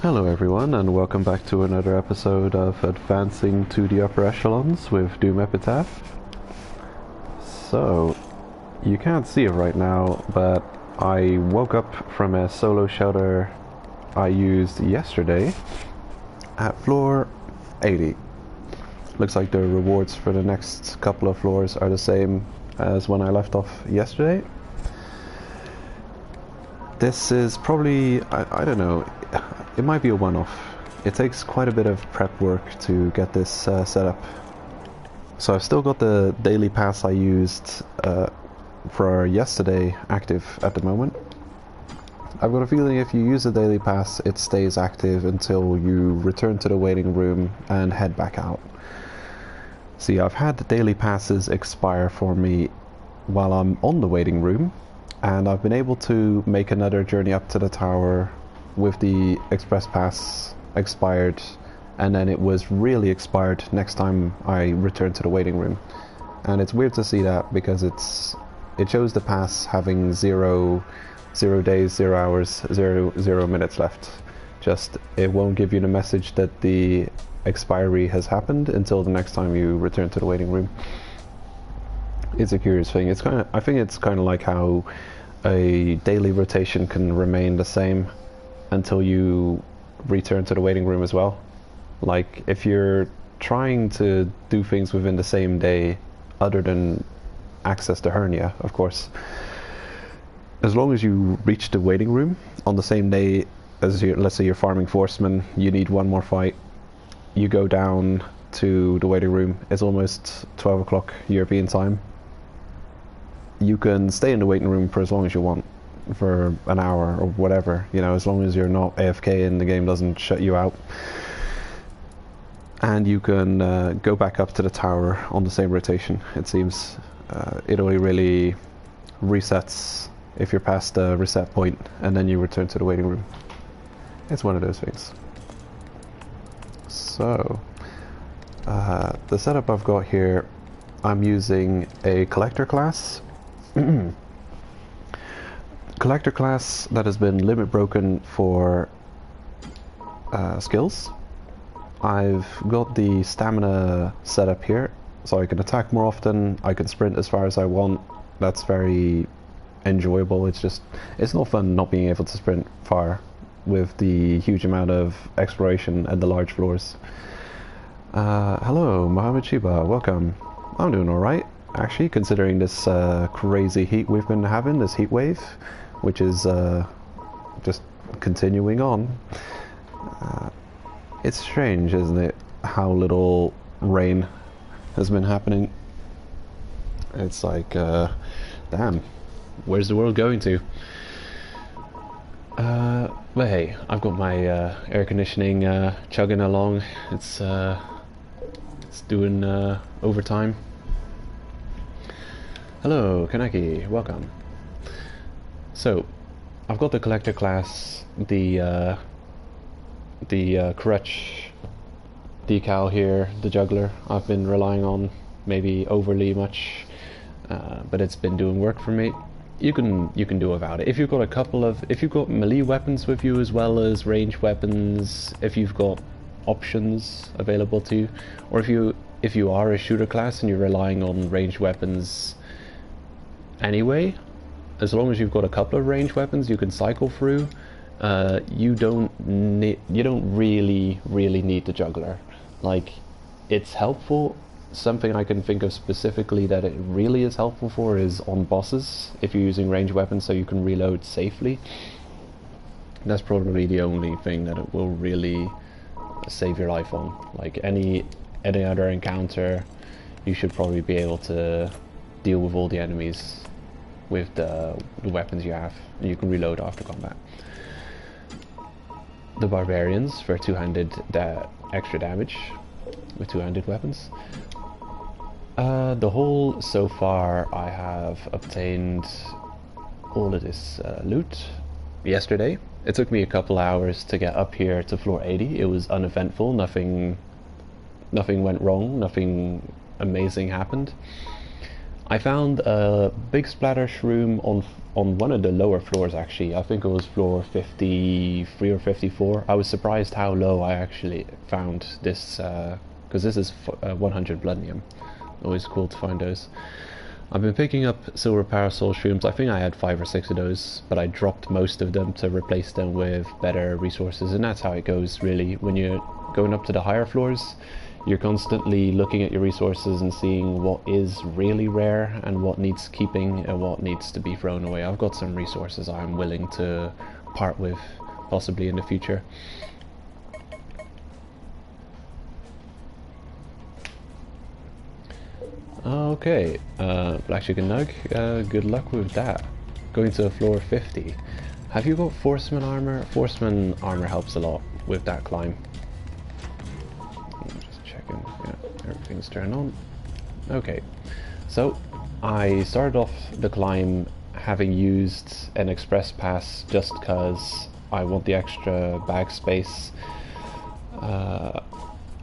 Hello everyone, and welcome back to another episode of Advancing to the Upper Echelons with Doomepitaph. So, you can't see it right now, but I woke up from a solo shelter I used yesterday at floor 80. Looks like the rewards for the next couple of floors are the same as when I left off yesterday. This is probably, I don't know, it might be a one-off. It takes quite a bit of prep work to get this set up. So I've still got the daily pass I used for yesterday active at the moment. I've got a feeling if you use the daily pass, it stays active until you return to the waiting room and head back out. See, I've had the daily passes expire for me while I'm on the waiting room, and I've been able to make another journey up to the tower with the express pass expired, and then it was really expired next time I returned to the waiting room. And it's weird to see that because it shows the pass having zero days, 0 hours, zero minutes left. Just it won't give you the message that the expiry has happened until the next time you return to the waiting room. It's a curious thing. I think it's kind of like how a daily rotation can remain the same until you return to the waiting room as well. Like if you're trying to do things within the same day, other than access the hernia, of course, as long as you reach the waiting room on the same day as let's say you're farming Forceman, you need one more fight, you go down to the waiting room, it's almost 12 o'clock European time. You can stay in the waiting room for as long as you want, for an hour or whatever, you know, as long as you're not AFK and the game doesn't shut you out. And you can go back up to the tower on the same rotation, it seems. It only really resets if you're past the reset point, and then you return to the waiting room. It's one of those things. So, the setup I've got here, I'm using a collector class. Collector class that has been limit broken for skills. I've got the stamina set up here, so I can attack more often, I can sprint as far as I want. That's very enjoyable. It's not fun not being able to sprint far with the huge amount of exploration and the large floors. Hello, Mohammed Shiba, welcome. I'm doing alright, actually, considering this crazy heat we've been having, this heat wave, which is just continuing on. It's strange, isn't it, how little rain has been happening. It's like, damn, where's the world going to? But hey, I've got my air conditioning chugging along. It's doing overtime. Hello, Kaneki, welcome. So, I've got the collector class, the crutch decal here, the juggler. I've been relying on maybe overly much, but it's been doing work for me. You can do without it. If you've got melee weapons with you as well as range weapons, if you've got options available to you, or if you are a shooter class and you're relying on ranged weapons anyway, as long as you've got a couple of ranged weapons you can cycle through, you don't really need the juggler. Like, it's helpful. Something I can think of specifically that it really is helpful for is on bosses, if you're using ranged weapons so you can reload safely. That's probably the only thing that it will really save your life on. Like any other encounter, you should probably be able to deal with all the enemies with the weapons you have. You can reload after combat. The barbarians for two-handed extra damage with two-handed weapons. The whole, so far I have obtained all of this loot yesterday. It took me a couple hours to get up here to floor 80. It was uneventful, nothing went wrong, nothing amazing happened. I found a big splatter shroom on one of the lower floors actually. I think it was floor 53 or 54. I was surprised how low I actually found this, because this is 100 Bloodnium. Always cool to find those. I've been picking up silver parasol shrooms. I think I had 5 or 6 of those, but I dropped most of them to replace them with better resources, and that's how it goes really. When you're going up to the higher floors, you're constantly looking at your resources and seeing what is really rare and what needs keeping and what needs to be thrown away. I've got some resources I'm willing to part with, possibly in the future. Okay, Black Chicken Nug, good luck with that. Going to floor 50. Have you got Forceman armor? Forceman armor helps a lot with that climb. Just checking, yeah, everything's turned on. Okay, so I started off the climb having used an express pass just because I want the extra bag space.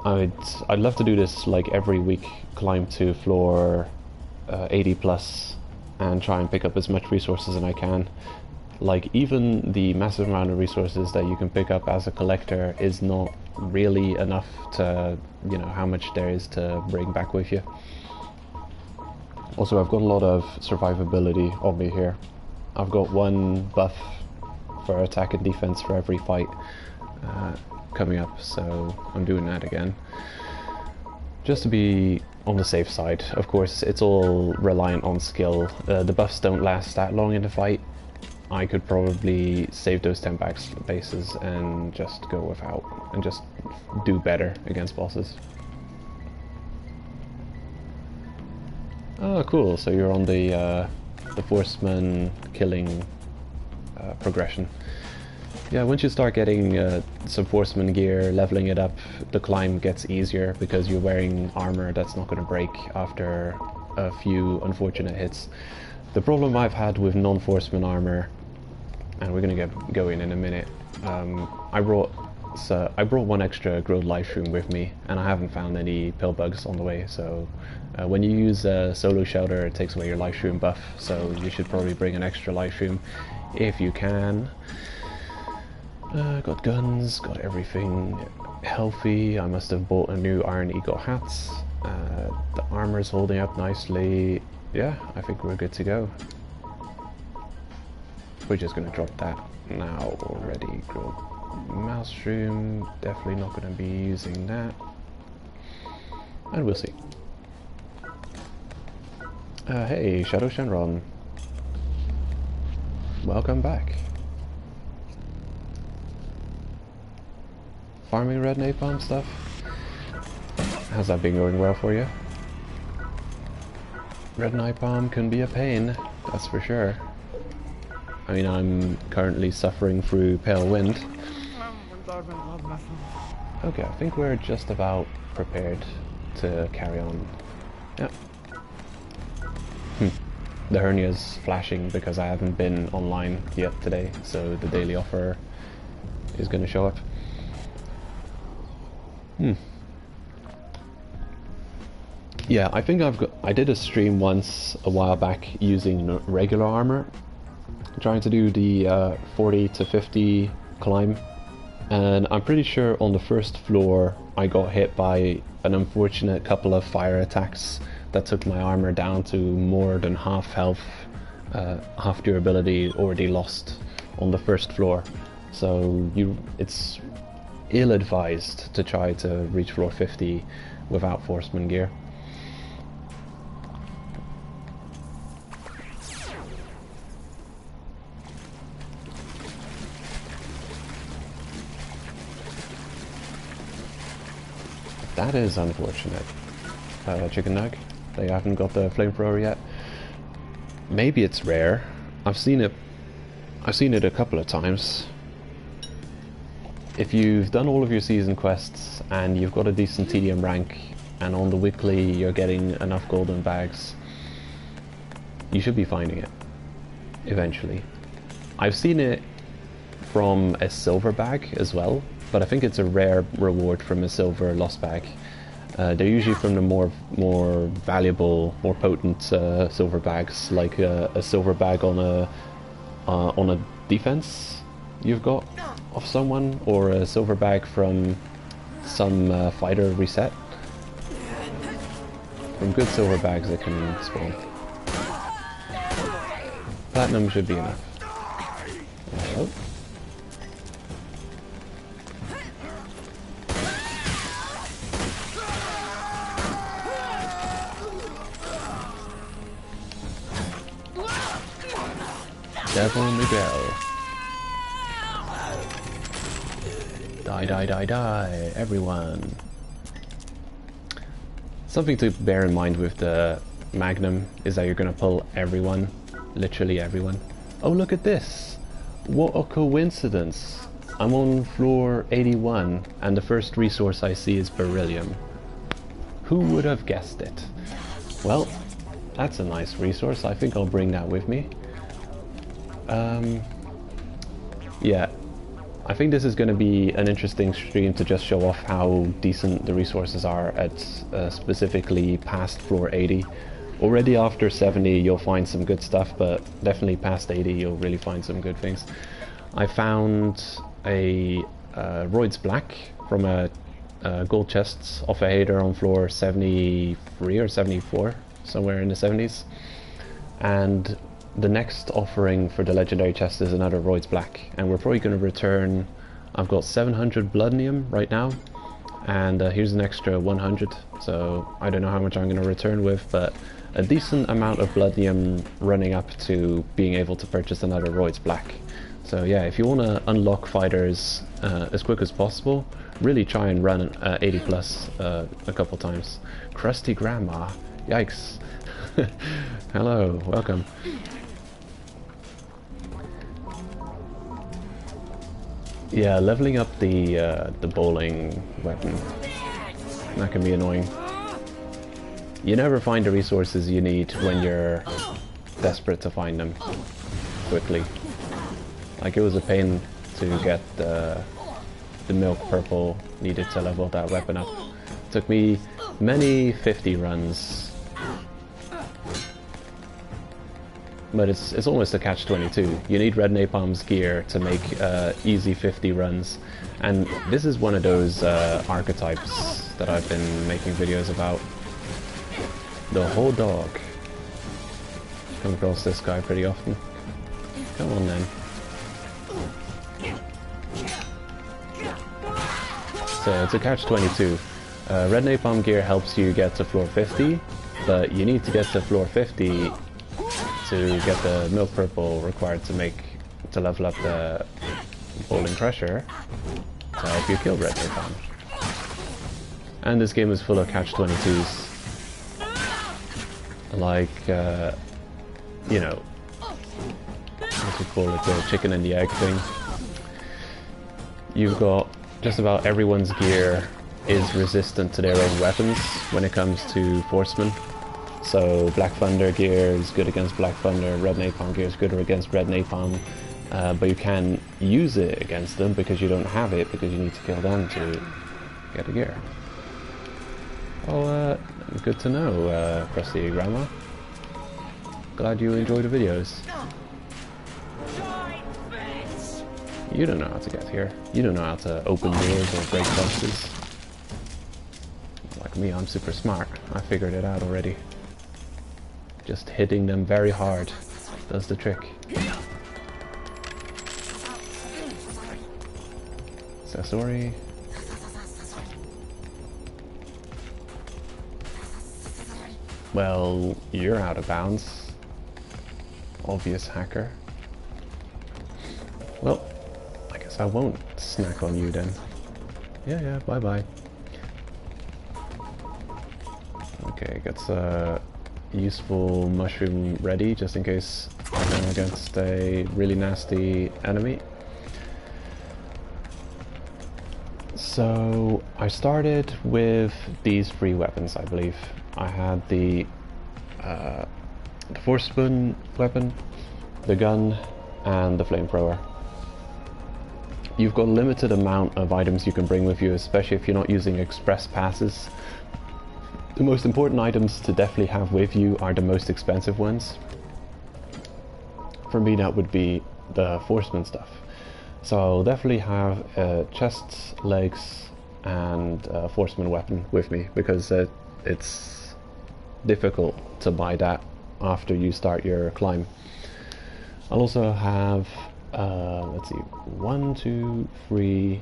I'd love to do this like every week, climb to floor 80 plus and try and pick up as much resources as I can. Like, even the massive amount of resources that you can pick up as a collector is not really enough to, you know, how much there is to bring back with you. Also, I've got a lot of survivability on me here. I've got 1 buff for attack and defense for every fight coming up, so I'm doing that again. Just to be on the safe side. Of course, it's all reliant on skill. The buffs don't last that long in the fight. I could probably save those 10 bases and just go without, and just do better against bosses. Oh, cool. So you're on the Forceman killing progression. Yeah, once you start getting some Forceman gear, leveling it up, the climb gets easier because you're wearing armor that's not going to break after a few unfortunate hits. The problem I've had with non-Forceman armor, and we're going to get going in a minute, I brought 1 extra grilled life shroom with me, and I haven't found any pill bugs on the way, so when you use solo shelter, it takes away your life shroom buff, so you should probably bring an extra life shroom if you can. Got guns, got everything healthy. I must have bought a new Iron Eagle hat. The armor's holding up nicely. Yeah, I think we're good to go. We're just gonna drop that now already. Grilled mouse shroom, definitely not gonna be using that. And we'll see. Hey, Shadow Shenron. Welcome back. Farming red napalm stuff? How's that been going well for you? Red napalm can be a pain, that's for sure. I mean, I'm currently suffering through pale wind. Okay, I think we're just about prepared to carry on. Yep. The hernia's flashing because I haven't been online yet today, so the daily offer is going to show up. Yeah, I think I did a stream once a while back using regular armor, trying to do the 40 to 50 climb, and I'm pretty sure on the first floor I got hit by an unfortunate couple of fire attacks that took my armor down to more than half health, half durability already lost on the first floor. So it's ill-advised to try to reach floor 50 without Forceman gear. That is unfortunate. Chicken Nug, they haven't got the flamethrower yet. Maybe it's rare. I've seen it a couple of times. If you've done all of your season quests and you've got a decent TDM rank and on the weekly you're getting enough golden bags, you should be finding it eventually. I've seen it from a silver bag as well, but I think it's a rare reward from a silver lost bag. They're usually from the more valuable, more potent silver bags, like a silver bag on a defense you've got of someone, or a silver bag from some fighter reset. From good silver bags that can spawn. Platinum should be enough. Oh. Devil Miguel. Die, die, die, die, everyone. Something to bear in mind with the Magnum is that you're going to pull everyone, literally everyone. Oh, look at this! What a coincidence! I'm on floor 81 and the first resource I see is beryllium. Who would have guessed it? Well, that's a nice resource. I think I'll bring that with me. Yeah, I think this is going to be an interesting stream to just show off how decent the resources are at specifically past floor 80. Already after 70 you'll find some good stuff, but definitely past 80 you'll really find some good things. I found a Royd's Black from a gold chest off a hater on floor 73 or 74, somewhere in the 70s. And the next offering for the legendary chest is another Royd's Black, and we're probably going to return. I've got 700 Bloodnium right now, and here's an extra 100, so I don't know how much I'm going to return with, but a decent amount of Bloodnium running up to being able to purchase another Royd's Black. So yeah, if you want to unlock fighters as quick as possible, really try and run 80 plus a couple times. Crusty Grandma, yikes. Hello, welcome. Yeah, leveling up the bowling weapon, that can be annoying. You never find the resources you need when you're desperate to find them quickly. Like, it was a pain to get the milk purple needed to level that weapon up. It took me many 50 runs. But it's almost a catch-22. You need Red Napalm's gear to make easy 50 runs, and this is one of those archetypes that I've been making videos about. The whole dog. Come across this guy pretty often. Come on then. So it's a catch-22. Red Napalm gear helps you get to floor 50, but you need to get to floor 50 to get the milk purple required to level up the bowling crusher to help you kill Red Napalm. And this game is full of catch-22s. Like, you know, what do you call it, the chicken and the egg thing. You've got just about everyone's gear is resistant to their own weapons when it comes to Forcemen. So Black Thunder gear is good against Black Thunder, Red Napalm gear is good against Red Napalm, but you can't use it against them because you don't have it, because you need to kill them to get the gear. Well, good to know, Krusty Grandma. Glad you enjoy the videos. You don't know how to get here. You don't know how to open doors or break boxes. Like me, I'm super smart. I figured it out already. Just hitting them very hard does the trick. Accessory. Well, you're out of bounds. Obvious hacker. Well, I guess I won't snack on you then. Yeah, bye-bye. Okay, gets a useful mushroom ready, just in case I'm going against a really nasty enemy. So, I started with these three weapons, I believe. I had the Force Spoon weapon, the gun, and the flamethrower. You've got a limited amount of items you can bring with you, especially if you're not using express passes. The most important items to definitely have with you are the most expensive ones. For me that would be the Forceman stuff. So I'll definitely have chests, legs and a Forceman weapon with me, because it's difficult to buy that after you start your climb. I'll also have, let's see, 1, 2, 3,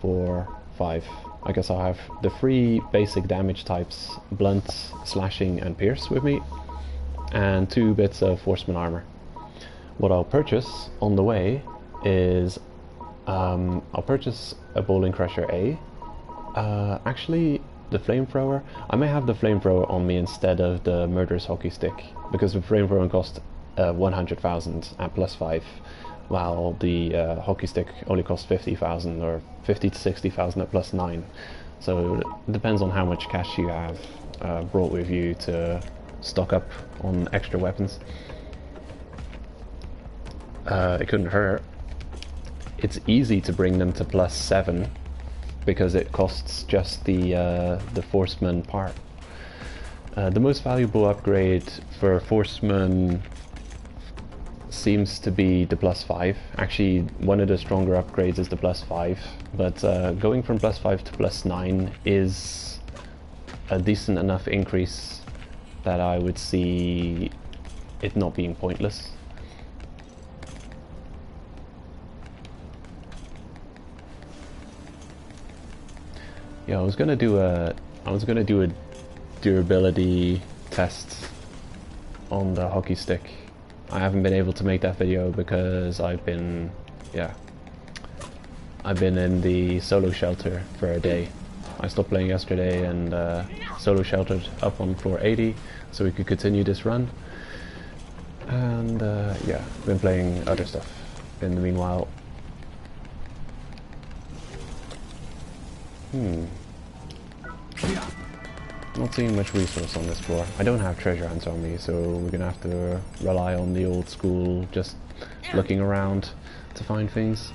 4, 5. I guess I'll have the 3 basic damage types, blunt, slashing and pierce with me, and 2 bits of Forceman armor. What I'll purchase on the way is, I'll purchase a Bowling Crusher A. Actually, the flamethrower, I may have the flamethrower on me instead of the Murderous Hockey Stick, because the flamethrower costs 100,000 at +5, while the hockey stick only costs 50,000 or 50 to 60,000 at +9. So it depends on how much cash you have brought with you to stock up on extra weapons. It couldn't hurt. It's easy to bring them to +7 because it costs just the Forceman part. The most valuable upgrade for Forceman seems to be the +5. Actually, one of the stronger upgrades is the +5, but going from +5 to +9 is a decent enough increase that I would see it not being pointless. Yeah, I was gonna do a durability test on the hockey stick. I haven't been able to make that video because I've been in the solo shelter for a day. I stopped playing yesterday and solo sheltered up on floor 80 so we could continue this run. And yeah, been playing other stuff in the meanwhile. Not seeing much resource on this floor. I don't have treasure hunts on me, so we're gonna have to rely on the old school, just looking around to find things.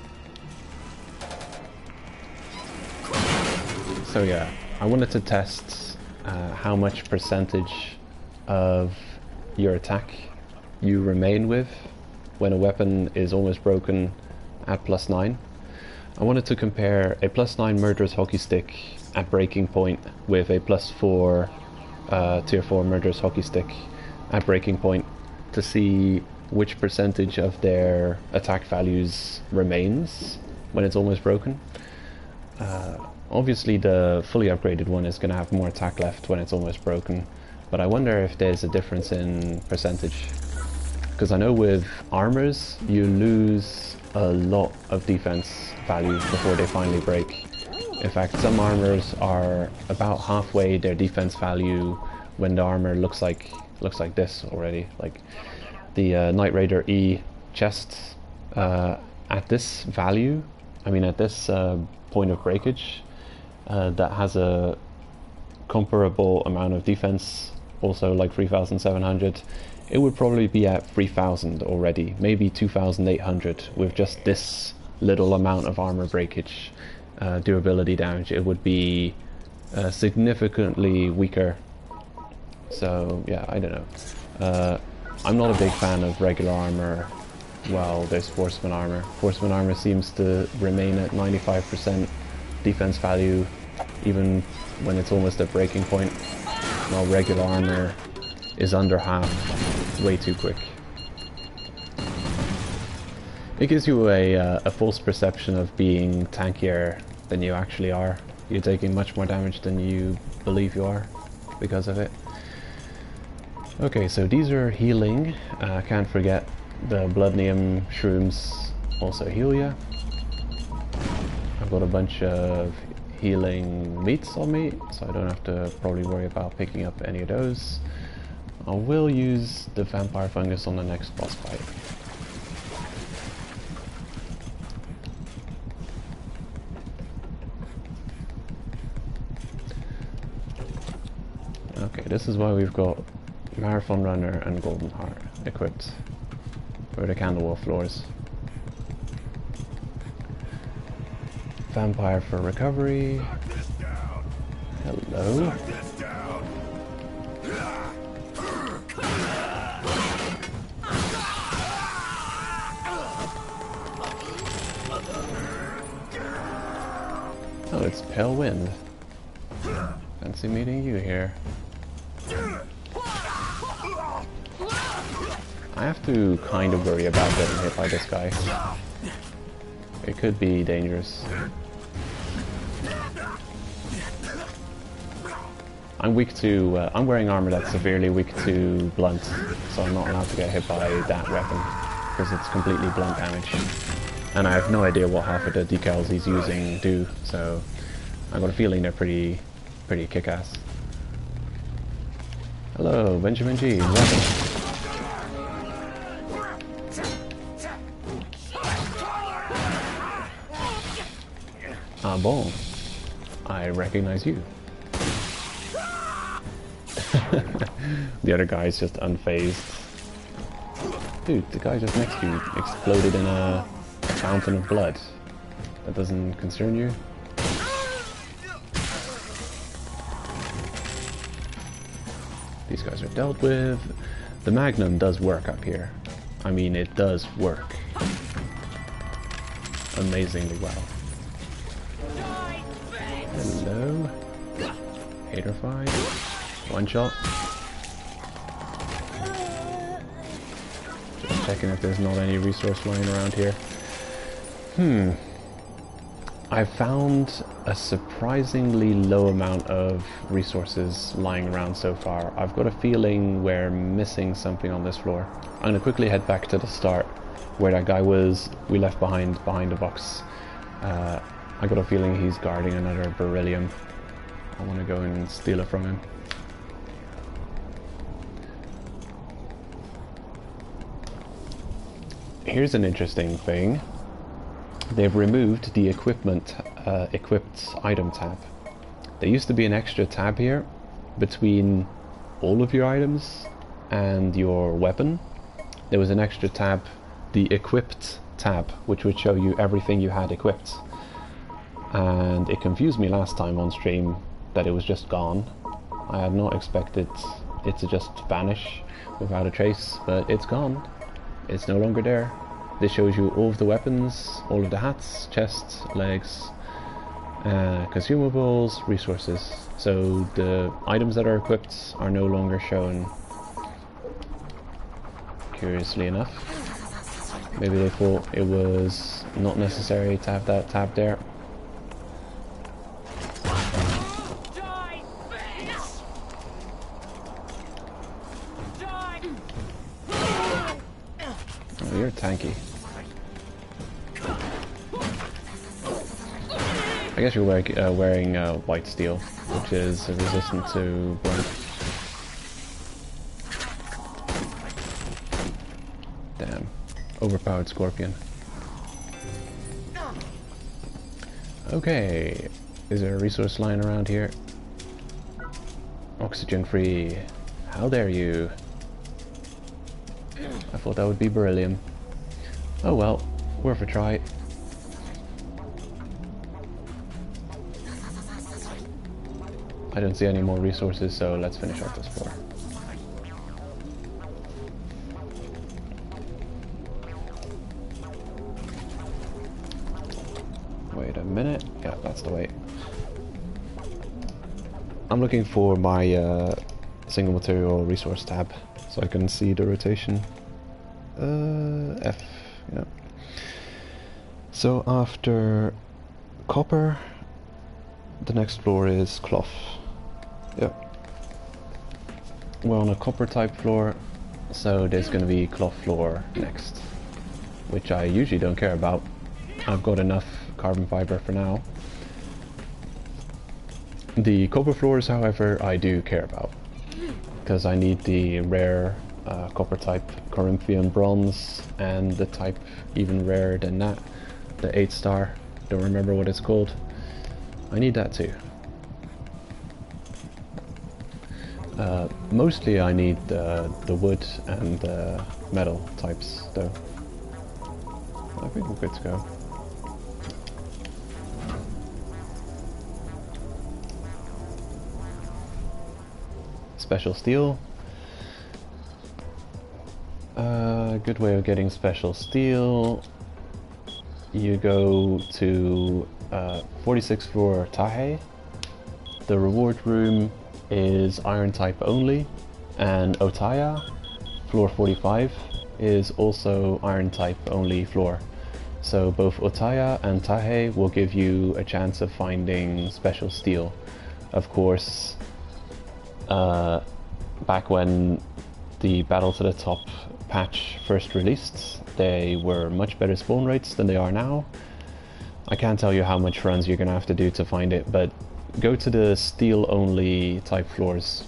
So yeah, I wanted to test how much percentage of your attack you remain with when a weapon is almost broken at +9. I wanted to compare a +9 Murderous Hockey Stick at breaking point with a +4 tier 4 Murderous Hockey Stick at breaking point to see which percentage of their attack values remains when it's almost broken. Obviously the fully upgraded one is going to have more attack left when it's almost broken, but I wonder if there's a difference in percentage. Because I know with armors you lose a lot of defense value before they finally break. In fact, some armors are about halfway their defense value when the armor looks like this already. Like the Knight Raider E chest at this value, I mean at this point of breakage, that has a comparable amount of defense, also like 3,700. It would probably be at 3,000 already, maybe 2,800 with just this little amount of armor breakage. Durability damage, it would be significantly weaker. So yeah, I don't know. I'm not a big fan of regular armor. Well, there's Forceman armor. Forceman armor seems to remain at 95% defense value even when it's almost at breaking point, while regular armor is under half way too quick. It gives you a false perception of being tankier than you actually are. You're taking much more damage than you believe you are because of it. Okay, so these are healing. Can't forget the Bloodnium shrooms also heal ya. I've got a bunch of healing meats on me, so I don't have to probably worry about picking up any of those. I will use the vampire fungus on the next boss fight. Okay, this is why we've got Marathon Runner and Golden Heart equipped for the Candlewall floors. Vampire for recovery. Hello. Oh, it's Pale Wind. Fancy meeting you here. I have to kind of worry about getting hit by this guy. It could be dangerous. I'm weak to, I'm wearing armor that's severely weak to blunt, so I'm not allowed to get hit by that weapon, because it's completely blunt damage. And I have no idea what half of the decals he's using do, so I've got a feeling they're pretty kick-ass. Hello, Benjamin G. Welcome. Ah bon, I recognize you. The other guy's just unfazed. Dude, the guy just next to you exploded in a fountain of blood. That doesn't concern you? These guys are dealt with. The Magnum does work up here. I mean, it does work. Amazingly well. Hello. Hater fight. One shot. Just checking if there's not any resource lying around here. I've found a surprisingly low amount of resources lying around so far. I've got a feeling we're missing something on this floor. I'm gonna quickly head back to the start where that guy was, we left behind a box. I got a feeling he's guarding another beryllium. I want to go and steal it from him. Here's an interesting thing. They've removed the equipment equipped item tab. There used to be an extra tab here between all of your items and your weapon. There was an extra tab, the equipped tab, which would show you everything you had equipped. And it confused me last time on stream that it was just gone. I had not expected it to just vanish without a trace, but it's gone. It's no longer there. This shows you all of the weapons, all of the hats, chests, legs, consumables, resources. So the items that are equipped are no longer shown. Curiously enough. Maybe they thought it was not necessary to have that tab there. Oh, you're tanky. I guess you're wearing white steel, which is resistant to blunt. Damn. Overpowered scorpion. Okay. Is there a resource lying around here? Oxygen free. How dare you? I thought that would be beryllium. Oh well, worth a try. I don't see any more resources, so let's finish off this floor. Wait a minute. Yeah, that's the way. I'm looking for my single material resource tab so I can see the rotation. F, yeah. So after copper, the next floor is cloth. Yeah. We're on a copper type floor, so there's going to be cloth floor next, which I usually don't care about. I've got enough carbon fiber for now. The copper floors, however, I do care about, because I need the rare copper type Corinthian bronze and the type even rarer than that, the 8-star, don't remember what it's called. I need that too. Mostly I need the wood and the metal types though. I think we're good to go. Special steel. Good way of getting special steel. You go to 46th floor Tahe. The reward room is iron type only, and Otaya, floor 45, is also iron type only floor. So both Otaya and Tahe will give you a chance of finding special steel. Of course, back when the Battle to the Top patch first released, they were much better spawn rates than they are now. I can't tell you how much runs you're gonna have to do to find it, but go to the steel only type floors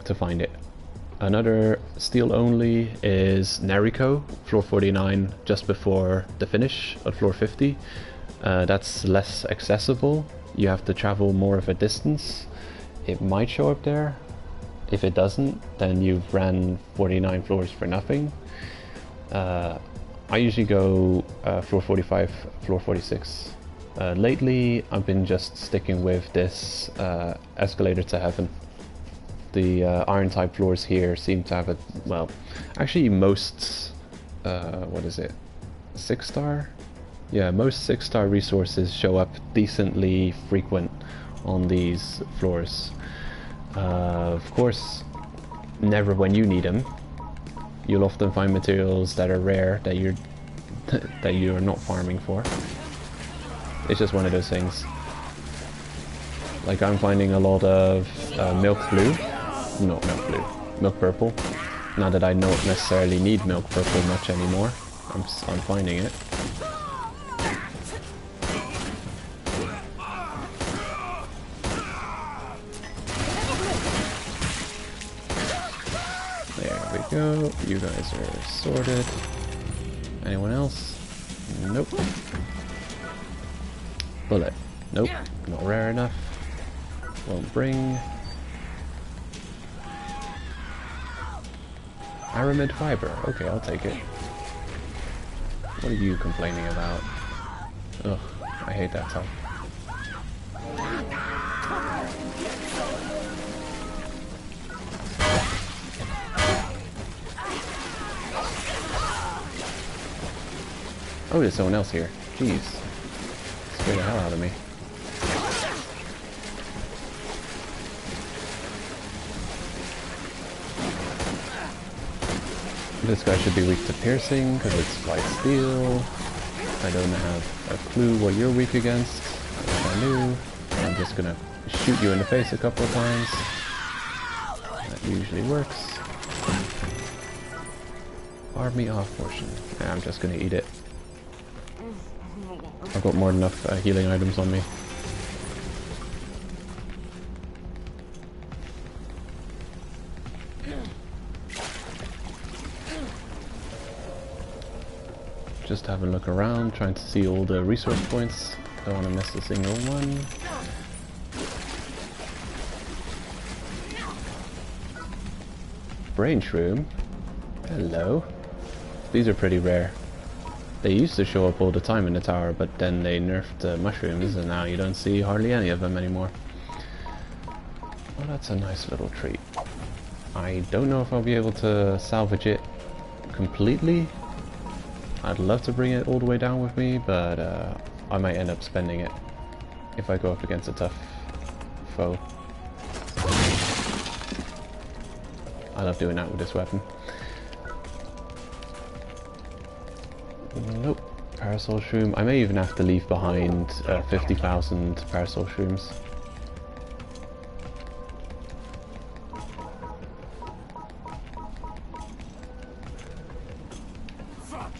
to find it. Another steel only is Nariko, floor 49, just before the finish at floor 50. That's less accessible. You have to travel more of a distance. It might show up there. If it doesn't, then you've ran 49 floors for nothing. I usually go floor 45, floor 46. Lately, I've been just sticking with this escalator to heaven. The iron type floors here seem to have a, well, actually most, what is it, 6-star? Yeah, most 6-star resources show up decently frequent on these floors. Of course, never when you need them. You'll often find materials that are rare that you're not farming for. It's just one of those things. Like I'm finding a lot of milk blue. Not milk blue, milk purple. Not that I don't necessarily need milk purple much anymore. I'm finding it. There we go. You guys are sorted. Anyone else? Nope. Bullet. Nope. Not rare enough. Won't bring. Aramid fiber. Okay, I'll take it. What are you complaining about? Ugh, I hate that type. Oh, there's someone else here. Jeez. Scared the hell out of me. This guy should be weak to piercing because it's light steel. I don't have a clue what you're weak against. If I knew, I'm just gonna shoot you in the face a couple of times. That usually works. Army off portion. Yeah, I'm just gonna eat it. I've got more than enough healing items on me. Just having a look around, trying to see all the resource points. Don't want to miss a single one. Brain shroom. Hello. These are pretty rare. They used to show up all the time in the tower, but then they nerfed mushrooms, and now you don't see hardly any of them anymore. Well, that's a nice little treat. I don't know if I'll be able to salvage it completely. I'd love to bring it all the way down with me, but I might end up spending it if I go up against a tough foe. I love doing that with this weapon. Nope. Parasol shroom. I may even have to leave behind 50,000 parasol shrooms. Fuck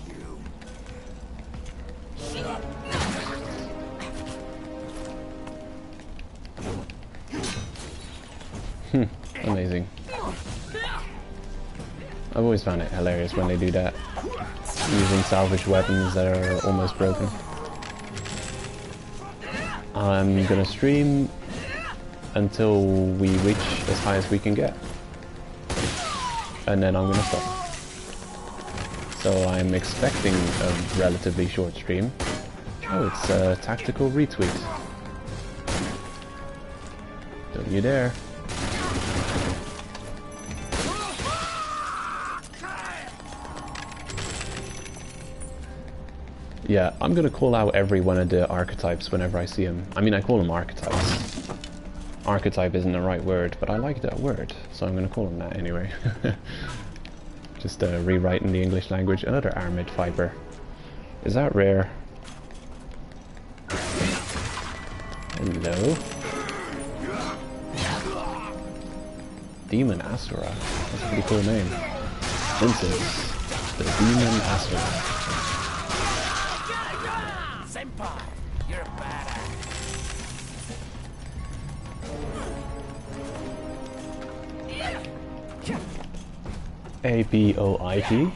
you. Amazing. I've always found it hilarious when they do that. Using salvage weapons that are almost broken. I'm gonna stream until we reach as high as we can get. And then I'm gonna stop. So I'm expecting a relatively short stream. Oh, it's a tactical retweet. Don't you dare. Yeah, I'm gonna call out every one of the archetypes whenever I see them. I mean, I call them archetypes. Archetype isn't the right word, but I like that word, so I'm gonna call them that anyway. Just rewriting the English language. Another armored fiber. Is that rare? Hello? Demon Asura. That's a pretty cool name. Vincent. The Demon Asura. Senpai, you're a badass. ABOIT.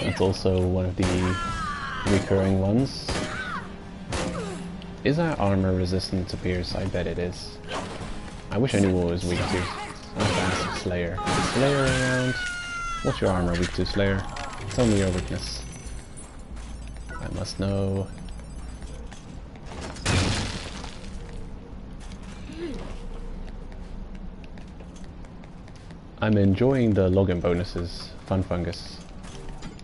That's also one of the recurring ones. Is that armor resistant to pierce? I bet it is. I wish I knew what it was weak to. I'll have to ask Slayer. Is Slayer around? What's your armor weak to, Slayer? Tell me your weakness. I must know. I'm enjoying the login bonuses, Fun Fungus.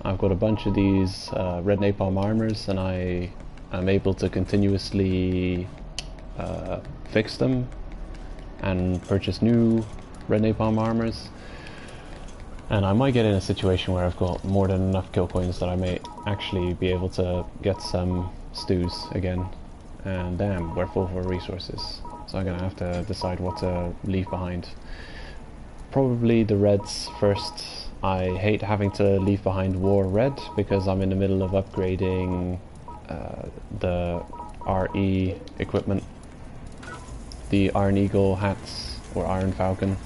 I've got a bunch of these red napalm armors and I am able to continuously fix them and purchase new red napalm armors. And I might get in a situation where I've got more than enough kill coins that I may actually be able to get some stews again. And damn, we're full for resources. So I'm gonna have to decide what to leave behind. Probably the reds first. I hate having to leave behind War Red because I'm in the middle of upgrading the RE equipment. The Iron Eagle hats, or Iron Falcon.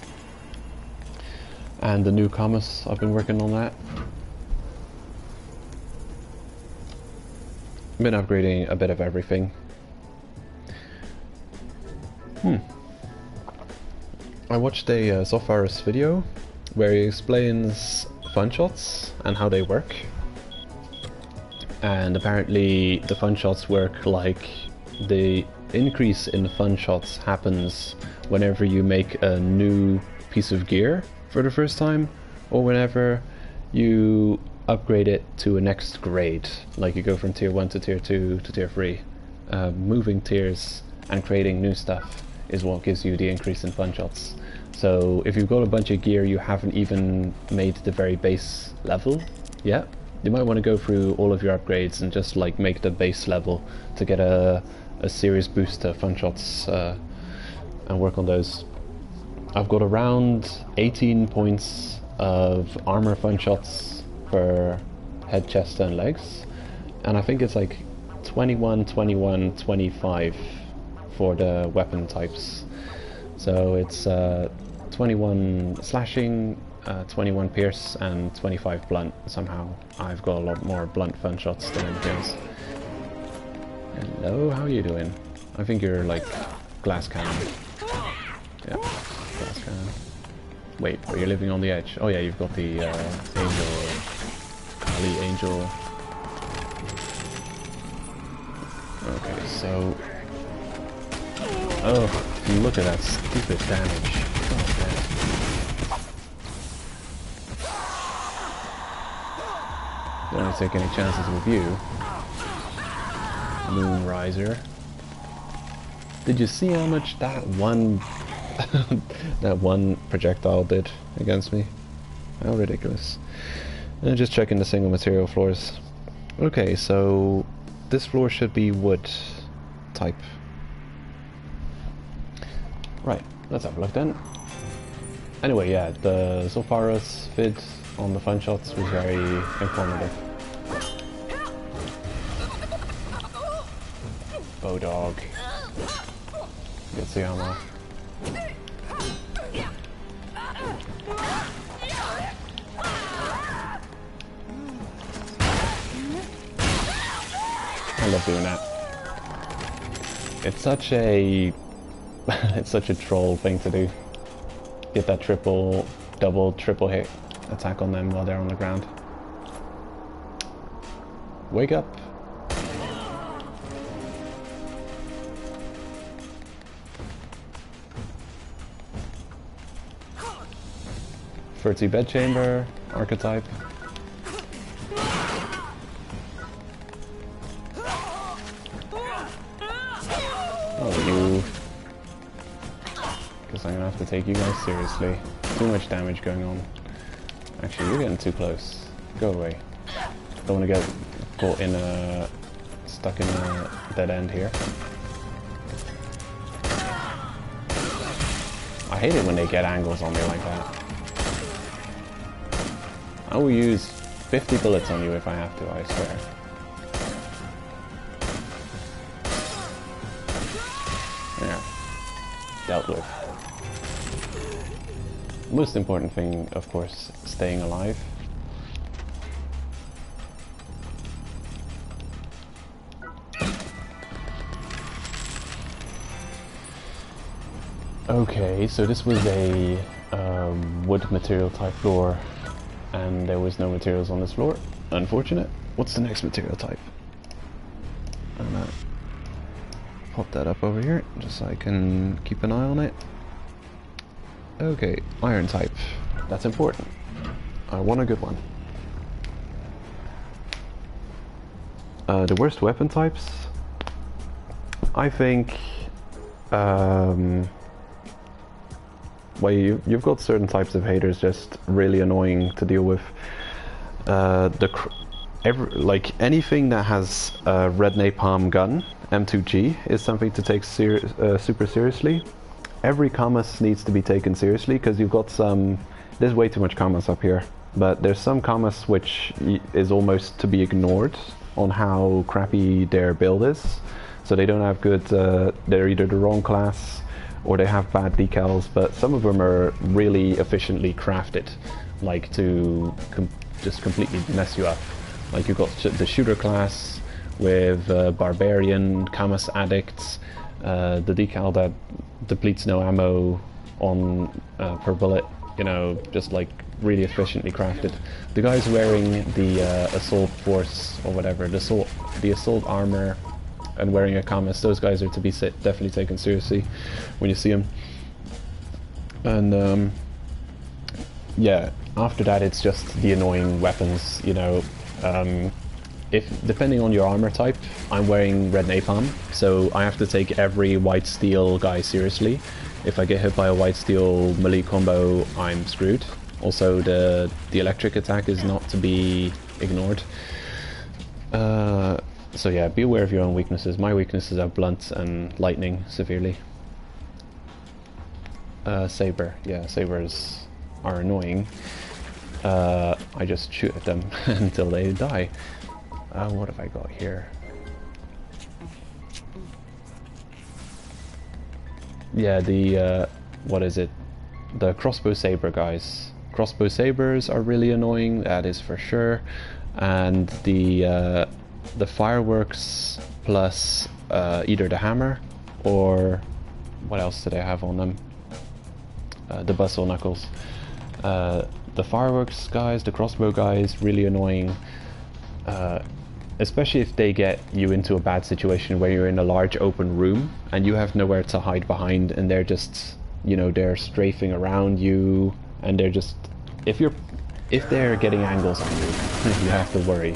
And the new Camus, I've been working on that. Been upgrading a bit of everything. I watched a Zopharus video where he explains fun shots and how they work. And apparently the fun shots work like the increase in fun shots happens whenever you make a new piece of gear for the first time, or whenever you upgrade it to a next grade, like you go from tier 1 to tier 2 to tier 3. Moving tiers and creating new stuff is what gives you the increase in fun shots. So if you've got a bunch of gear you haven't even made the very base level yet, you might want to go through all of your upgrades and just like make the base level to get a serious boost to fun shots and work on those. I've got around 18 points of armor fun shots for head, chest and legs, and I think it's like 21, 21, 25 for the weapon types. So it's 21 slashing, 21 pierce and 25 blunt. Somehow I've got a lot more blunt fun shots than anything else. Hello, how are you doing? I think you're like glass cannon. Yeah, glass cannon. Wait, are you living on the edge? Oh yeah, you've got the angel, Kali angel. Okay, so... Oh, look at that stupid damage. Oh, damn. Don't want to take any chances with you. Moonriser. Did you see how much that one that one projectile did against me? How ridiculous. And just checking the single material floors. Okay, so this floor should be wood type. Right, let's have a look then. Anyway, yeah, the Zopharus vid on the fun shots was very informative. Bodog. Gets the ammo. I love doing that. It's such a it's such a troll thing to do. Get that triple, double, triple hit attack on them while they're on the ground. Wake up. Furty bedchamber, archetype. Oh, you. Guess I'm gonna have to take you guys seriously. Too much damage going on. Actually, you're getting too close. Go away. Don't want to get caught in a... stuck in a dead end here. I hate it when they get angles on me like that. I will use 50 bullets on you if I have to, I swear. Yeah. Dealt with. Most important thing, of course, staying alive. Okay, so this was a wood material type floor, and there was no materials on this floor. Unfortunate. What's the next material type? I'm gonna pop that up over here, just so I can keep an eye on it. Okay, iron type. That's important. I want a good one. The worst weapon types? I think... well, you've got certain types of haters just really annoying to deal with. Like anything that has a red napalm gun, M2G, is something to take super seriously. Every commas needs to be taken seriously, because you've got some... There's way too much commas up here, but there's some commas which is almost to be ignored on how crappy their build is. So they don't have good... they're either the wrong class, or they have bad decals, but some of them are really efficiently crafted, like to just completely mess you up. Like you've got the shooter class with barbarian, Camus addicts, the decal that depletes no ammo on per bullet, you know, just like really efficiently crafted. The guys wearing the assault force or whatever, the assault armor, and wearing a Camus, those guys are to be definitely taken seriously when you see them. And yeah, after that it's just the annoying weapons, you know. Depending on your armor type, I'm wearing red napalm, so I have to take every white steel guy seriously. If I get hit by a white steel melee combo, I'm screwed. Also, the electric attack is not to be ignored. So yeah, be aware of your own weaknesses. My weaknesses are blunt and lightning severely. Saber, yeah, sabers are annoying. I just shoot at them until they die. What have I got here? Yeah, the what is it? The crossbow saber guys. Crossbow sabers are really annoying, that is for sure. And the fireworks plus either the hammer or what else did I have on them? The bustle knuckles. The fireworks guys, the crossbow guys, really annoying. Especially if they get you into a bad situation where you're in a large open room and you have nowhere to hide behind, and they're just, you know, they're strafing around you, and they're just, if they're getting angles on you, you have to worry.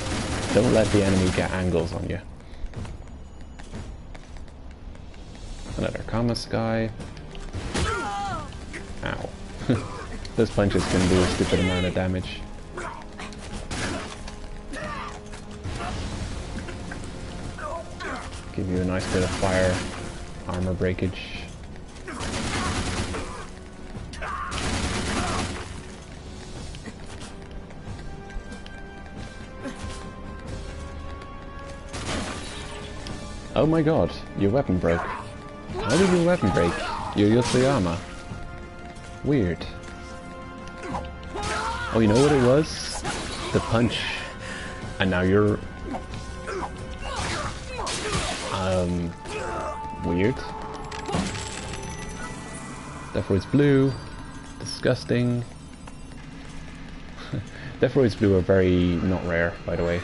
Don't let the enemy get angles on you. Another Camus guy. Ow. Those punches can do a stupid amount of damage. Give you a nice bit of fire armor breakage. Oh my god, your weapon broke. How did your weapon break? Your Yotsuyama. Weird. Oh, you know what it was? The punch. And now you're... weird. Deathroids blue. Disgusting. Deathroids blue are very not rare, by the way.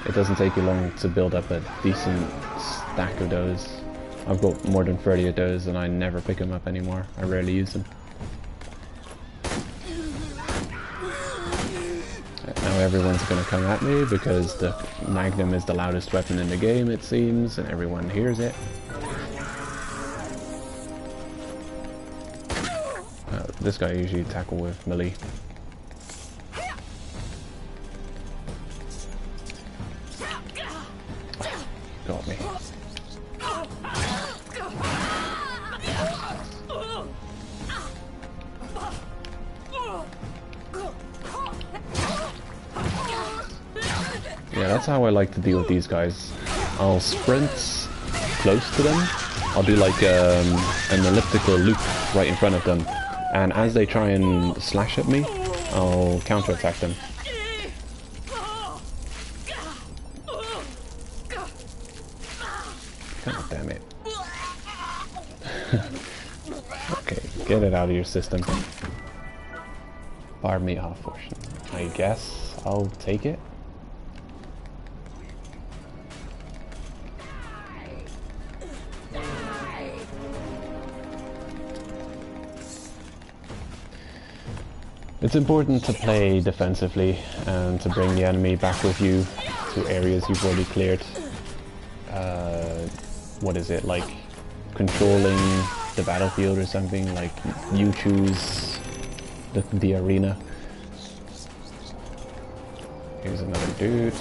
It doesn't take you long to build up a decent stack of those. I've got more than 30 of those and I never pick them up anymore. I rarely use them. Now Now everyone's gonna come at me because the Magnum is the loudest weapon in the game, it seems, and everyone hears it. This guy usually tackle with melee. Got me. Yeah, that's how I like to deal with these guys. I'll sprint close to them. I'll do like an elliptical loop right in front of them. And as they try and slash at me, I'll counterattack them. God damn it. Okay, get it out of your system. Bar me off portion. I guess I'll take it. It's important to play defensively and to bring the enemy back with you to areas you've already cleared. What is it, like controlling the battlefield or something? Like you choose the arena. Here's another dude.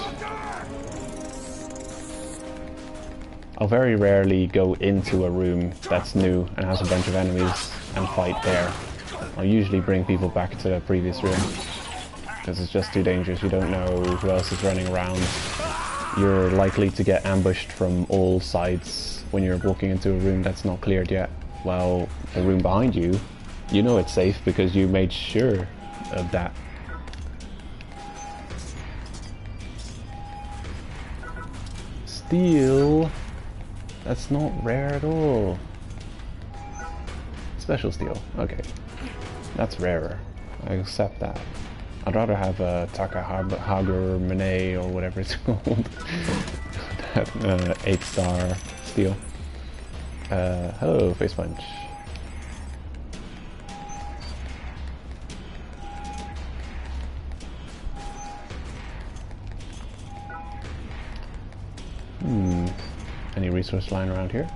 I'll very rarely go into a room that's new and has a bunch of enemies and fight there. I'll usually bring people back to the previous room because it's just too dangerous. You don't know who else is running around. You're likely to get ambushed from all sides when you're walking into a room that's not cleared yet. While the room behind you, you know it's safe because you made sure of that. Steel? That's not rare at all. Special steel, okay. That's rarer. I accept that. I'd rather have a Takahager Mine or whatever it's called. That 8-star steel. Hello, face punch. Any resource lying around here?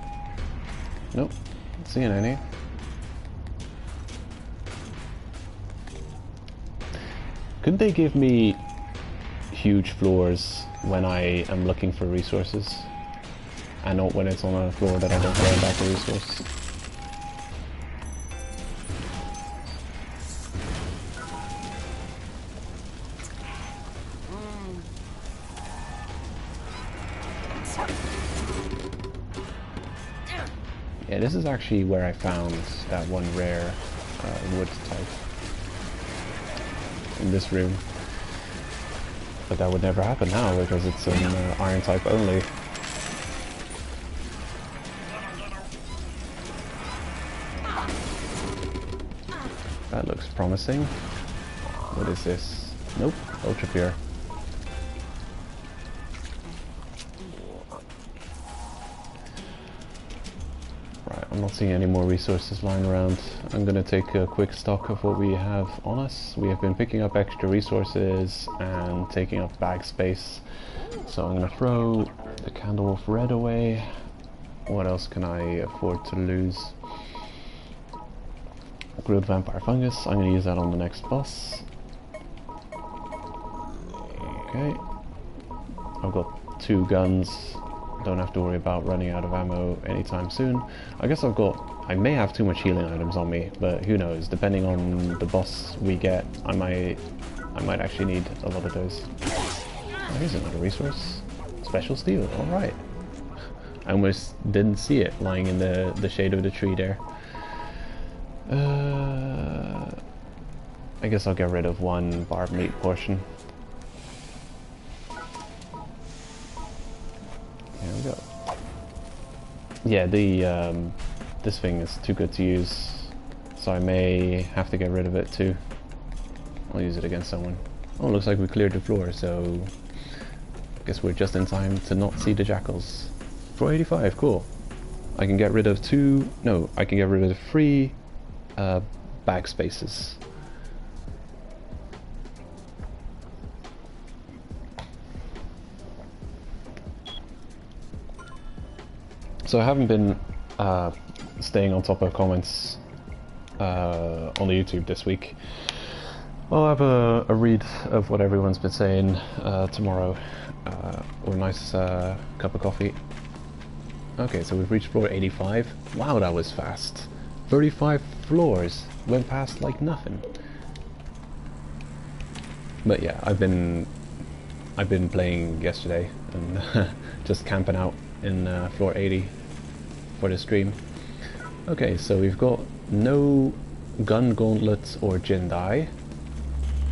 Nope, not seeing any. Couldn't they give me huge floors when I am looking for resources? And not when it's on a floor that I don't care about the resource? Yeah, this is actually where I found that one rare wood type. In this room. But that would never happen now because it's an iron type only. That looks promising. What is this? Nope, ultra pure. Right, I'm not seeing any more resources lying around. I'm gonna take a quick stock of what we have on us. We have been picking up extra resources and taking up bag space. So I'm gonna throw the Candle of Red away. What else can I afford to lose? Grilled Vampire Fungus. I'm gonna use that on the next boss. Okay. I've got 2 guns. Don't have to worry about running out of ammo anytime soon. I guess I may have too much healing items on me, but who knows? Depending on the boss we get, I might actually need a lot of those. Oh, here's another resource. Special steel, alright. I almost didn't see it lying in the shade of the tree there. I guess I'll get rid of 1 barbed meat portion. There we go. Yeah, this thing is too good to use, so I may have to get rid of it too. I'll use it against someone. Oh, looks like we cleared the floor, so I guess we're just in time to not see the jackals. 485, cool. I can get rid of 3 bag spaces. So I haven't been staying on top of comments on the YouTube this week. I'll have a read of what everyone's been saying tomorrow with a nice cup of coffee. Okay, so we've reached floor 85. Wow, that was fast. 35 floors. Went past like nothing. But yeah, I've been playing yesterday and just camping out in floor 80 for the stream. Okay, so we've got no gun gauntlets or Jindai.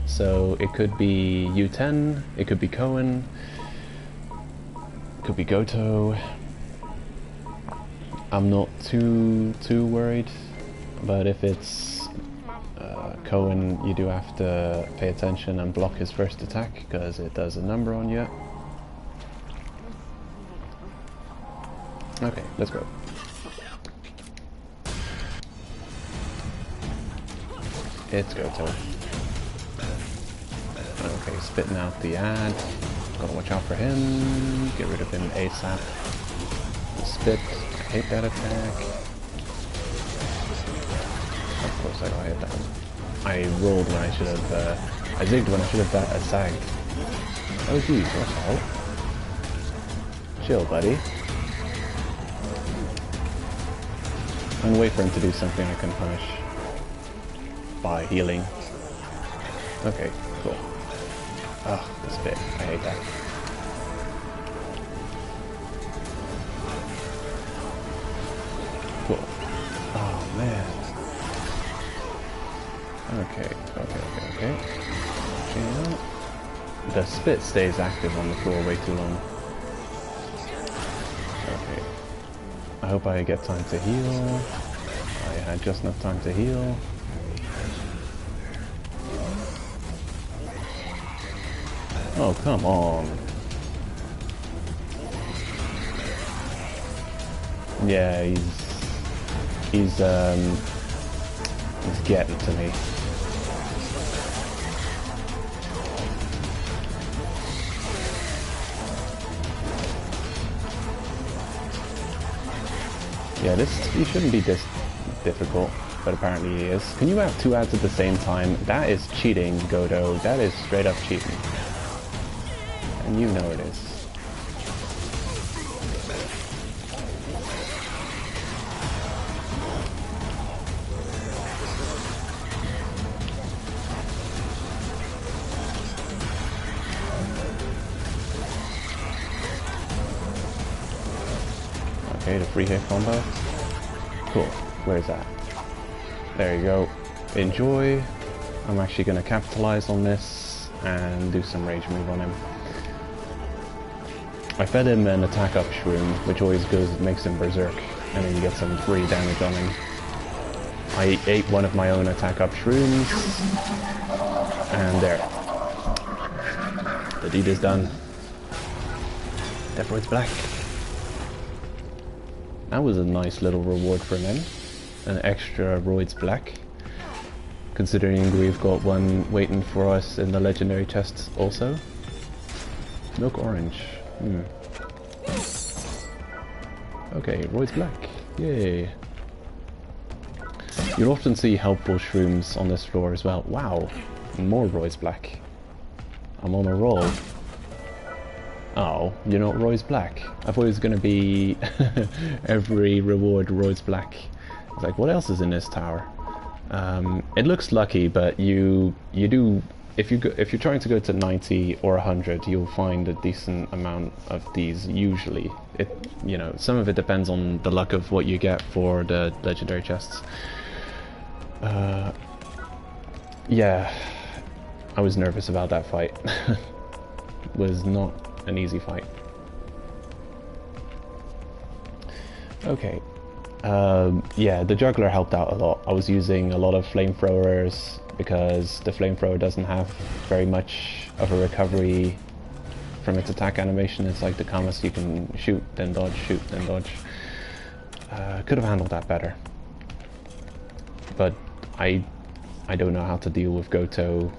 So it could be U10, it could be Cohen, it could be Goto. I'm not too worried, but if it's Cohen, you do have to pay attention and block his first attack because it does a number on you. Okay, let's go. It's Goto. Okay, spitting out the ad. Gotta watch out for him. Get rid of him ASAP. Spit. I hate that attack. Of course I got hit that one. I rolled when I should have, I zigged when I should have zagged. Oh geez, what's all? Chill, buddy. I'm gonna wait for him to do something I can punish by healing. Okay, cool. Ugh, the spit. I hate that. Cool. Oh man. Okay. The spit stays active on the floor way too long. Okay. I hope I get time to heal. I had just enough time to heal. Oh, come on. Yeah, he's getting to me. Yeah, he shouldn't be this difficult, but apparently he is. Can you have two ads at the same time? That is cheating, Godo. That is straight up cheating. And you know it is. Okay, the free hit combo. Cool. Where's that? There you go. Enjoy. I'm actually going to capitalize on this and do some rage move on him. I fed him an attack up shroom, which always makes him berserk, and then you get some free damage on him. I ate one of my own attack up shrooms, and there. The deed is done. Deathroid's black. That was a nice little reward for him. An extra Roids black. Considering we've got one waiting for us in the legendary chests also. Milk orange. Okay, Roids black. Yay. You'll often see helpful shrooms on this floor as well. Wow. More Roids black. I'm on a roll. Oh, you're not Roy's black. I thought it was gonna be every reward Roy's black. It's like, what else is in this tower? It looks lucky, but you do if you're trying to go to 90 or 100, you'll find a decent amount of these usually. Some of it depends on the luck of what you get for the legendary chests. Yeah, I was nervous about that fight. It was not an easy fight. Okay. Yeah, the juggler helped out a lot. I was using a lot of flamethrowers because the flamethrower doesn't have very much of a recovery from its attack animation. It's like the Kamas, you can shoot, then dodge, shoot, then dodge. Could have handled that better. But I don't know how to deal with Goto.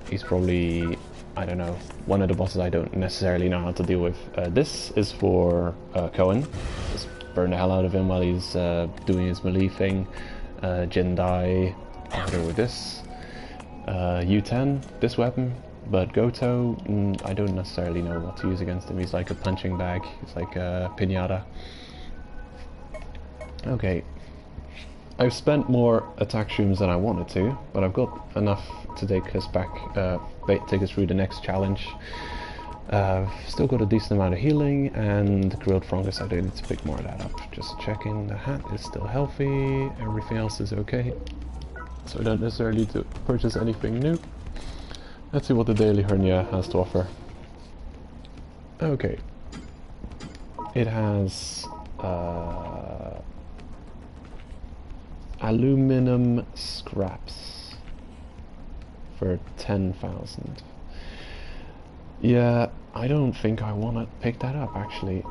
He's probably, I don't know, one of the bosses I don't necessarily know how to deal with. This is for Cohen. This burn the hell out of him while he's doing his melee thing. Jindai, I'll hit her with this. U10, this weapon. But Goto, I don't necessarily know what to use against him. He's like a punching bag. He's like a pinata. Okay. I've spent more attack shrooms than I wanted to, but I've got enough to take us back, take us through the next challenge. Still got a decent amount of healing, and grilled fungus, I do need to pick more of that up. Just checking the hat is still healthy, everything else is okay. So I don't necessarily need to purchase anything new. Let's see what the Daily Hernia has to offer. Okay. It has aluminum scraps for 10,000. Yeah, I don't think I want to pick that up actually.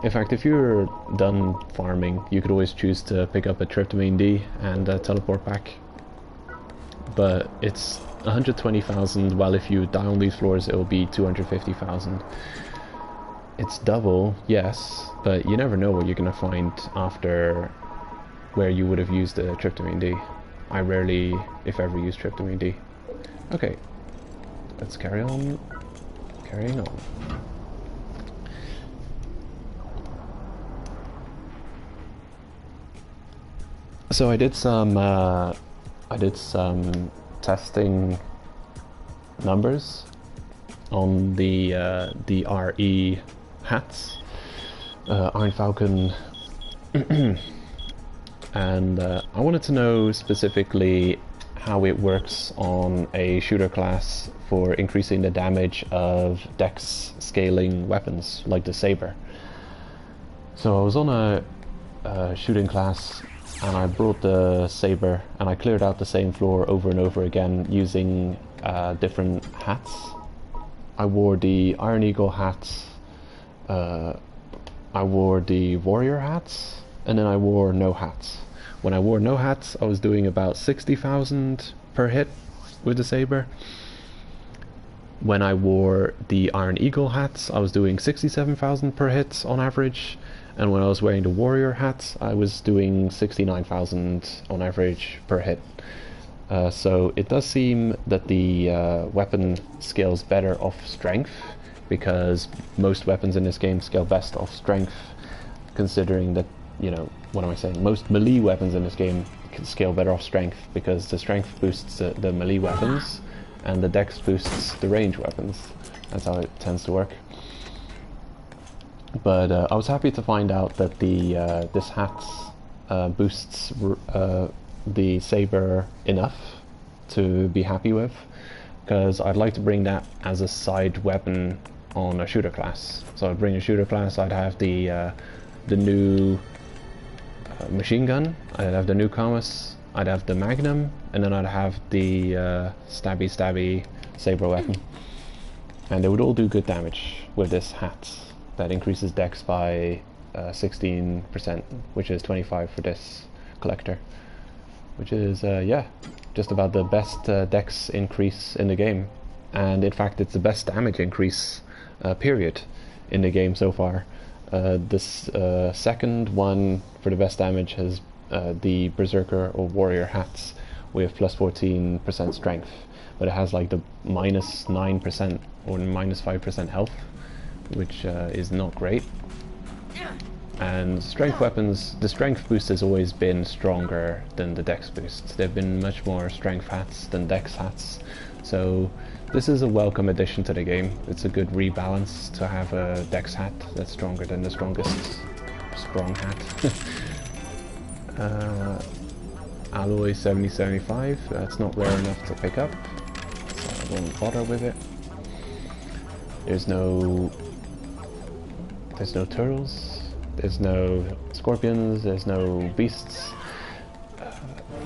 In fact, if you're done farming, you could always choose to pick up a tryptamine D and teleport back. But it's 120,000, while if you die on these floors it will be 250,000. It's double, yes, but you never know what you're gonna find after where you would have used the tryptamine D. I rarely, if ever, use tryptamine D. Okay, let's carry on. Carrying on. So I did some testing numbers on the RE hats, Iron Falcon, and I wanted to know specifically how it works on a shooter class for increasing the damage of dex scaling weapons like the saber. So I was on a shooting class and I brought the saber and I cleared out the same floor over and over again using different hats. I wore the Iron Eagle hats, I wore the warrior hats, and then I wore no hats. When I wore no hats, I was doing about 60,000 per hit with the saber. When I wore the Iron Eagle hats, I was doing 67,000 per hit on average. And when I was wearing the warrior hats, I was doing 69,000 on average per hit. So it does seem that the weapon scales better off strength, because most weapons in this game scale best off strength, considering that, you know, what am I saying? Most melee weapons in this game can scale better off strength, because the strength boosts the melee weapons and the dex boosts the range weapons. That's how it tends to work. But I was happy to find out that the this hat boosts the saber enough to be happy with, because I'd like to bring that as a side weapon on a shooter class. So I'd bring a shooter class, I'd have the new machine gun, I'd have the new Comus, I'd have the Magnum, and then I'd have the stabby saber weapon. And they would all do good damage with this hat that increases dex by 16%, which is 25 for this collector, which is yeah, just about the best dex increase in the game. And in fact it's the best damage increase period in the game so far. This second one for the best damage has the Berserker or Warrior hats with plus 14% strength, but it has like the minus 9% or minus 5% health, which is not great. And strength weapons, the strength boost has always been stronger than the dex boost. They've been much more strength hats than dex hats, so this is a welcome addition to the game. It's a good rebalance to have a dex hat that's stronger than the strongest strong hat. Alloy 7075, that's not rare enough to pick up, so I won't bother with it. There's no turtles, there's no scorpions, there's no beasts,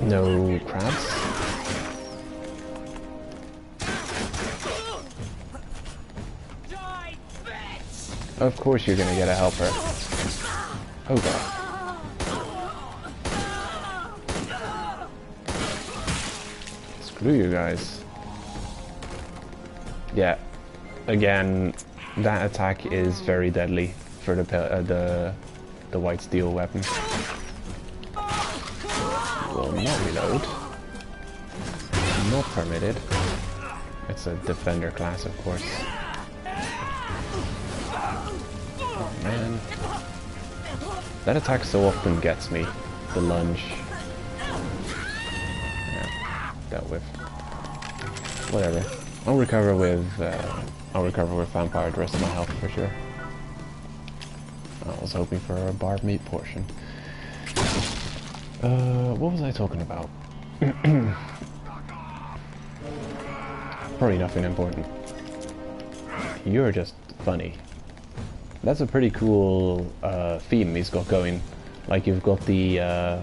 no crabs. Of course you're gonna get a helper. Oh god. Screw you guys. Yeah, again, that attack is very deadly for the the white steel weapon. Will not reload. Not permitted. It's a defender class, of course. Oh man. That attack so often gets me. The lunge. Yeah, dealt with. Whatever. I'll recover with vampire the rest of my health for sure. I was hoping for a barbed meat portion. What was I talking about? Probably nothing important. You're just funny. That's a pretty cool theme he's got going. Like you've got the,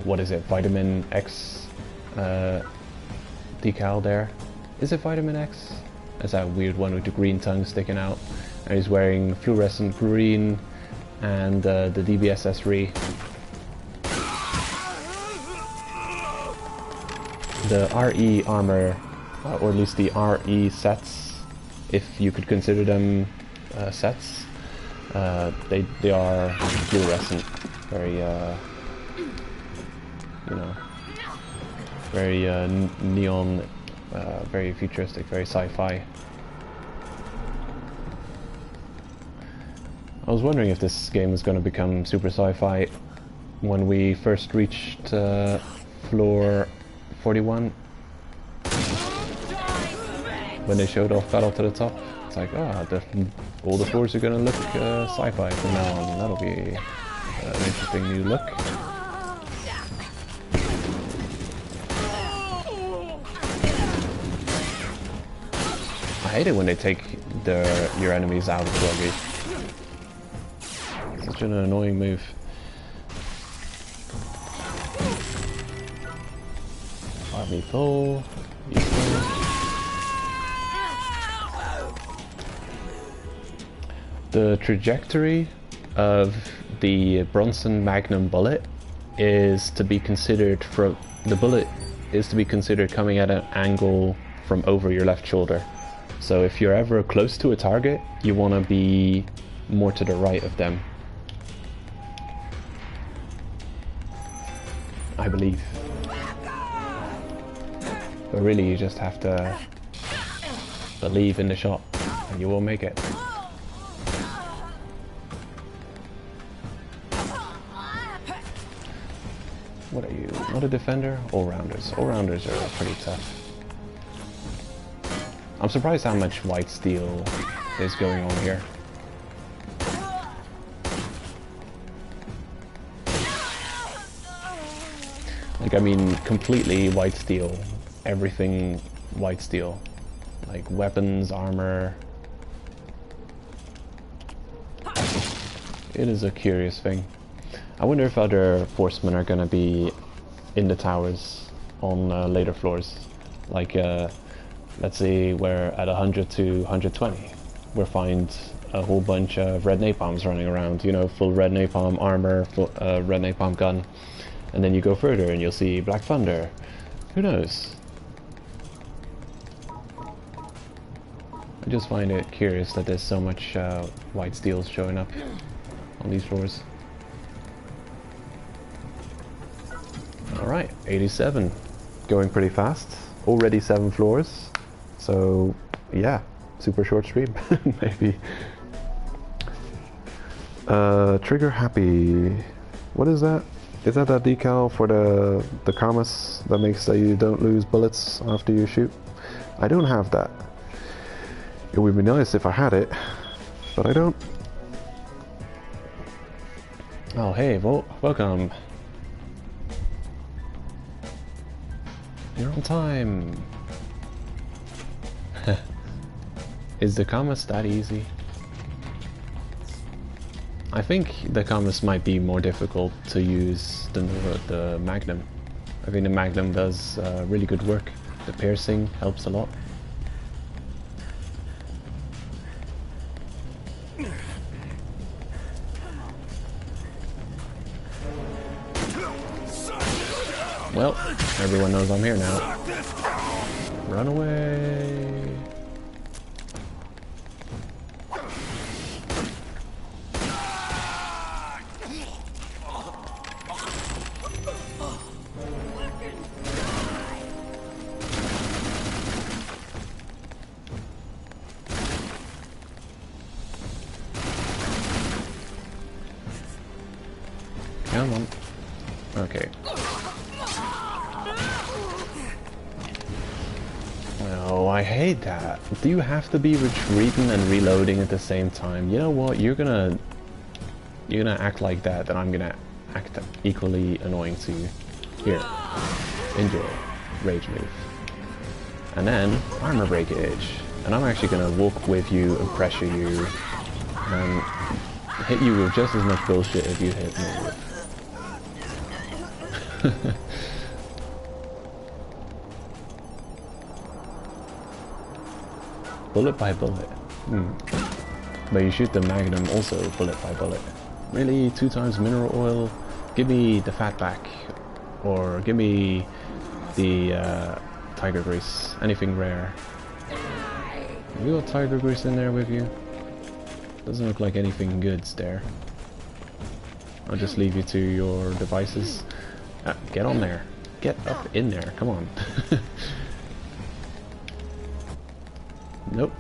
what is it, Vitamin X decal there. Is it Vitamin X? That's that weird one with the green tongue sticking out. And he's wearing fluorescent green and the DBSS-RE. The RE armor, or at least the RE sets, if you could consider them sets, they are fluorescent, very you know, very neon, very futuristic, very sci-fi. I was wondering if this game was going to become super sci-fi when we first reached floor 41. When they showed off Battle to the Top, it's like, ah, all the floors are going to look sci-fi from now on. That'll be an interesting new look. I hate it when they take your enemies out of Sluggy. Such an annoying move. Army full. The trajectory of the Bronson Magnum bullet is to be considered from the bullet is to be considered coming at an angle from over your left shoulder. So if you're ever close to a target, you want to be more to the right of them. I believe. But really you just have to believe in the shot and you will make it. What are you? Not a defender? All-rounders. All-rounders are pretty tough. I'm surprised how much white steel is going on here. Like, I mean, completely white steel. Everything white steel. Like, weapons, armor. It is a curious thing. I wonder if other Forcemen are gonna be in the towers on later floors. Like, let's say we're at 100 to 120. We'll find a whole bunch of red napalms running around, you know, full red napalm armor, full, red napalm gun. And then you go further and you'll see Black Thunder. Who knows? I just find it curious that there's so much white steel showing up on these floors. Alright, 87. Going pretty fast. Already 7 floors. So, yeah, super short stream, maybe. Trigger happy. What is that? Is that decal for the Kamas that makes that you don't lose bullets after you shoot? I don't have that. It would be nice if I had it, but I don't. Oh, hey, welcome. You're on time. Is the Kamas that easy? I think the Kamas might be more difficult to use than the Magnum. I think the Magnum does really good work. The piercing helps a lot. Well, everyone knows I'm here now. Run away. Okay. Oh, I hate that. Do you have to be retreating and reloading at the same time? You know what? You're gonna act like that, then I'm gonna act equally annoying to you. Here. Enjoy. Rage move. And then armor breakage. And I'm actually gonna walk with you and pressure you and hit you with just as much bullshit as you hit me with. Bullet by bullet. But you shoot the Magnum also bullet by bullet. Really? 2 times mineral oil? Give me the fat back. Or give me the tiger grease. Anything rare. Have you got tiger grease in there with you? Doesn't look like anything good's there. I'll just leave you to your devices. Get on there. Get up in there. Come on. Nope.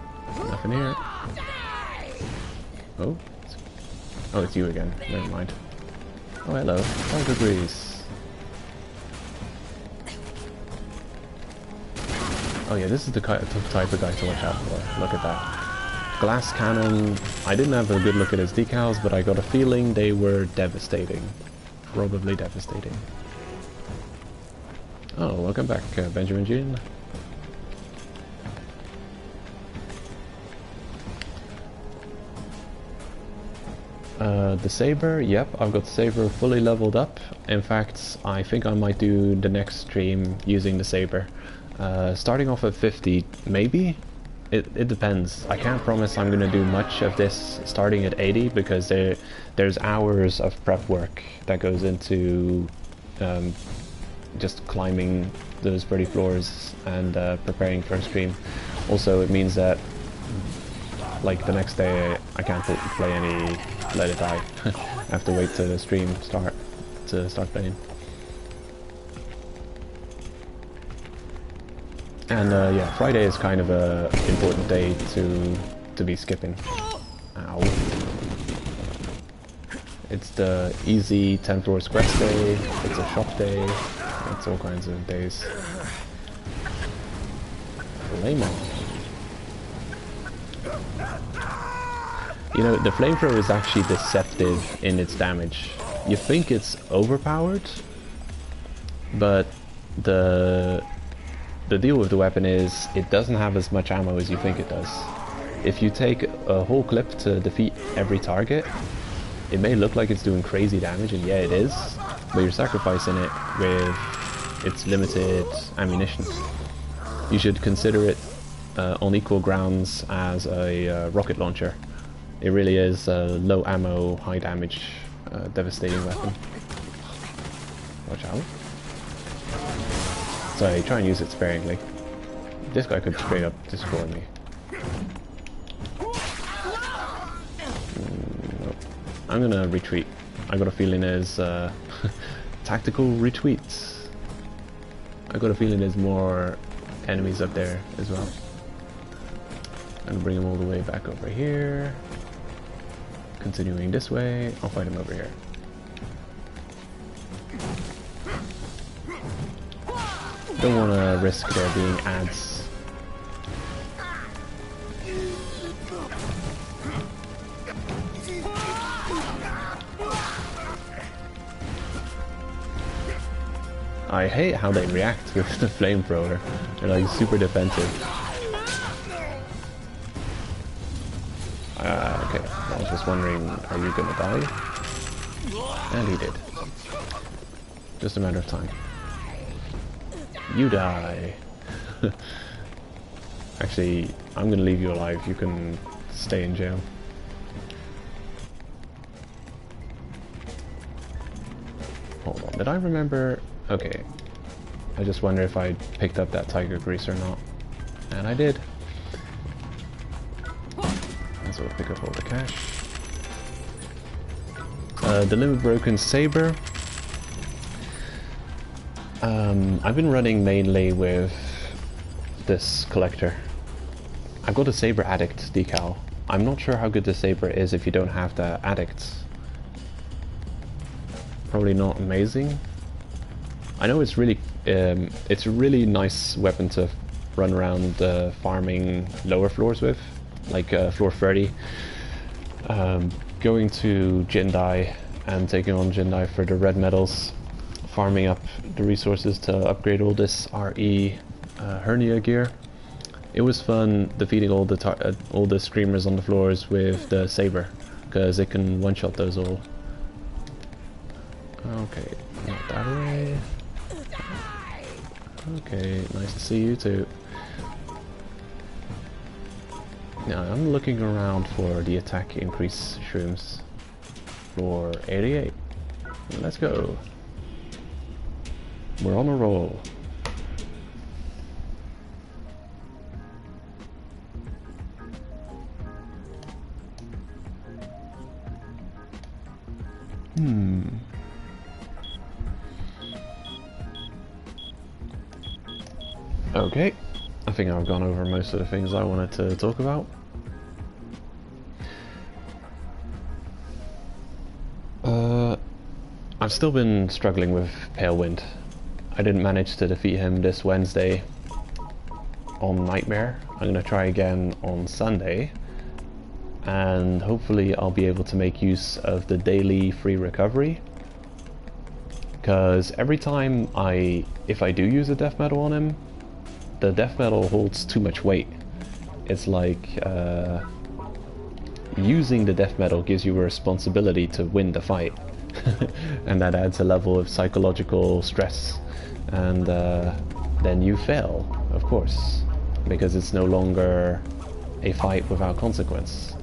Nothing here. Oh. Oh, it's you again. Never mind. Oh, hello. Tiger grease. Oh yeah, this is the type of guy to watch out for. Look at that. Glass cannon. I didn't have a good look at his decals, but I got a feeling they were devastating. Probably devastating. Oh, welcome back, Benjamin Jean. The saber, yep, I've got the saber fully leveled up. In fact, I think I might do the next stream using the saber. Starting off at 50, maybe? It depends. I can't promise I'm going to do much of this starting at 80 because there's hours of prep work that goes into just climbing those pretty floors and preparing for a stream. Also, it means that like the next day I can't play any Let It Die. I have to wait till the stream start playing. And yeah, Friday is kind of a important day to be skipping. Ow. It's the easy 10 floors quest day, it's a shop day, it's all kinds of days. Flame on. You know, the flamethrower is actually deceptive in its damage. You think it's overpowered, but the deal with the weapon is it doesn't have as much ammo as you think it does. If you take a whole clip to defeat every target, it may look like it's doing crazy damage, and yeah it is, but you're sacrificing it with its limited ammunition. You should consider it on equal grounds as a rocket launcher. It really is a low ammo, high damage, devastating weapon. Watch out. Sorry, try and use it sparingly. This guy could straight up destroy me. Nope. I'm gonna retreat. I got a feeling there's tactical retreats. I got a feeling there's more enemies up there as well. I'm gonna bring them all the way back over here. Continuing this way, I'll fight him over here. Don't want to risk there being ads. I hate how they react with the flamethrower. They're like super defensive. Okay, I was just wondering, are you gonna die? And he did. Just a matter of time. You die. Actually, I'm gonna leave you alive. You can stay in jail. Hold on, did I remember? Okay. I just wonder if I picked up that tiger grease or not. And I did. And so we'll pick up all the cash. The limit broken saber. I've been running mainly with this collector. I've got a Saber Addict decal. I'm not sure how good the Saber is if you don't have the Addict. Probably not amazing, I know it's a really nice weapon to run around farming lower floors with, like floor 30. Going to Jindai and taking on Jindai for the red medals, farming up the resources to upgrade all this RE hernia gear. It was fun defeating all the screamers on the floors with the saber, because it can one-shot those all. Okay, not that way. Okay, nice to see you too. Now I'm looking around for the attack increase shrooms. Floor 88. Let's go. We're on a roll. Okay, I think I've gone over most of the things I wanted to talk about. I've still been struggling with Pale Wind. I didn't manage to defeat him this Wednesday on Nightmare. I'm going to try again on Sunday, and hopefully I'll be able to make use of the daily free recovery, because every time if I do use a death metal on him, the death metal holds too much weight. It's like using the death metal gives you a responsibility to win the fight. And that adds a level of psychological stress, and then you fail, of course, because it's no longer a fight without consequence.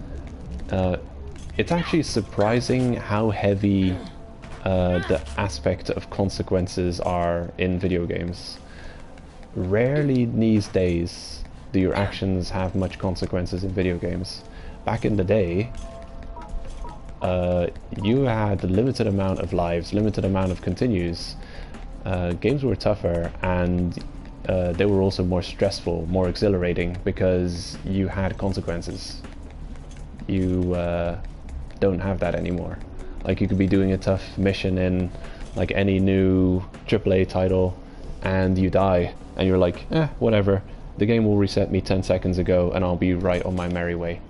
It's actually surprising how heavy the aspect of consequences are in video games. Rarely these days do your actions have much consequences in video games. Back in the day, you had a limited amount of lives, limited amount of continues. Games were tougher, and they were also more stressful, more exhilarating, because you had consequences. You don't have that anymore. Like, you could be doing a tough mission in like any new AAA title, and you die, and you're like, whatever, the game will reset me 10 seconds ago and I'll be right on my merry way.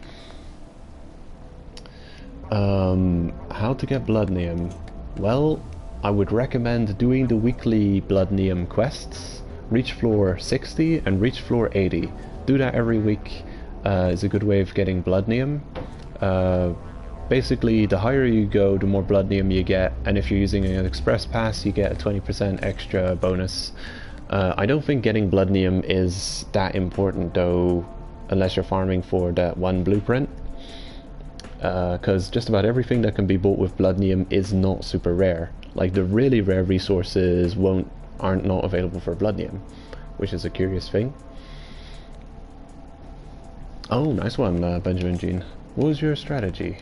How to get Blood Neum? Well, I would recommend doing the weekly Blood Neum quests. Reach floor 60 and reach floor 80. Do that every week. Is a good way of getting Blood Neum. Basically, the higher you go, the more Blood Neum you get, and if you're using an express pass, you get a 20% extra bonus. I don't think getting Blood Neum is that important though, unless you're farming for that one blueprint. Because just about everything that can be bought with Blood Neum is not super rare. Like, the really rare resources aren't not available for Blood Neum, which is a curious thing. Oh, nice one, Benjamin Jean. What was your strategy?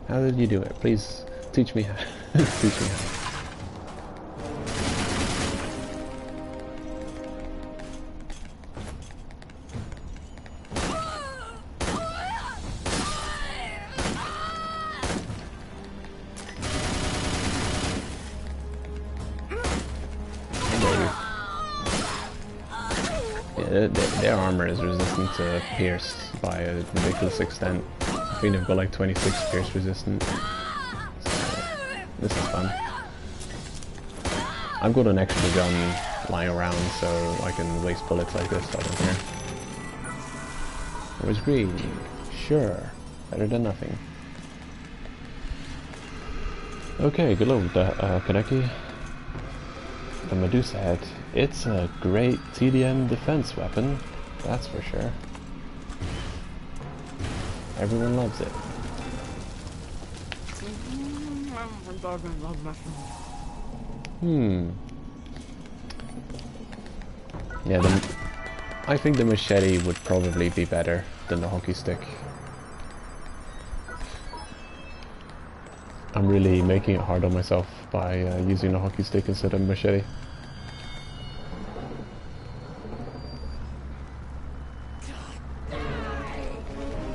How did you do it? Please teach me how. Teach me how. Their armor is resistant to pierce by a ridiculous extent. I think they've got like 26 pierce resistant. So, this is fun. I've got an extra gun lying around, so I can waste bullets like this. I don't care. Where's green? Sure, better than nothing. Okay, good luck, Kaneki. The Medusa head. It's a great TDM defense weapon, that's for sure. Everyone loves it. Yeah, I think the machete would probably be better than the hockey stick. I'm really making it hard on myself by using the hockey stick instead of machete.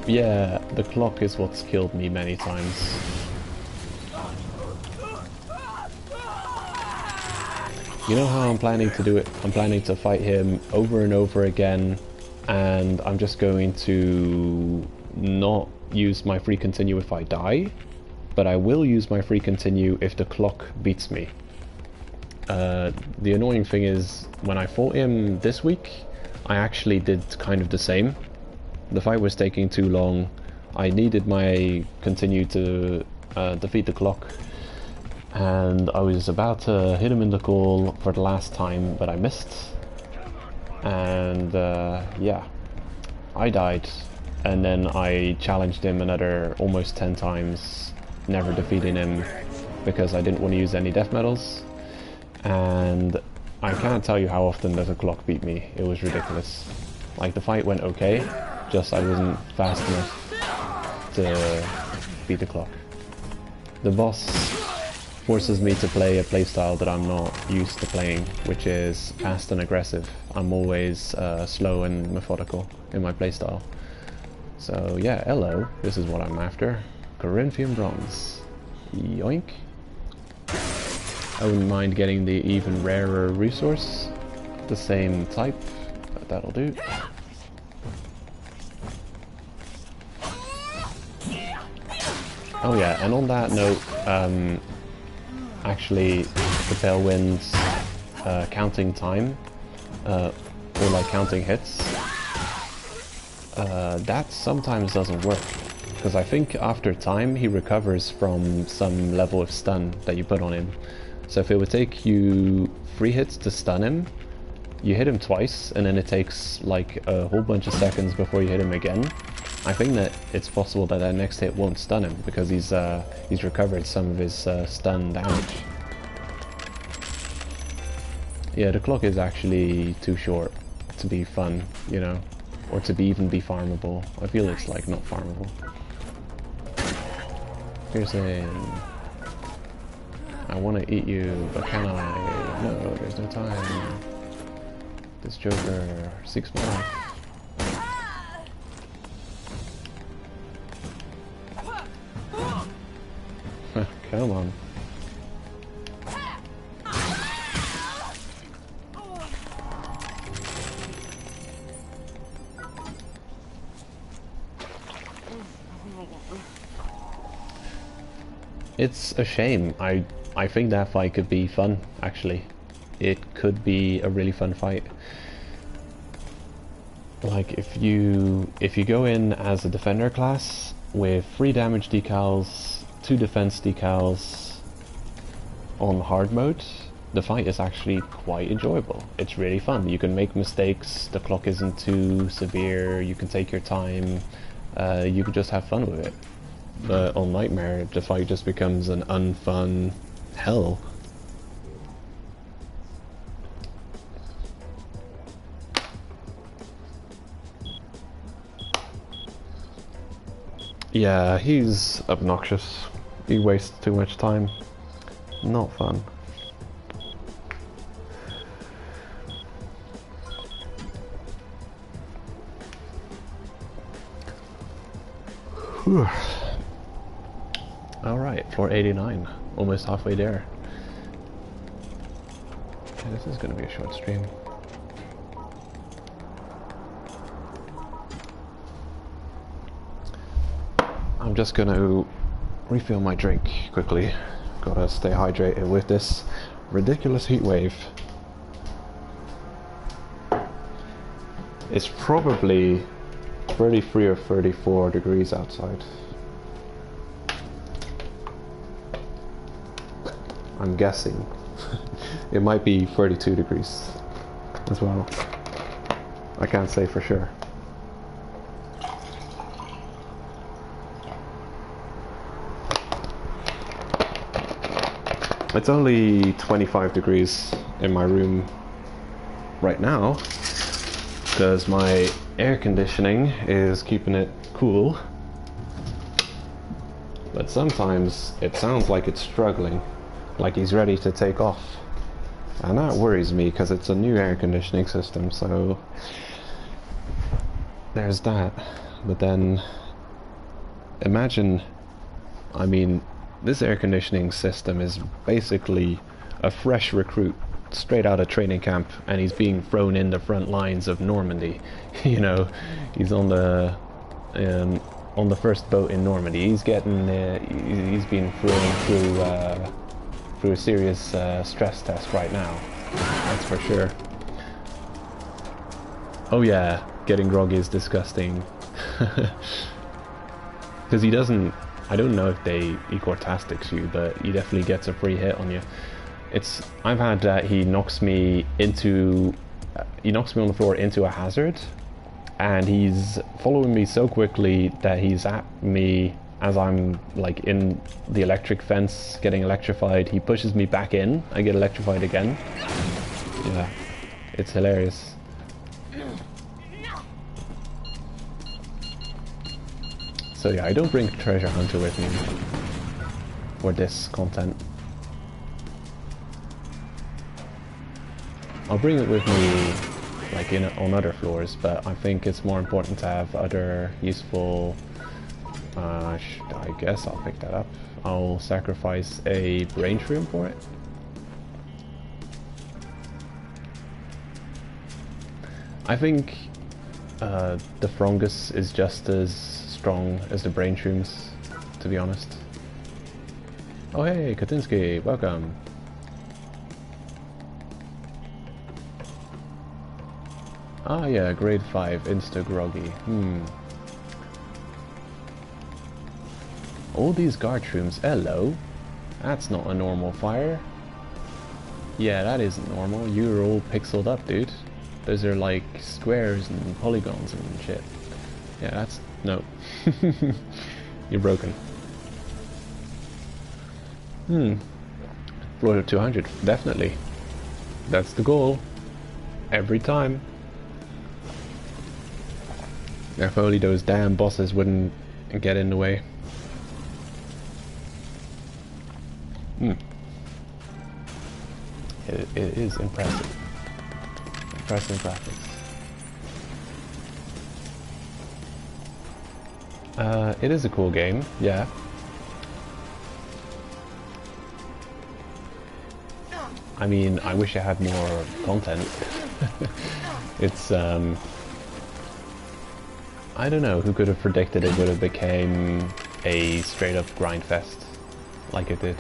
Yeah, the clock is what's killed me many times. You know how I'm planning to do it? I'm planning to fight him over and over again, and I'm just going to not use my free continue if I die, but I will use my free continue if the clock beats me. The annoying thing is, when I fought him this week, I actually did kind of the same. The fight was taking too long. I needed my continue to defeat the clock, and I was about to hit him in the call for the last time, but I missed. And yeah, I died, and then I challenged him another almost 10 times, never defeating him because I didn't want to use any death medals. And I can't tell you how often that the clock beat me. It was ridiculous. Like, the fight went okay, just I wasn't fast enough to beat the clock. The boss forces me to play a playstyle that I'm not used to playing, which is fast and aggressive. I'm always slow and methodical in my playstyle. So yeah, hello, this is what I'm after. Corinthian bronze. Yoink. I wouldn't mind getting the even rarer resource, the same type, but that'll do. Oh yeah, and on that note, actually the tailwind's counting time, or like counting hits, that sometimes doesn't work, because I think after time he recovers from some level of stun that you put on him. So if it would take you 3 hits to stun him, you hit him twice, and then it takes like a whole bunch of seconds before you hit him again. I think that it's possible that that next hit won't stun him, because he's recovered some of his stun damage. Yeah, the clock is actually too short to be fun, you know, or to even be farmable. I feel it's like not farmable. Piercing. I want to eat you, but can I? No, there's no time. This Joker seeks my life. Come on. It's a shame. I think that fight could be fun, actually. It could be a really fun fight. Like, if you go in as a defender class with 3 damage decals, 2 defense decals on hard mode, the fight is actually quite enjoyable. It's really fun. You can make mistakes, the clock isn't too severe, you can take your time, you can just have fun with it. But on Nightmare, the fight just becomes an unfun hell. Yeah, he's obnoxious. He wastes too much time. Not fun. Whew. Alright, 489. Almost halfway there. Okay, this is gonna be a short stream. I'm just gonna refill my drink quickly. Gotta stay hydrated with this ridiculous heat wave. It's probably 33 or 34 degrees outside. I'm guessing. It might be 32 degrees as well. I can't say for sure. It's only 25 degrees in my room right now because my air conditioning is keeping it cool. But sometimes it sounds like it's struggling, like he's ready to take off. And that worries me because it's a new air conditioning system, so there's that. But then imagine, I mean, this air conditioning system is basically a fresh recruit straight out of training camp, and he's being thrown in the front lines of Normandy. You know, he's on the first boat in Normandy. He's getting he's being thrown through a serious stress test right now. That's for sure. Oh yeah, getting groggy is disgusting. Because he doesn't. I don't know if they equortastics you, but he definitely gets a free hit on you. I've had he knocks me on the floor into a hazard, and he's following me so quickly that he's at me as I'm like in the electric fence getting electrified. He pushes me back in, I get electrified again. Yeah, it's hilarious. So yeah, I don't bring Treasure Hunter with me for this content. I'll bring it with me like on other floors, but I think it's more important to have other useful... I guess I'll pick that up. I'll sacrifice a brain shroom for it. I think the Frongus is just as strong as the brain shrooms, to be honest. Oh hey, Katinsky, welcome. Ah yeah, grade 5, insta-groggy. All these guard shrooms, hello. That's not a normal fire. Yeah, that isn't normal. You're all pixeled up, dude. Those are like squares and polygons and shit. Yeah, that's... no. You're broken. Floor to 200, definitely. That's the goal. Every time. If only those damn bosses wouldn't get in the way. It is impressive. Impressive graphics. It is a cool game, yeah. I mean, I wish I had more content. It's, I don't know, who could have predicted it would have became a straight-up grind fest like it did.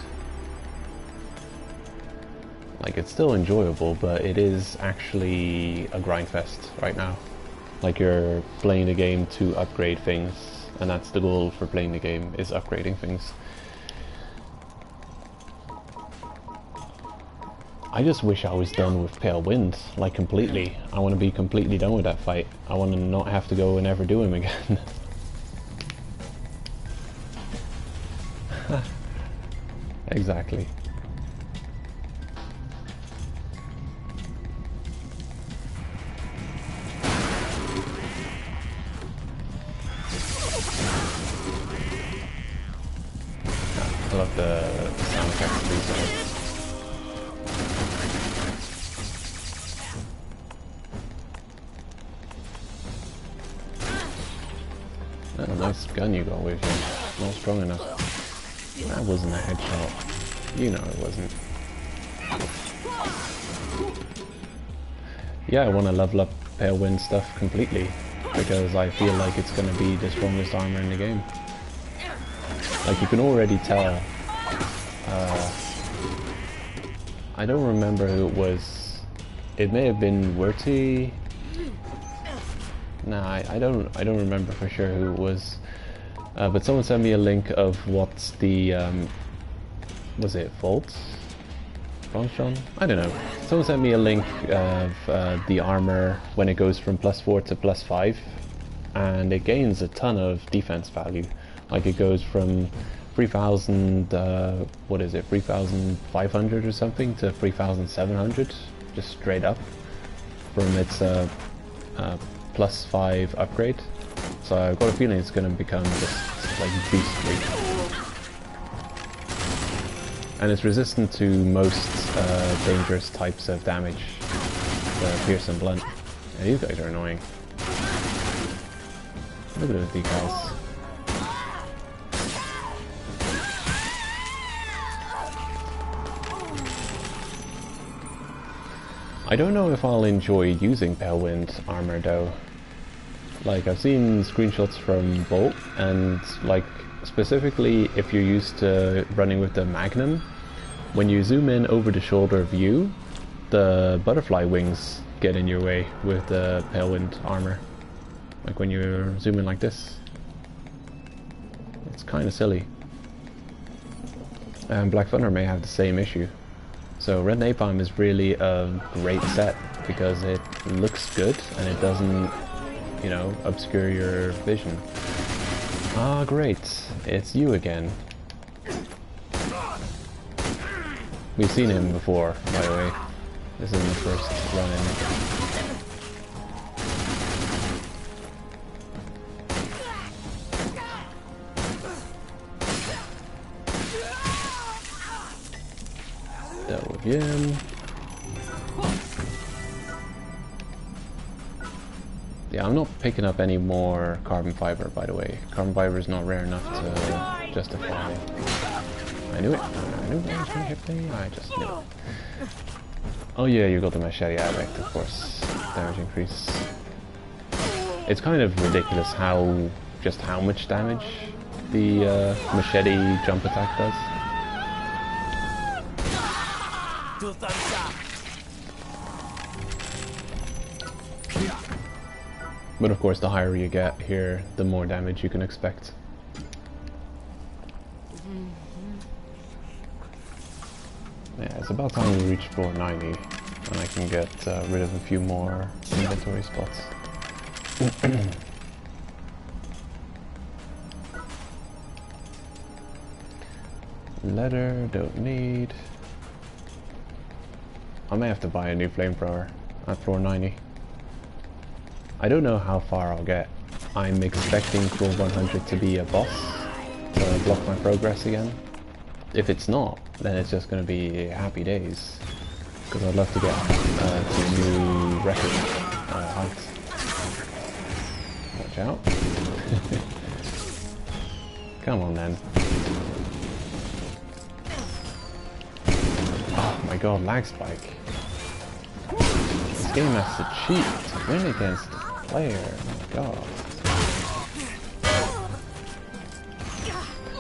Like, it's still enjoyable, but it is actually a grind fest right now. Like, you're playing the game to upgrade things, and that's the goal for playing the game, is upgrading things. I just wish I was done with Pale Wind, like completely. I want to be completely done with that fight. I want to not have to go and ever do him again. Exactly. I love the sound effects of these guys. Oh, nice gun you got with you. Not strong enough. That wasn't a headshot. You know it wasn't. Yeah, I want to level up Pale Wind stuff completely, because I feel like it's going to be the strongest armor in the game. Like, you can already tell. I don't remember who it was. It may have been Werty. Nah, I don't remember for sure who it was. But someone sent me a link of what's the was it Volt? Function? I don't know. Someone sent me a link of the armor when it goes from +4 to +5, and it gains a ton of defense value. Like, it goes from 3,000, what is it, 3,500 or something to 3,700, just straight up from its +5 upgrade. So I've got a feeling it's going to become just like beastly. And it's resistant to most dangerous types of damage, pierce and blunt. Yeah, these guys are annoying. Look at those decals. I don't know if I'll enjoy using Palewind armor though. Like, I've seen screenshots from Bolt, and like, specifically if you're used to running with the Magnum, when you zoom in over the shoulder view, the butterfly wings get in your way with the Palewind armor. Like when you zoom in like this. It's kind of silly. And Black Thunder may have the same issue. So Red Napalm is really a great set because it looks good and it doesn't, you know, obscure your vision. Ah, great. It's you again. We've seen him before, by the way. This isn't the first run-in. Dealt with him. Yeah, I'm not picking up any more carbon fiber, by the way. Carbon fiber is not rare enough to justify. I knew it. I knew that was going to hit me. I just knew it. Oh yeah, you got the machete aspect, of course. Damage increase. It's kind of ridiculous just how much damage the machete jump attack does. Two thumbs up. But of course, the higher you get here, the more damage you can expect. Yeah, it's about time we reach floor 90, and I can get rid of a few more inventory spots. Leather, don't need. I may have to buy a new flamethrower at floor 90. I don't know how far I'll get. I'm expecting floor 100 to be a boss to block my progress again. If it's not, then it's just going to be happy days. Because I'd love to get to new record heights. Watch out. Come on then. Oh my god, lag spike. This game has to cheat to win against the player. Oh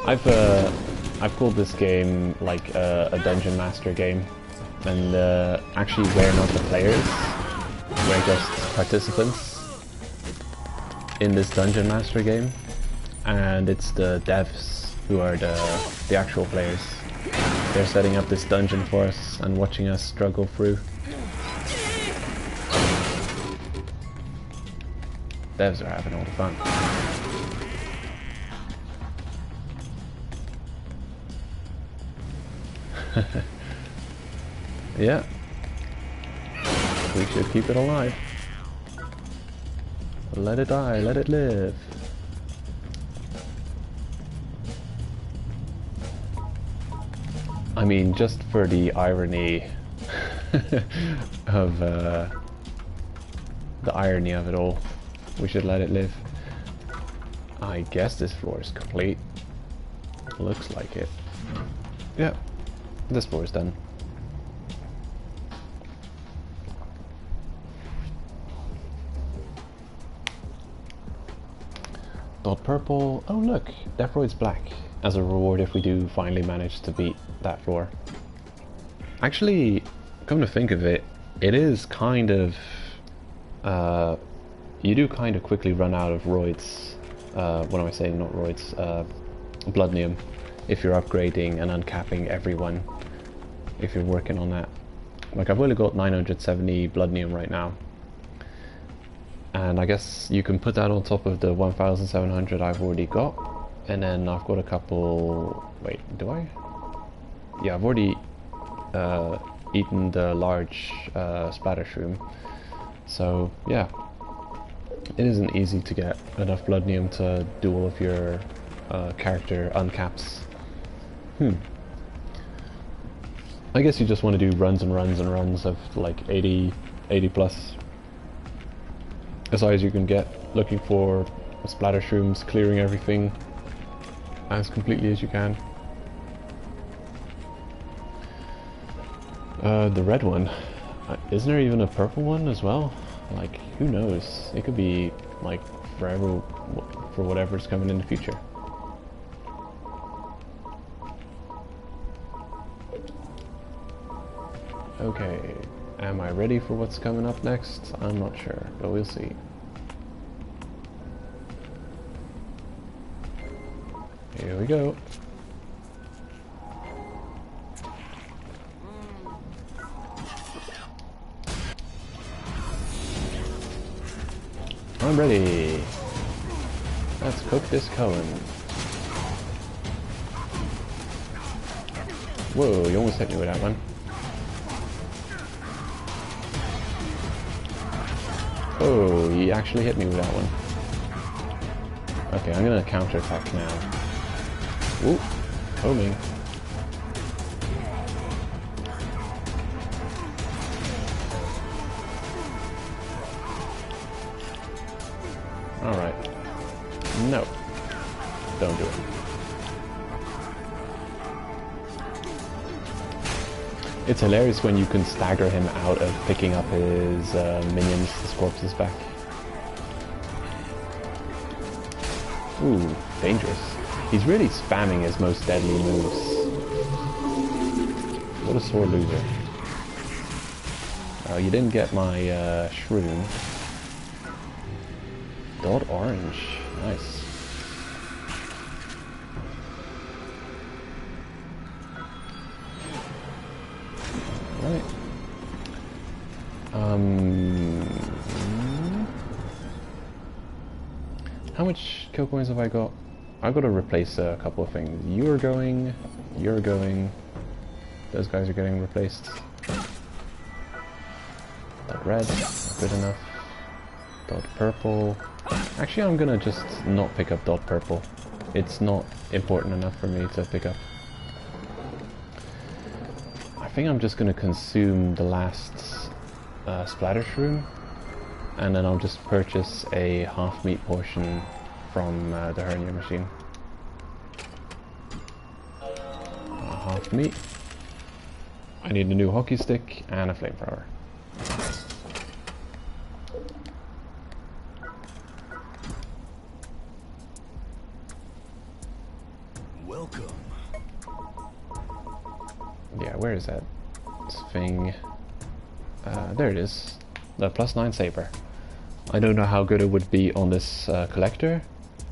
my god. I've called this game like a Dungeon Master game, and actually we're not the players, we're just participants in this Dungeon Master game, and it's the devs who are the actual players. They're setting up this dungeon for us and watching us struggle through. Devs are having all the fun. Yeah, we should keep it alive. Let it die, let it live. I mean, just for the irony of the irony of it all, we should let it live. I guess this floor is complete. Looks like it. Yeah. This floor is done. Dot purple. Oh look, Deathroid's black. As a reward if we do finally manage to beat that floor. Actually, come to think of it, it is kind of... you do kind of quickly run out of roids. What am I saying? Not roids. Bloodnium. If you're upgrading and uncapping everyone. If you're working on that. Like, I've only got 970 Bloodnium right now. And I guess you can put that on top of the 1700 I've already got. And then I've got a couple... Wait, do I? Yeah, I've already eaten the large splatter shroom. So, yeah. It isn't easy to get enough Bloodnium to do all of your character uncaps. I guess you just want to do runs and runs and runs of like 80 plus. As high as you can get, looking for splatter shrooms, clearing everything as completely as you can. The red one. Isn't there even a purple one as well? Like, who knows? It could be, like, forever, for whatever's coming in the future. Okay, am I ready for what's coming up next? I'm not sure, but we'll see. Here we go. I'm ready. Let's cook this Cohen. Whoa, you almost hit me with that one. Oh, he actually hit me with that one. Okay, I'm gonna counterattack now. Ooh, homing. Alright. No. Don't do it. It's hilarious when you can stagger him out of picking up his minions, his corpses back. Ooh, dangerous. He's really spamming his most deadly moves. What a sore loser. Oh, you didn't get my shroom. Dot orange. Nice. Right. How much kill coins have I got? I've got to replace a couple of things. You're going. Those guys are getting replaced. Dot red, good enough. Dot purple. Actually, I'm gonna just not pick up dot purple. It's not important enough for me to pick up. I think I'm just gonna consume the last splatter shroom, and then I'll just purchase a half meat portion from the hernia machine. Half meat. I need a new hockey stick and a flamethrower. Welcome. Yeah, where is that thing? There it is. The +9 saber. I don't know how good it would be on this collector.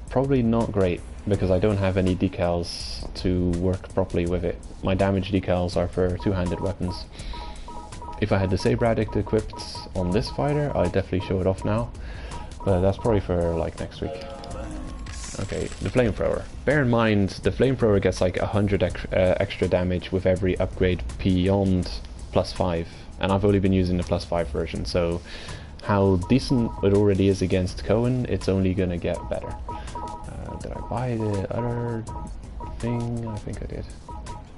Probably not great, because I don't have any decals to work properly with it. My damage decals are for two-handed weapons. If I had the Saber Addict equipped on this fighter, I'd definitely show it off now. But that's probably for like next week. Okay, the flamethrower. Bear in mind, the flamethrower gets like 100 extra damage with every upgrade beyond +5. And I've only been using the +5 version, so how decent it already is against Cohen, it's only gonna get better. Did I buy the other thing? I think I did.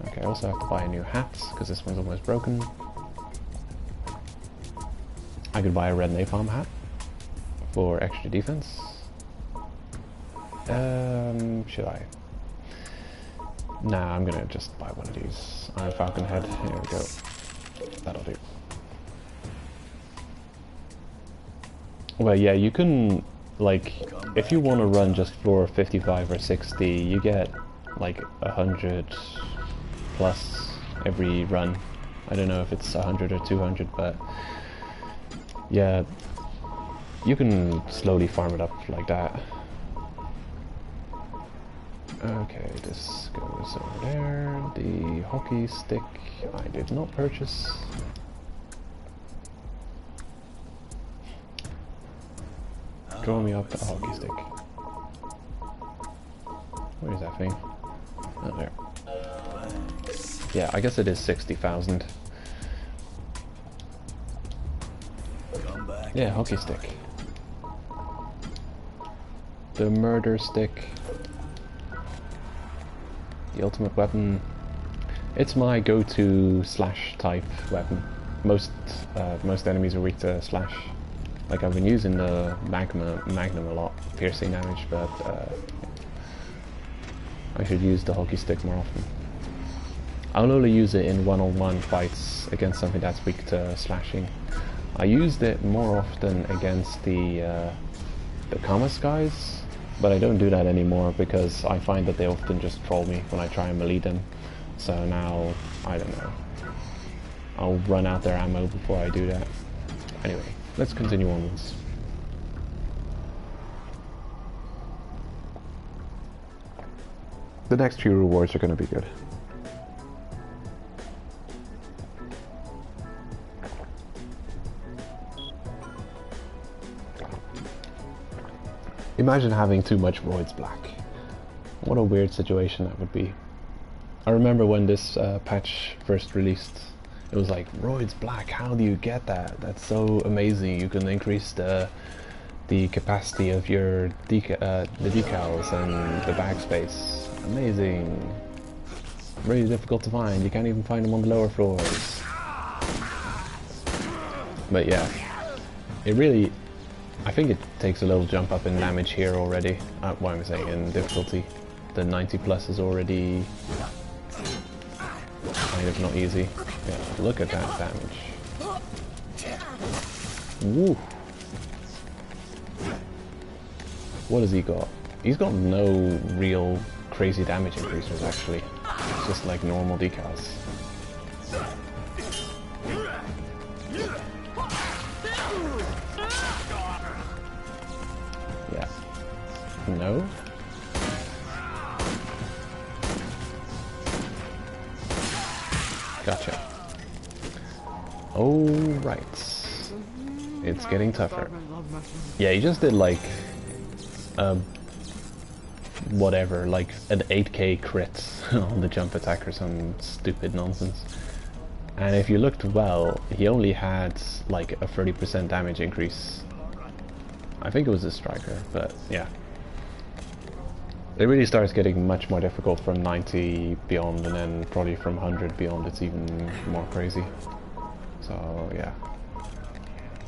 Okay, I also have to buy a new hat, because this one's almost broken. I could buy a red napalm hat for extra defense. Should I? Nah, I'm gonna just buy one of these. Iron Falcon head, here we go. That'll do. Well, yeah, you can, like, if you want to run just floor 55 or 60, you get like 100 plus every run. I don't know if it's 100 or 200, but yeah, you can slowly farm it up like that. Okay, this goes over there. The hockey stick I did not purchase. Draw me up a hockey stick. Where is that thing? Oh, there. Yeah, I guess it is 60,000. Yeah, hockey stick. The murder stick. The ultimate weapon. It's my go-to slash type weapon. Most enemies are weak to slash. Like, I've been using the Magnum a lot, piercing damage, but I should use the hockey stick more often. I'll only use it in one-on-one fights against something that's weak to slashing. I used it more often against the Kamas guys, but I don't do that anymore because I find that they often just troll me when I try and melee them. So now, I don't know. I'll run out their ammo before I do that. Anyway, let's continue onwards. The next few rewards are going to be good. Imagine having too much Roids Black. What a weird situation that would be. I remember when this patch first released, it was like, Roids Black, how do you get that? That's so amazing. You can increase the capacity of your the decals and the bag space. Amazing. Really difficult to find. You can't even find them on the lower floors. But yeah, it really, I think it takes a little jump up in damage here already. What am I saying, in difficulty. The 90 plus is already kind of not easy. Yeah, look at that damage. Woo! What has he got? He's got no real crazy damage increasers actually. It's just like normal decals. Yeah. No? Gotcha. Oh, right. It's getting tougher. Yeah, he just did like whatever, like an 8k crit on the jump attack or some stupid nonsense. And if you looked well, he only had like a 30% damage increase. I think it was a striker, but yeah. It really starts getting much more difficult from 90 beyond, and then probably from 100 beyond it's even more crazy. So yeah.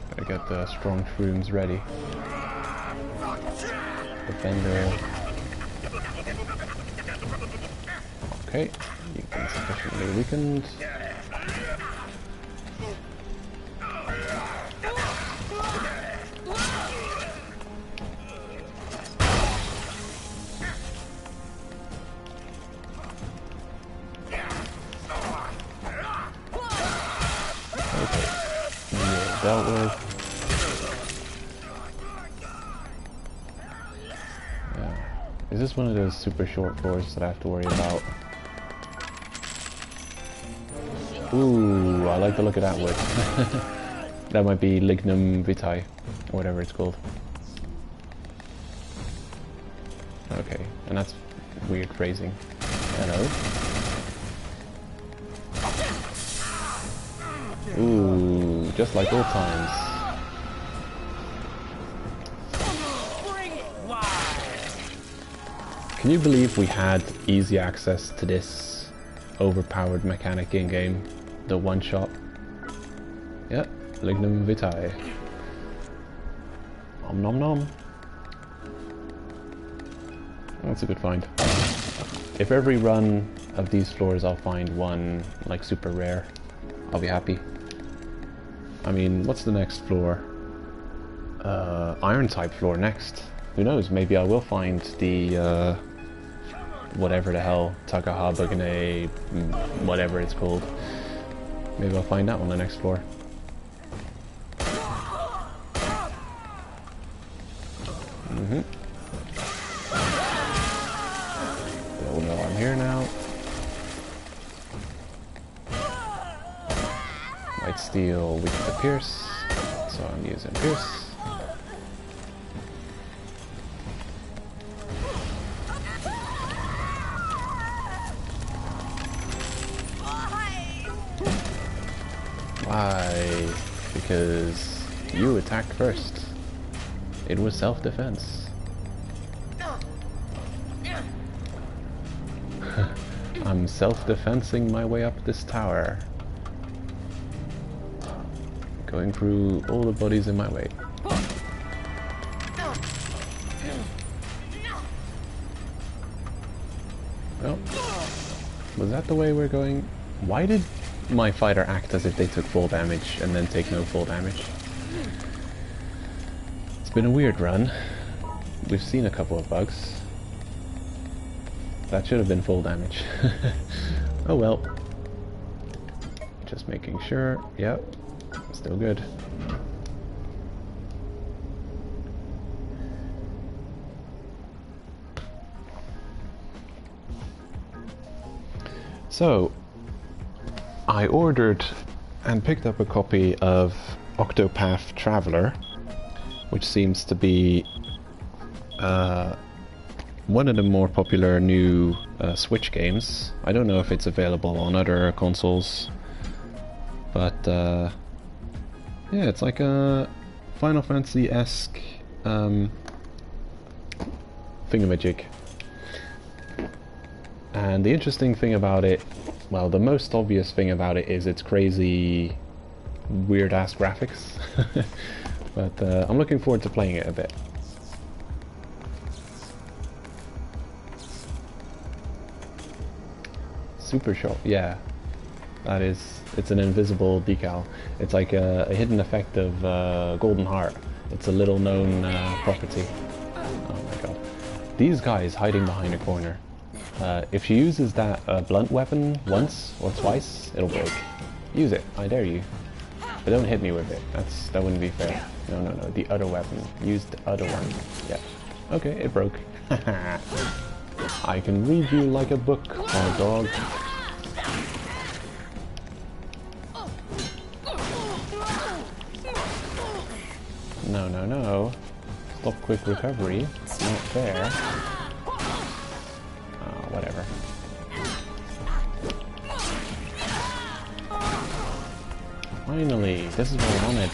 Gotta get the strong shrooms ready. Defender. Okay, you've been sufficiently weakened. Okay, you're dealt with. Is this one of those super short floors that I have to worry about? Ooh, I like the look of that wood. That might be lignum vitae, or whatever it's called. Okay, and that's weird phrasing. Hello. Ooh, just like old times. Can you believe we had easy access to this overpowered mechanic in-game? The one-shot. Yep, lignum vitae. Nom nom nom. That's a good find. If every run of these floors I'll find one, like, super rare, I'll be happy. I mean, what's the next floor? Iron type floor next. Who knows, maybe I will find the, whatever the hell, Takahabagane, whatever it's called. Maybe I'll find that on the next floor. They'll know I'm here now. White steel weak to pierce, so I'm using pierce. Why? Because you attacked first. It was self-defense. I'm self-defensing my way up this tower. Going through all the bodies in my way. Well, Was that the way we're going? Why did my fighter act as if they took full damage and then take no full damage? It's been a weird run. We've seen a couple of bugs. That should have been full damage. Oh well. Just making sure. Yep. Still good. So, I ordered and picked up a copy of Octopath Traveler, which seems to be one of the more popular new Switch games. I don't know if it's available on other consoles, but yeah, it's like a Final Fantasy-esque thingamajig. And the interesting thing about it, well, the most obvious thing about it is its crazy, weird-ass graphics. But I'm looking forward to playing it a bit. Super shot, yeah. That is, it's an invisible decal. It's like a hidden effect of Golden Heart. It's a little known property. Oh my god. These guys hiding behind a corner. If she uses that blunt weapon once or twice, it'll break. Use it, I dare you. But don't hit me with it, that wouldn't be fair. No, no, no, the other weapon. Use the other one. Yeah. Okay, it broke. I can read you like a book, my dog. No, no, no. Stop quick recovery. Not fair. Oh, whatever. Finally, this is what I wanted.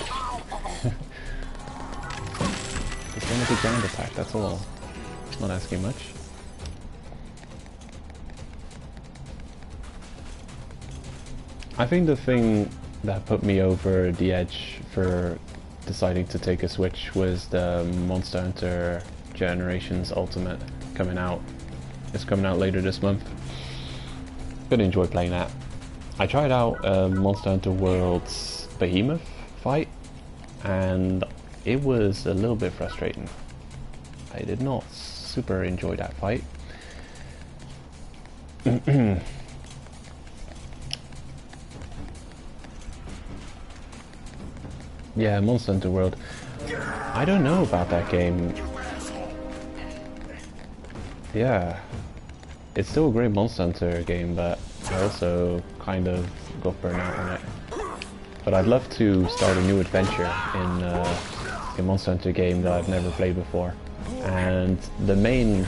Just want a good ground attack, that's all. Not asking much. I think the thing that put me over the edge for deciding to take a Switch was the Monster Hunter Generations Ultimate coming out. It's coming out later this month. Gonna enjoy playing that. I tried out Monster Hunter World's Behemoth fight, and it was a little bit frustrating. I did not super enjoy that fight. Yeah, Monster Hunter World. I don't know about that game. Yeah, it's still a great Monster Hunter game, but I also kind of got burnt out on it. But I'd love to start a new adventure in a Monster Hunter game that I've never played before. And the main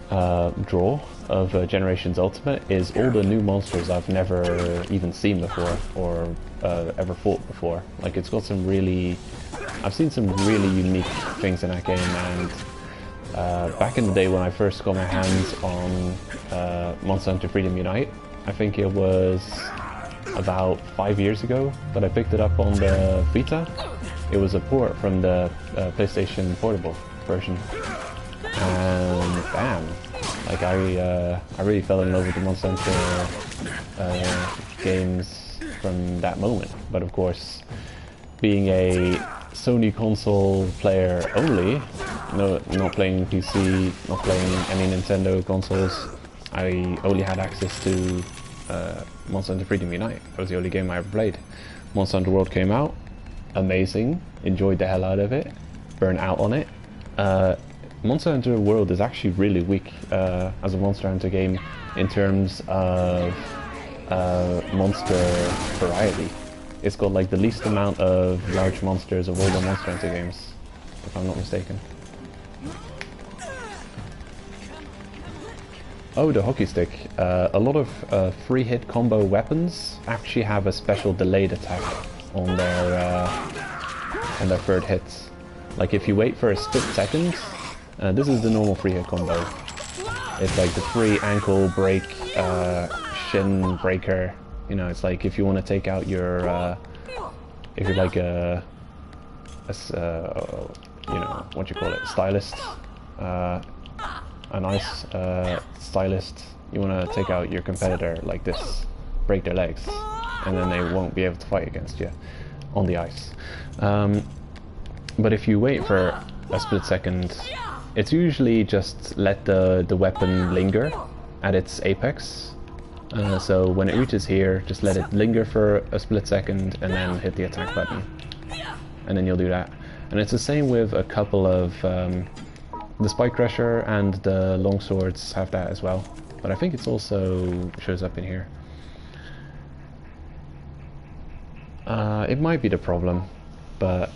draw of Generations Ultimate is all the new monsters I've never even seen before or ever fought before. Like, it's got some really... I've seen some really unique things in that game, and back in the day when I first got my hands on Monster Hunter Freedom Unite, I think it was about 5 years ago that I picked it up on the Vita. It was a port from the PlayStation Portable version, and bam! Like, I really fell in love with the Monster Hunter games from that moment. But of course, being a Sony console player only, no, not playing PC, not playing any Nintendo consoles, I only had access to Monster Hunter Freedom Unite. That was the only game I ever played. Monster Hunter World came out, amazing, enjoyed the hell out of it, burned out on it. Monster Hunter World is actually really weak as a Monster Hunter game in terms of monster variety. It's got like the least amount of large monsters of all the Monster Hunter games, if I'm not mistaken. Oh, the hockey stick. A lot of free hit combo weapons actually have a special delayed attack on their third hits. Like, if you wait for a split second, this is the normal free hit combo. It's like the free ankle break, shin breaker. You know, it's like if you want to take out your, if you're like a you know, what you call it, stylist, a nice stylist You want to take out your competitor like this, break their legs, and then they won't be able to fight against you on the ice. But if you wait for a split second, it's usually just let the weapon linger at its apex. So when it reaches here, just let it linger for a split second and then hit the attack button. And then you'll do that. And it's the same with a couple of... the Spike Crusher and the Longswords have that as well. But I think it's also shows up in here. It might be the problem, but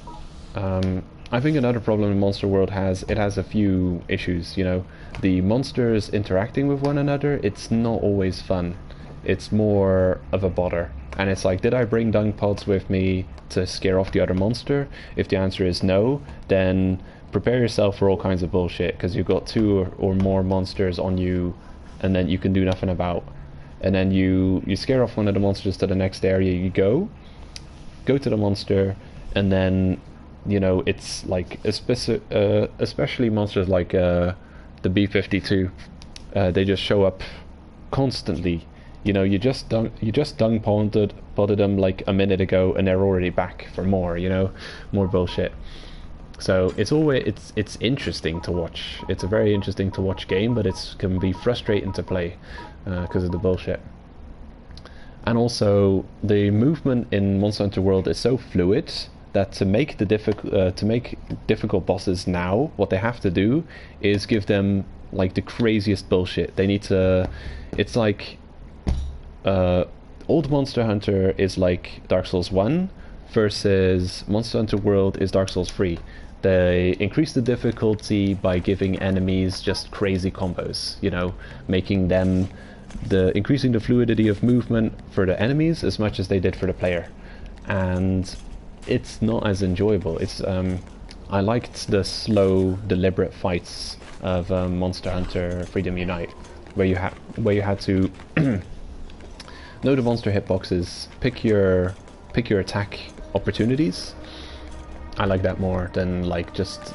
I think another problem Monster World has a few issues, you know. The monsters interacting with one another, it's not always fun. It's more of a bother. And it's like, did I bring dung pods with me to scare off the other monster? If the answer is no, then prepare yourself for all kinds of bullshit, because you've got two or more monsters on you and then you can do nothing about. And then you scare off one of the monsters to the next area you go to the monster, and then, you know, it's like especially monsters like the B-52, they just show up constantly. You know, you just dung potted them like a minute ago and they're already back for more, you know, more bullshit. So it's interesting to watch. It's a very interesting to watch game, but it can be frustrating to play because of the bullshit. And also the movement in Monster Hunter World is so fluid that to make difficult bosses now, what they have to do is give them like the craziest bullshit. They need to. It's like old Monster Hunter is like Dark Souls 1 versus Monster Hunter World is Dark Souls 3. They increase the difficulty by giving enemies just crazy combos, you know, making them increasing the fluidity of movement for the enemies as much as they did for the player, and it's not as enjoyable. It's I liked the slow, deliberate fights of Monster Hunter Freedom Unite, where you had to know the monster hitboxes, pick your attack opportunities. I like that more than like just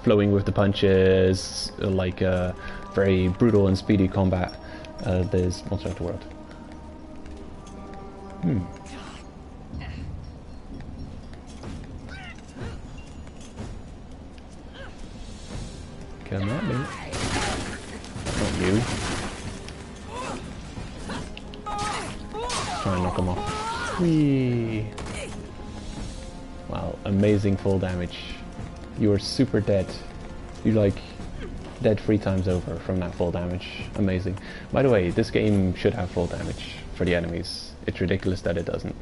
flowing with the punches, like very brutal and speedy combat. There's Monster Hunter World. Come at me. Not you. Try and knock him off. Whee! Wow, amazing full damage. You are super dead. You're like dead 3 times over from that full damage. Amazing. By the way, this game should have full damage for the enemies. It's ridiculous that it doesn't.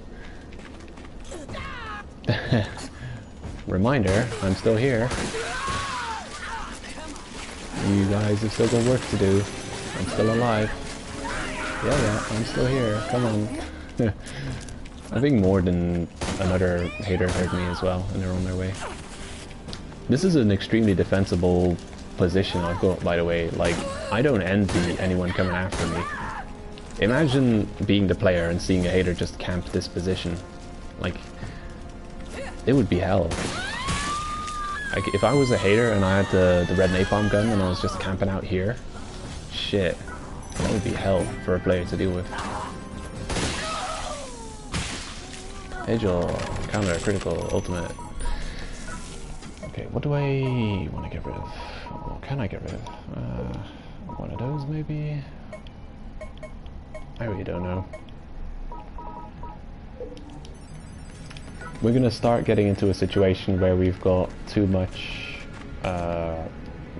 Reminder, I'm still here. You guys have still got work to do. I'm still alive. Yeah, I'm still here. Come on. I think more than another hater heard me as well, and they're on their way. This is an extremely defensible position I've got, by the way. Like, I don't envy anyone coming after me. Imagine being the player and seeing a hater just camp this position. Like, it would be hell. Like, if I was a hater and I had the red napalm gun and I was just camping out here, shit, that would be hell for a player to deal with. Agile, counter, critical, ultimate. Okay, what do I want to get rid of? What can I get rid of? One of those, maybe? I really don't know. We're gonna start getting into a situation where we've got too much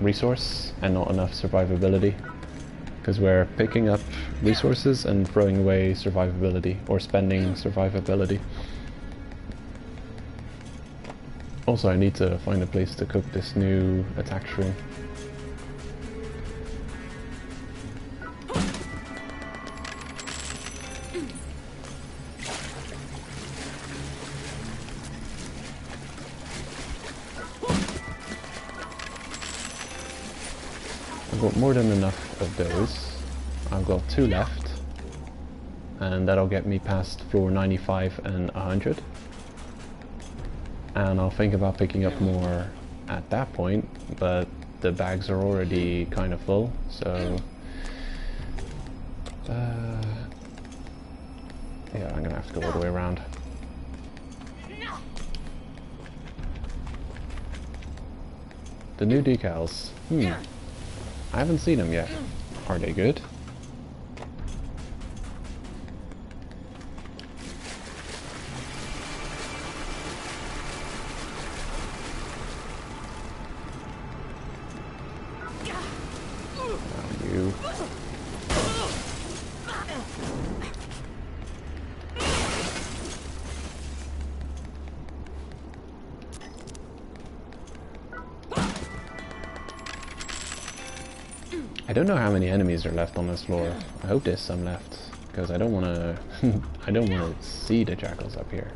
resource and not enough survivability. Because we're picking up resources and throwing away survivability, or spending survivability. Also, I need to find a place to cook this new attack shroom. I've got more than enough of those. I've got 2 left, and that'll get me past floor 95 and 100. And I'll think about picking up more at that point, but the bags are already kind of full, so Yeah, I'm gonna have to go all the way around. The new decals. I haven't seen them yet. Are they good? You. I don't know how many enemies are left on this floor. I hope there's some left, because I don't want to. I don't want to see the jackals up here.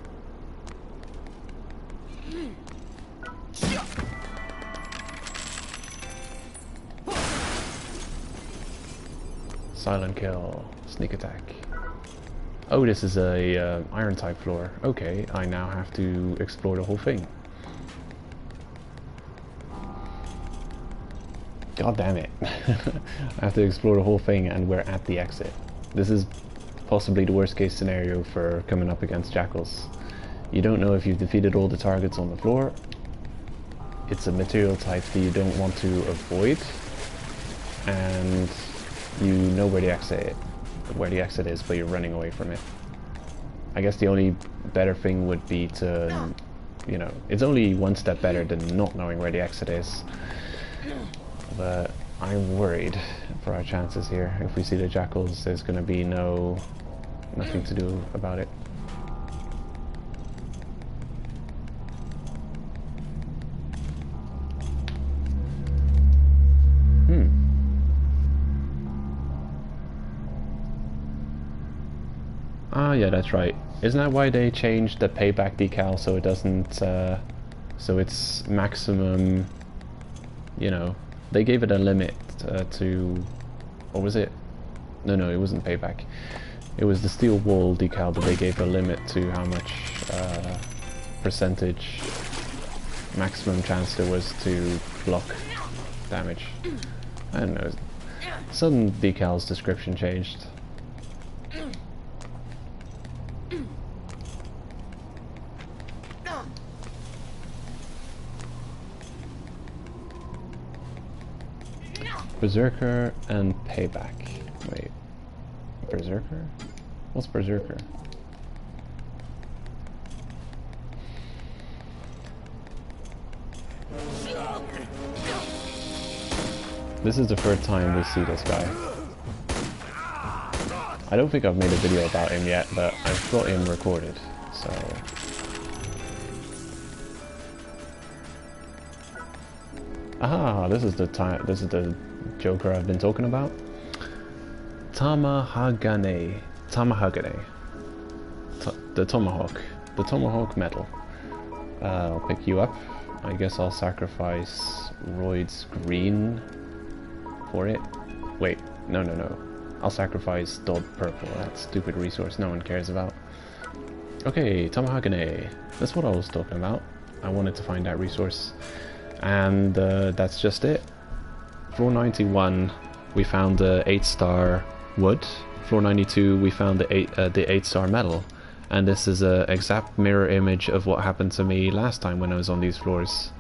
Silent kill, sneak attack. Oh, this is a iron type floor. Okay, I now have to explore the whole thing. God damn it. I have to explore the whole thing and we're at the exit. This is possibly the worst case scenario for coming up against jackals. You don't know if you've defeated all the targets on the floor. It's a material type that you don't want to avoid. And you know where the exit is, but you're running away from it. I guess the only better thing would be to, you know, it's only one step better than not knowing where the exit is. But I'm worried for our chances here. If we see the jackals, there's gonna be nothing to do about it. Ah, yeah, that's right. Isn't that why they changed the payback decal so it doesn't, so it's maximum, you know, they gave it a limit to, what was it? No, it wasn't payback. It was the steel wall decal, but they gave a limit to how much percentage maximum chance there was to block damage. I don't know. Some decal's description changed. Berserker and payback. Wait. Berserker? What's Berserker? This is the third time we see this guy. I don't think I've made a video about him yet, but I've got him recorded, so... Aha, this is the Joker I've been talking about. Tamahagane. The Tomahawk metal. I'll pick you up. I guess I'll sacrifice Royd's green for it. Wait, no. I'll sacrifice Dodd purple. That stupid resource no one cares about. Okay, Tamahagane. That's what I was talking about. I wanted to find that resource. And that's just it. Floor 91 we found the 8-star wood. Floor 92 we found the 8-star metal. And this is an exact mirror image of what happened to me last time when I was on these floors.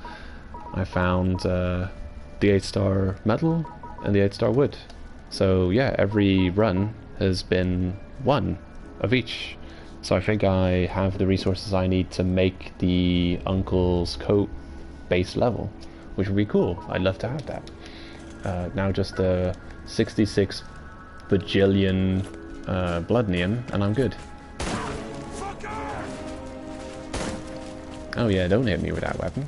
I found the 8-star metal and the 8-star wood. So yeah, every run has been one of each. So I think I have the resources I need to make the uncle's coat base level, which would be cool. I'd love to have that. Now just 66 bajillion blood neon and I'm good. Oh yeah, don't hit me with that weapon.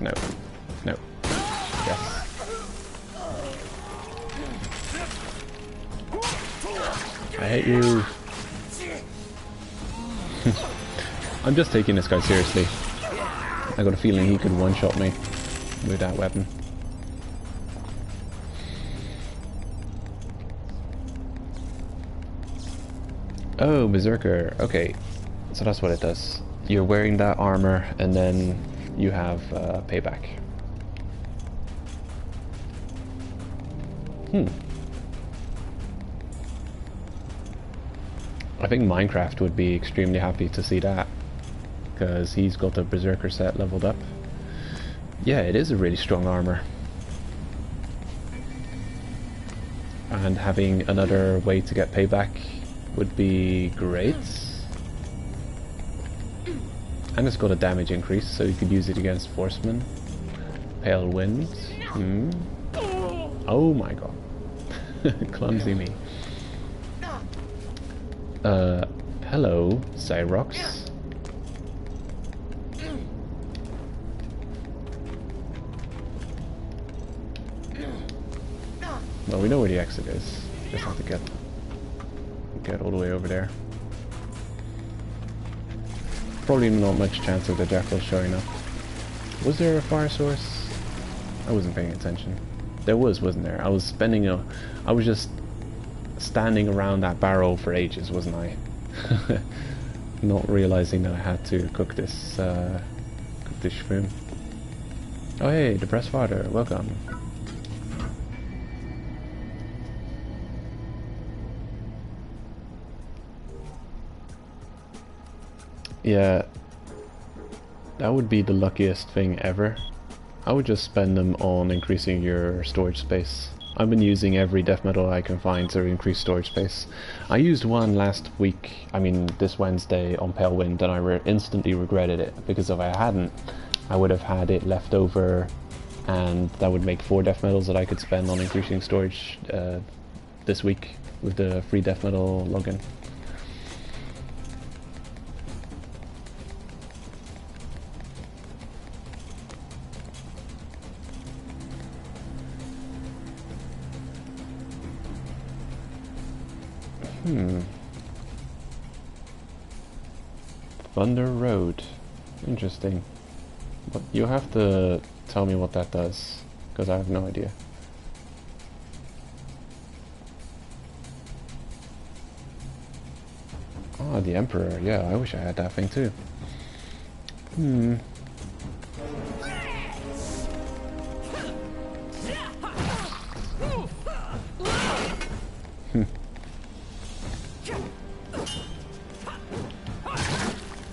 No. Yes. I hate you. I'm just taking this guy seriously. I got a feeling he could one-shot me with that weapon. Oh, Berserker. Okay, so that's what it does. You're wearing that armor and then you have payback. I think Minecraft would be extremely happy to see that, because he's got the Berserker set leveled up. Yeah, it is a really strong armor. And having another way to get payback would be great. And it's got a damage increase, so you could use it against Forcemen. Pale Wind. Oh my god. Clumsy me. Hello, Cyrox. Well, we know where the exit is. Just have to get all the way over there. Probably not much chance of the jackal showing up. Was there a fire source? I wasn't paying attention. There was, wasn't there? I was just standing around that barrel for ages, wasn't I? Not realizing that I had to cook this shroom. Oh hey, depressed father, welcome. Yeah, that would be the luckiest thing ever. I would just spend them on increasing your storage space. I've been using every death metal I can find to increase storage space. I used one last week, this Wednesday on Pale Wind, and I instantly regretted it, because if I hadn't, I would have had it left over, and that would make 4 death metals that I could spend on increasing storage this week with the free death metal login. Thunder Road. Interesting. But you have to tell me what that does, because I have no idea. Ah, the Emperor. Yeah, I wish I had that thing too.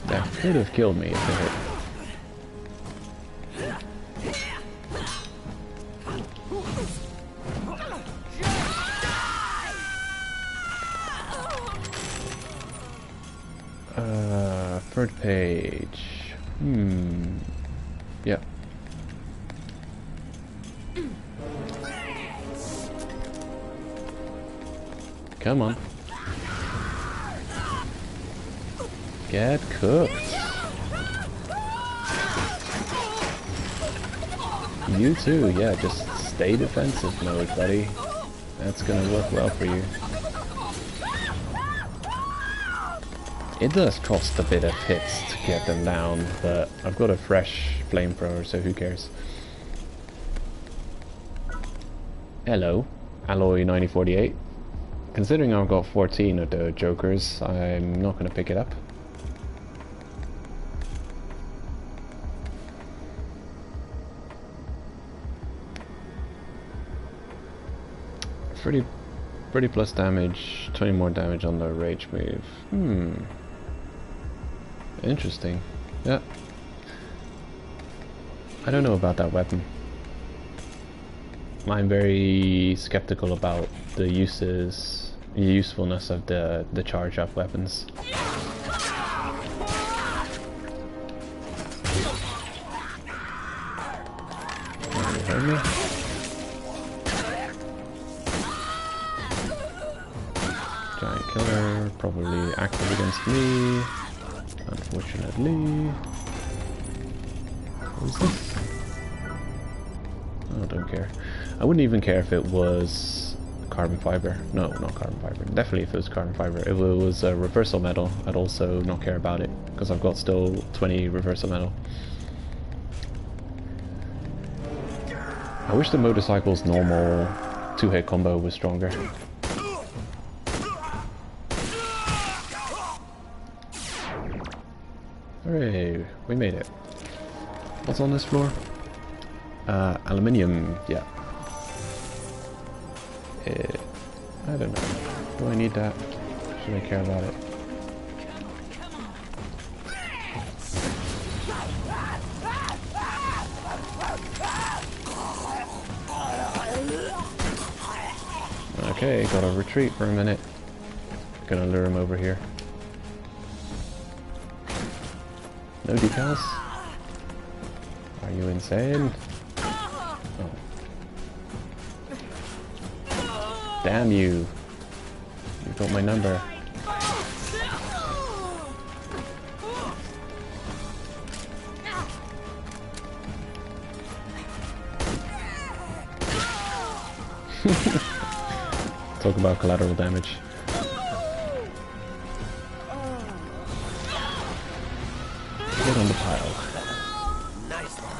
That could have killed me if it hit. Third page. Yeah. Come on. Get cooked. You too, yeah, just stay defensive mode, buddy. That's gonna work well for you. It does cost a bit of hits to get them down, but I've got a fresh flamethrower, so who cares? Hello, Alloy 9048. Considering I've got 14 of the Jokers, I'm not going to pick it up. Pretty plus damage, 20 more damage on the rage move. Interesting. Yeah. I don't know about that weapon. I'm very skeptical about the usefulness of the charge up weapons. You heard me? Giant killer, probably active against me. Unfortunately. What is this? Oh, I don't care. I wouldn't even care if it was carbon fiber. No, not carbon fiber. Definitely if it was carbon fiber. If it was a reversal metal, I'd also not care about it, because I've got still 20 reversal metal. I wish the motorcycle's normal 2-hit combo was stronger. Hooray, we made it. What's on this floor? Aluminium, yeah. I don't know. Do I need that? Should I care about it? Okay, gotta retreat for a minute. Gonna lure him over here. No decals? Are you insane? Oh. Damn you. You got my number. Talk about collateral damage. Get on the pile. Nice one.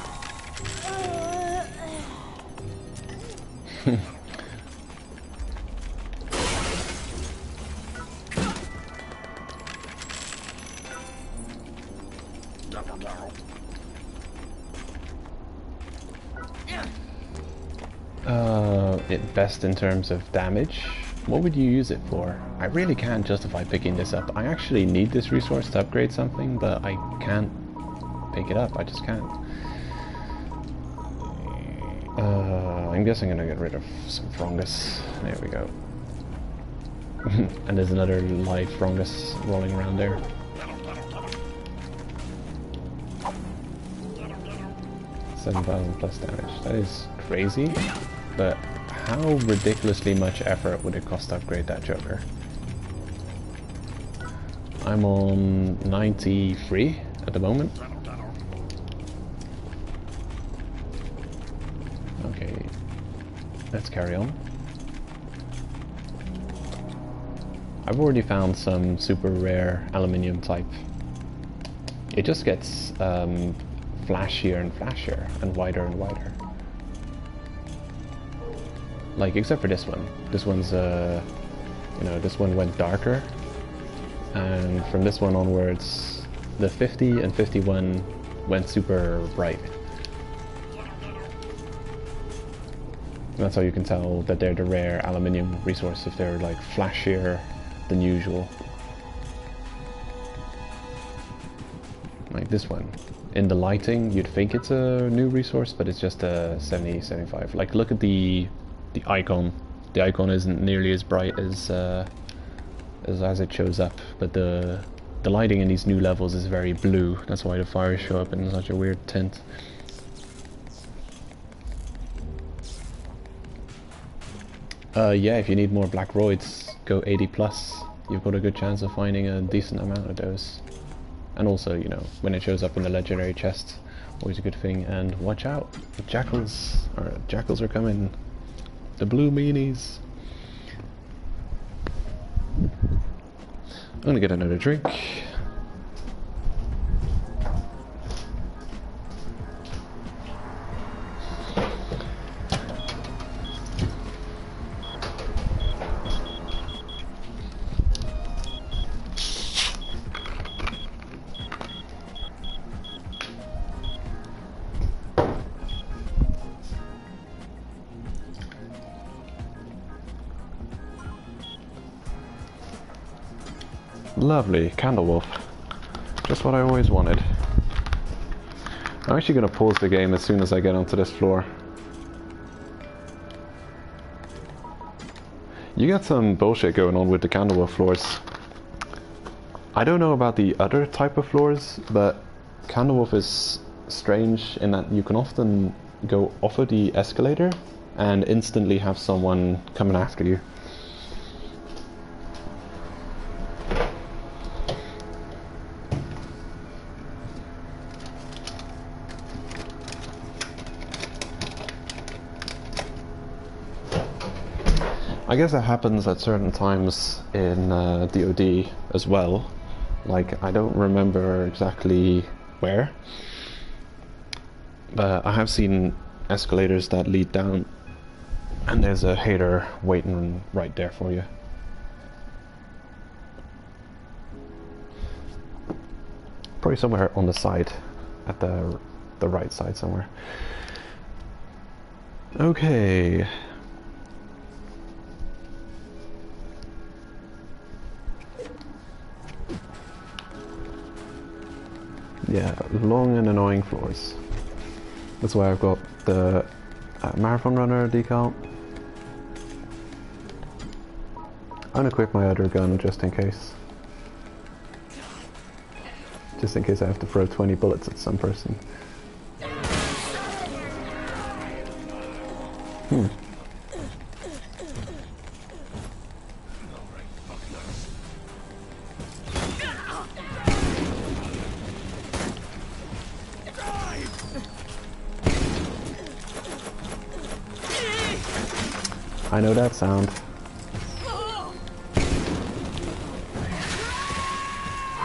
Best in terms of damage. What would you use it for? I really can't justify picking this up. I actually need this resource to upgrade something, but I can't pick it up. I just can't. I'm guessing I'm gonna get rid of some fungus. There we go. And there's another live fungus rolling around there. $7,000 plus damage. That is crazy, but how ridiculously much effort would it cost to upgrade that Joker? I'm on 93 at the moment. Okay, let's carry on. I've already found some super rare aluminium type. It just gets flashier and flashier and wider. Like, except for this one. This one's, you know, this one went darker. And from this one onwards, the 50 and 51 went super bright. That's how you can tell that they're the rare aluminium resource, if they're like flashier than usual. Like this one. In the lighting, you'd think it's a new resource, but it's just a 70, 75. Like, look at the icon. The icon isn't nearly as bright as it shows up, but the lighting in these new levels is very blue. That's why the fires show up in such a weird tint. Yeah, if you need more black roids, go 80 plus. You've got a good chance of finding a decent amount of those. And also, you know, when it shows up in the legendary chest, always a good thing. And watch out, the jackals are coming. The blue meanies. I'm gonna get another drink. Lovely, Candlewolf. Just what I always wanted. I'm actually going to pause the game as soon as I get onto this floor. You got some bullshit going on with the Candlewolf floors. I don't know about the other type of floors, but Candlewolf is strange in that you can often go off of the escalator and instantly have someone coming after you. I guess that happens at certain times in DoD as well. Like, I don't remember exactly where, but I have seen escalators that lead down and there's a hater waiting right there for you. Probably somewhere on the side, at the right side somewhere. Yeah, long and annoying floors. That's why I've got the Marathon Runner decal. I'm gonna equip my other gun just in case. Just in case I have to throw 20 bullets at some person. I know that sound.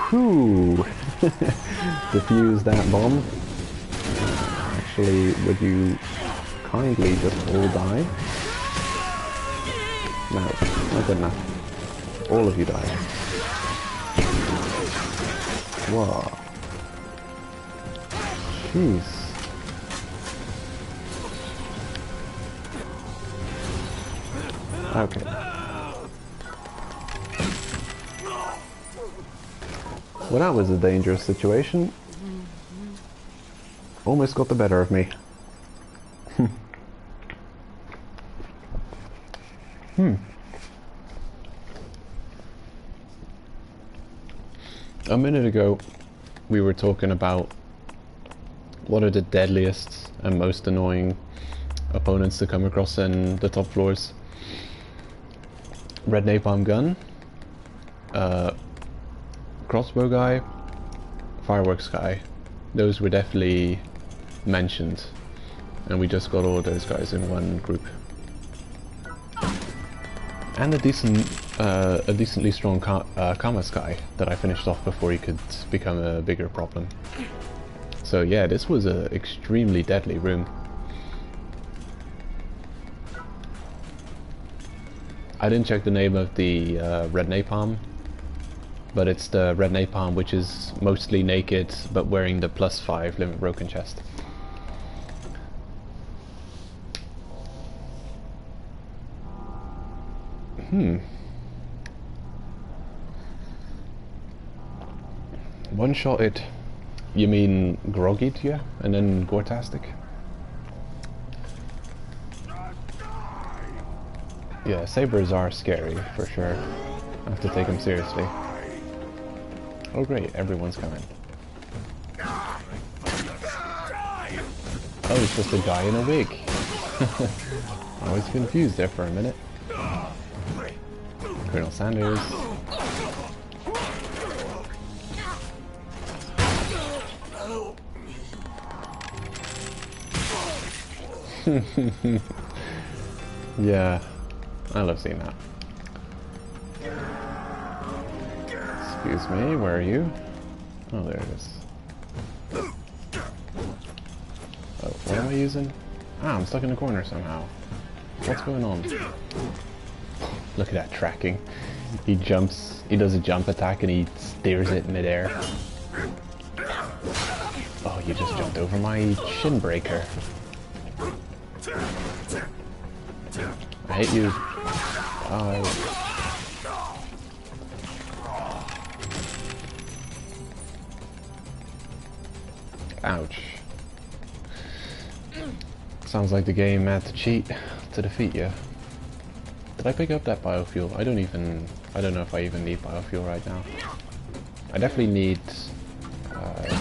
Whew! Defuse that bomb. Actually, would you kindly just all die? No, not good enough. All of you die. Whoa. Jeez. Okay. Well, that was a dangerous situation. Almost got the better of me. A minute ago, we were talking about what are the deadliest and most annoying opponents to come across in the top floors. Red napalm gun, crossbow guy, fireworks guy. Those were definitely mentioned, and we just got all those guys in one group. And a decently strong Kamas guy that I finished off before he could become a bigger problem. So yeah, this was an extremely deadly room. I didn't check the name of the red napalm, but it's the red napalm which is mostly naked but wearing the +5 limit broken chest. One shot it. You mean groggy, yeah? And then Gortastic? Yeah, sabers are scary, for sure. I have to take them seriously. Oh great, everyone's coming. Oh, it's just a guy in a wig. I was confused there for a minute. Colonel Sanders. Yeah, I love seeing that. Excuse me, where are you? Oh, there it is. Oh, what am I using? Ah, I'm stuck in the corner somehow. What's going on? Look at that tracking. He jumps, he does a jump attack and he steers it midair. Oh, you just jumped over my shin breaker. I hate you. Ouch. Sounds like the game had to cheat to defeat you. Did I pick up that biofuel? I don't know if I even need biofuel right now. I definitely need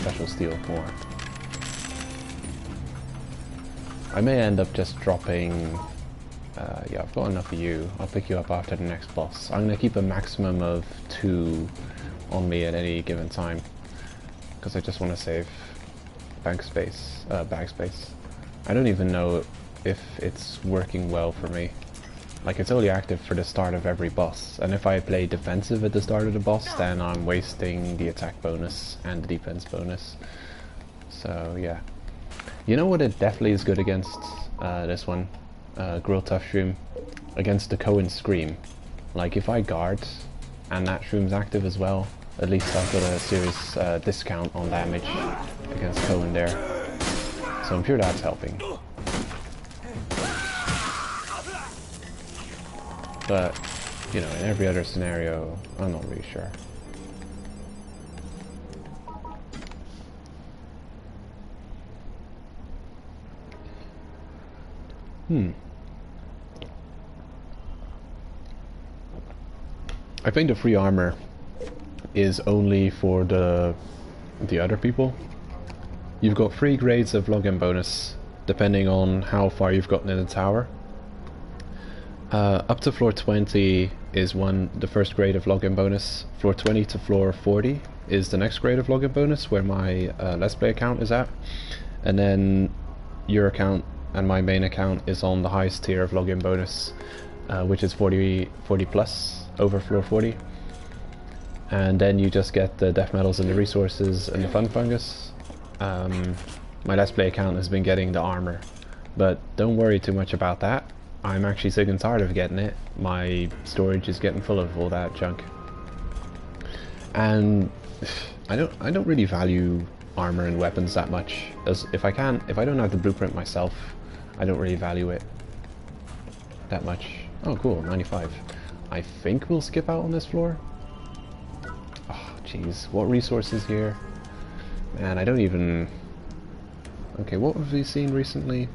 special steel more. I may end up just dropping... yeah, I've got enough of you. I'll pick you up after the next boss. I'm going to keep a maximum of 2 on me at any given time. Because I just want to save bag space. I don't even know if it's working well for me. Like, it's only active for the start of every boss. And if I play defensive at the start of the boss, then I'm wasting the attack bonus and the defense bonus. So, yeah. You know what it definitely is good against this one? Grill Tough Shroom. Against the Cohen Scream. Like, if I guard and that Shroom's active as well, at least I've got a serious discount on damage against Cohen there. So I'm sure that's helping. But, you know, in every other scenario, I'm not really sure. I think the free armor is only for the other people. You've got 3 grades of login bonus depending on how far you've gotten in the tower. Up to floor 20 is the first grade of login bonus. Floor 20 to floor 40 is the next grade of login bonus, where my Let's Play account is at. And then your account and my main account is on the highest tier of login bonus, which is 40 plus over floor 40. And then you just get the death medals and the resources and the fun fungus. My Let's Play account has been getting the armor, but don't worry too much about that. I'm actually sick and tired of getting it. My storage is getting full of all that junk. And I don't really value armor and weapons that much. As if I don't have the blueprint myself, I don't really value it that much. Oh cool, 95. I think we'll skip out on this floor. Oh jeez, what resources here? Man, I don't even... Okay, what have we seen recently?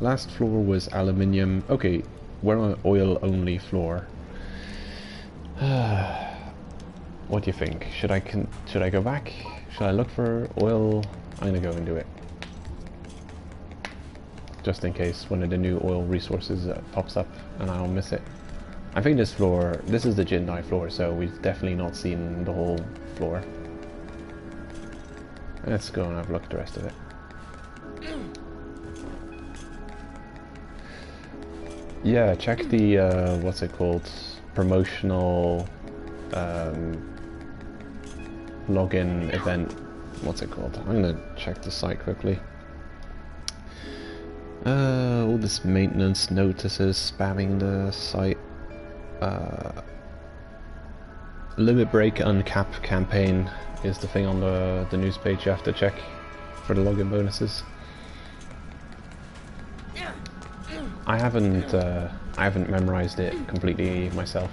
Last floor was aluminium. Okay, we're on an oil only floor. What do you think? Should I go back? Should I look for oil? I'm gonna go and do it. Just in case one of the new oil resources pops up and I don't miss it. I think this is the Jindai floor, so we've definitely not seen the whole floor. Let's go and have a look at the rest of it. Yeah, check the, what's it called, promotional login event. What's it called? I'm gonna check the site quickly. All this maintenance notices spamming the site. Limit break uncap campaign is the thing on the news page you have to check for the login bonuses. I haven't memorized it completely myself.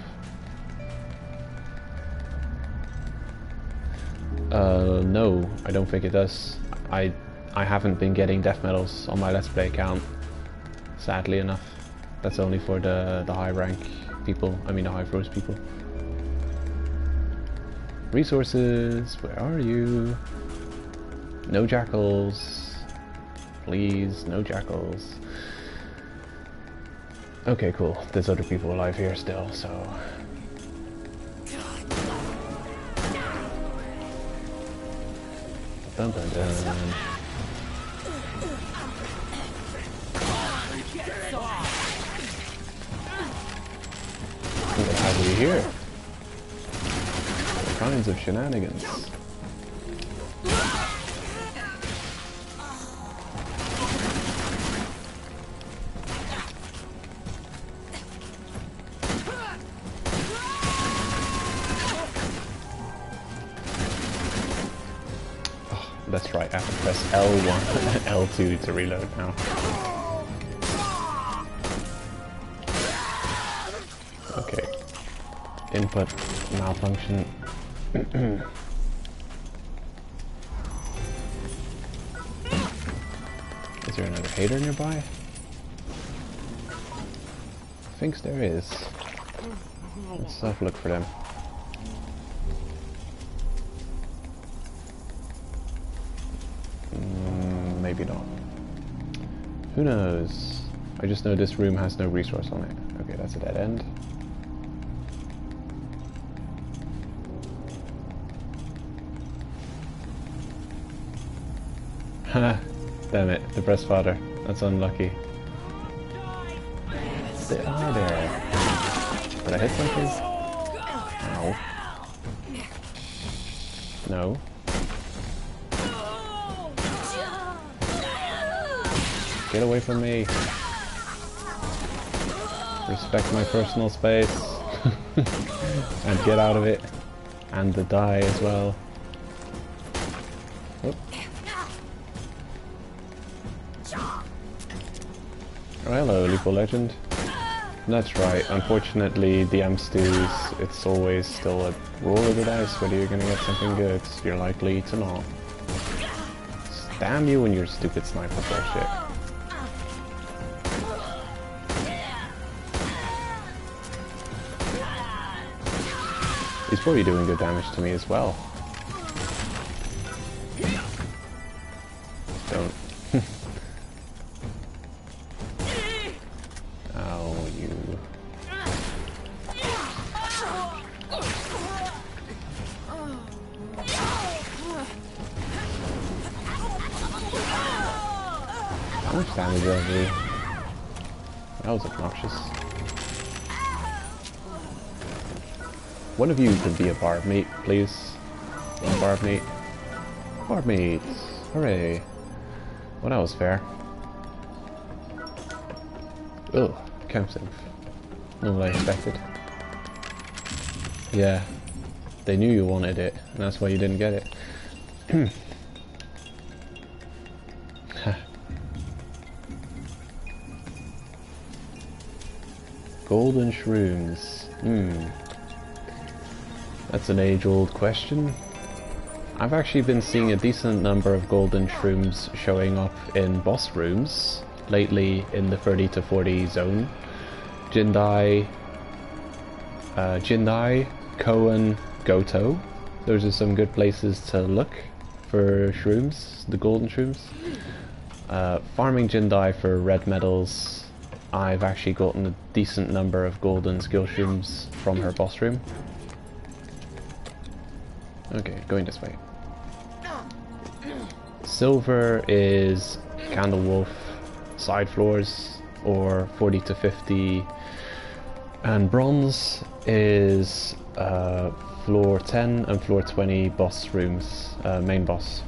No, I don't think it does. I haven't been getting death medals on my Let's Play account, sadly enough. That's only for the high rank people, I mean the high froze people. Resources, where are you? No jackals. Please, no jackals. Okay, cool. There's other people alive here still, so... Dun dun dun. What have we here? All kinds of shenanigans. That's right, I have to press L1 and L2 to reload now. Okay. Input malfunction. Is there another hater nearby? Thinks there is. Let's have a look for them. Maybe not. Who knows? I just know this room has no resource on it. Okay, that's a dead end. Ha! Damn it, the breastfather. That's unlucky. They are there. Did I hit something? Ow. No. Get away from me. Respect my personal space. And get out of it. And the die as well. Oop. Oh, hello, Lethal Legend. That's right, unfortunately the M-Stews, it's always still a roll of the dice whether you're gonna get something good. You're likely to not. Damn you and your stupid sniper bullshit. probably doing good damage to me as well. Don't. Ow, you. How much damage did I do? That was obnoxious. One of you can be a barb mate, please. One barb mate. Barb mates! Hooray! Well, that was fair. Ugh, camp save. Not what I expected. Yeah, they knew you wanted it, and that's why you didn't get it. Golden shrooms. That's an age-old question. I've actually been seeing a decent number of golden shrooms showing up in boss rooms lately in the 30 to 40 zone. Jindai, Koan, Goto. Those are some good places to look for shrooms, the golden shrooms. Farming Jindai for red medals. I've actually gotten a decent number of golden skill shrooms from her boss room. Okay, going this way. Silver is Candlewolf side floors, or 40 to 50, and bronze is floor 10 and floor 20 boss rooms, main boss.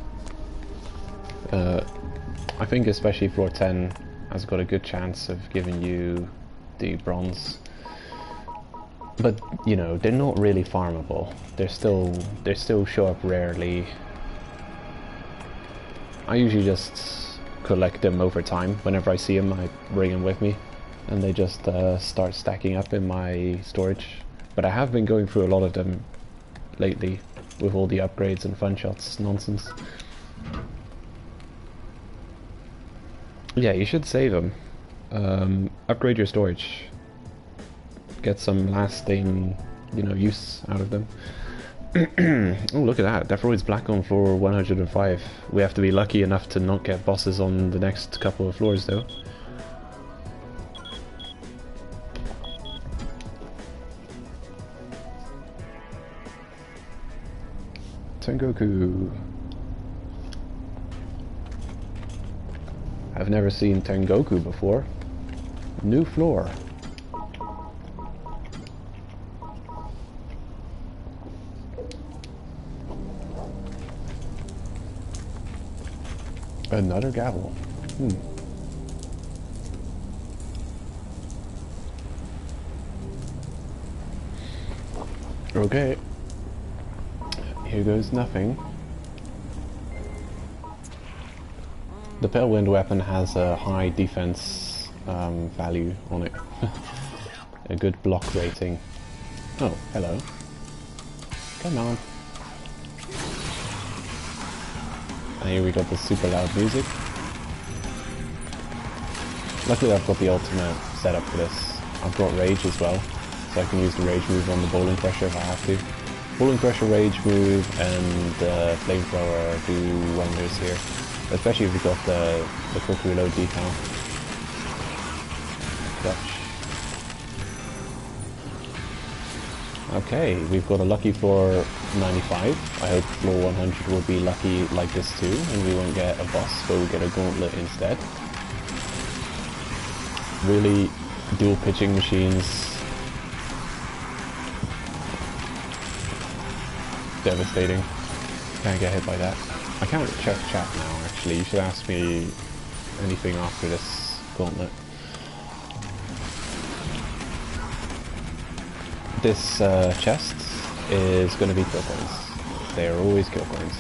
I think especially floor 10 has got a good chance of giving you the bronze. But you know, they're not really farmable. They still show up rarely. I usually just collect them over time. Whenever I see them, I bring them with me, and they just start stacking up in my storage. But I have been going through a lot of them lately with all the upgrades and fun shots nonsense. Yeah, you should save them. Upgrade your storage. Get some lasting, you know, use out of them. Oh, look at that. Deathroid's black on floor 105. We have to be lucky enough to not get bosses on the next couple of floors, though. Tengoku. I've never seen Tengoku before. New floor. Another gavel. Okay. Here goes nothing. The Pale Wind weapon has a high defense value on it. A good block rating. Oh, hello. Come on. And here we got the super loud music. Luckily I've got the ultimate set up for this. I've got Rage as well, so I can use the Rage move on the Bowling Crusher if I have to. Bowling Crusher, Rage move, and Flamethrower do wonders here. Especially if you've got the quick reload decal. Clutch. Okay, we've got a lucky floor 95. I hope floor 100 will be lucky like this too, and we won't get a boss, but we'll get a gauntlet instead. Really, dual pitching machines. Devastating. Can't get hit by that. I can't check chat now, actually. You should ask me anything after this gauntlet. This chest is going to be kill coins. They are always kill coins.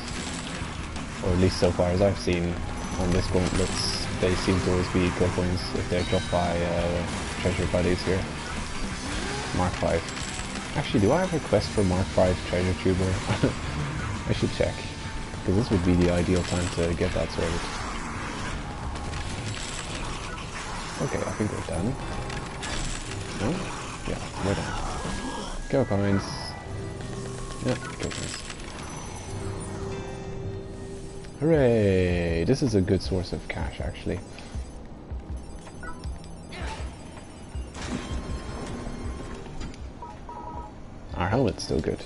Or at least so far as I've seen on this gauntlets, they seem to always be kill coins if they're dropped by treasure buddies here. Mark 5. Actually, do I have a quest for Mark 5 treasure tuber? I should check. Because this would be the ideal time to get that sorted. Okay, I think we're done. No? Yeah, we're done. Kill coins. Yeah, kill coins. Hooray! This is a good source of cash, actually. Our helmet's still good.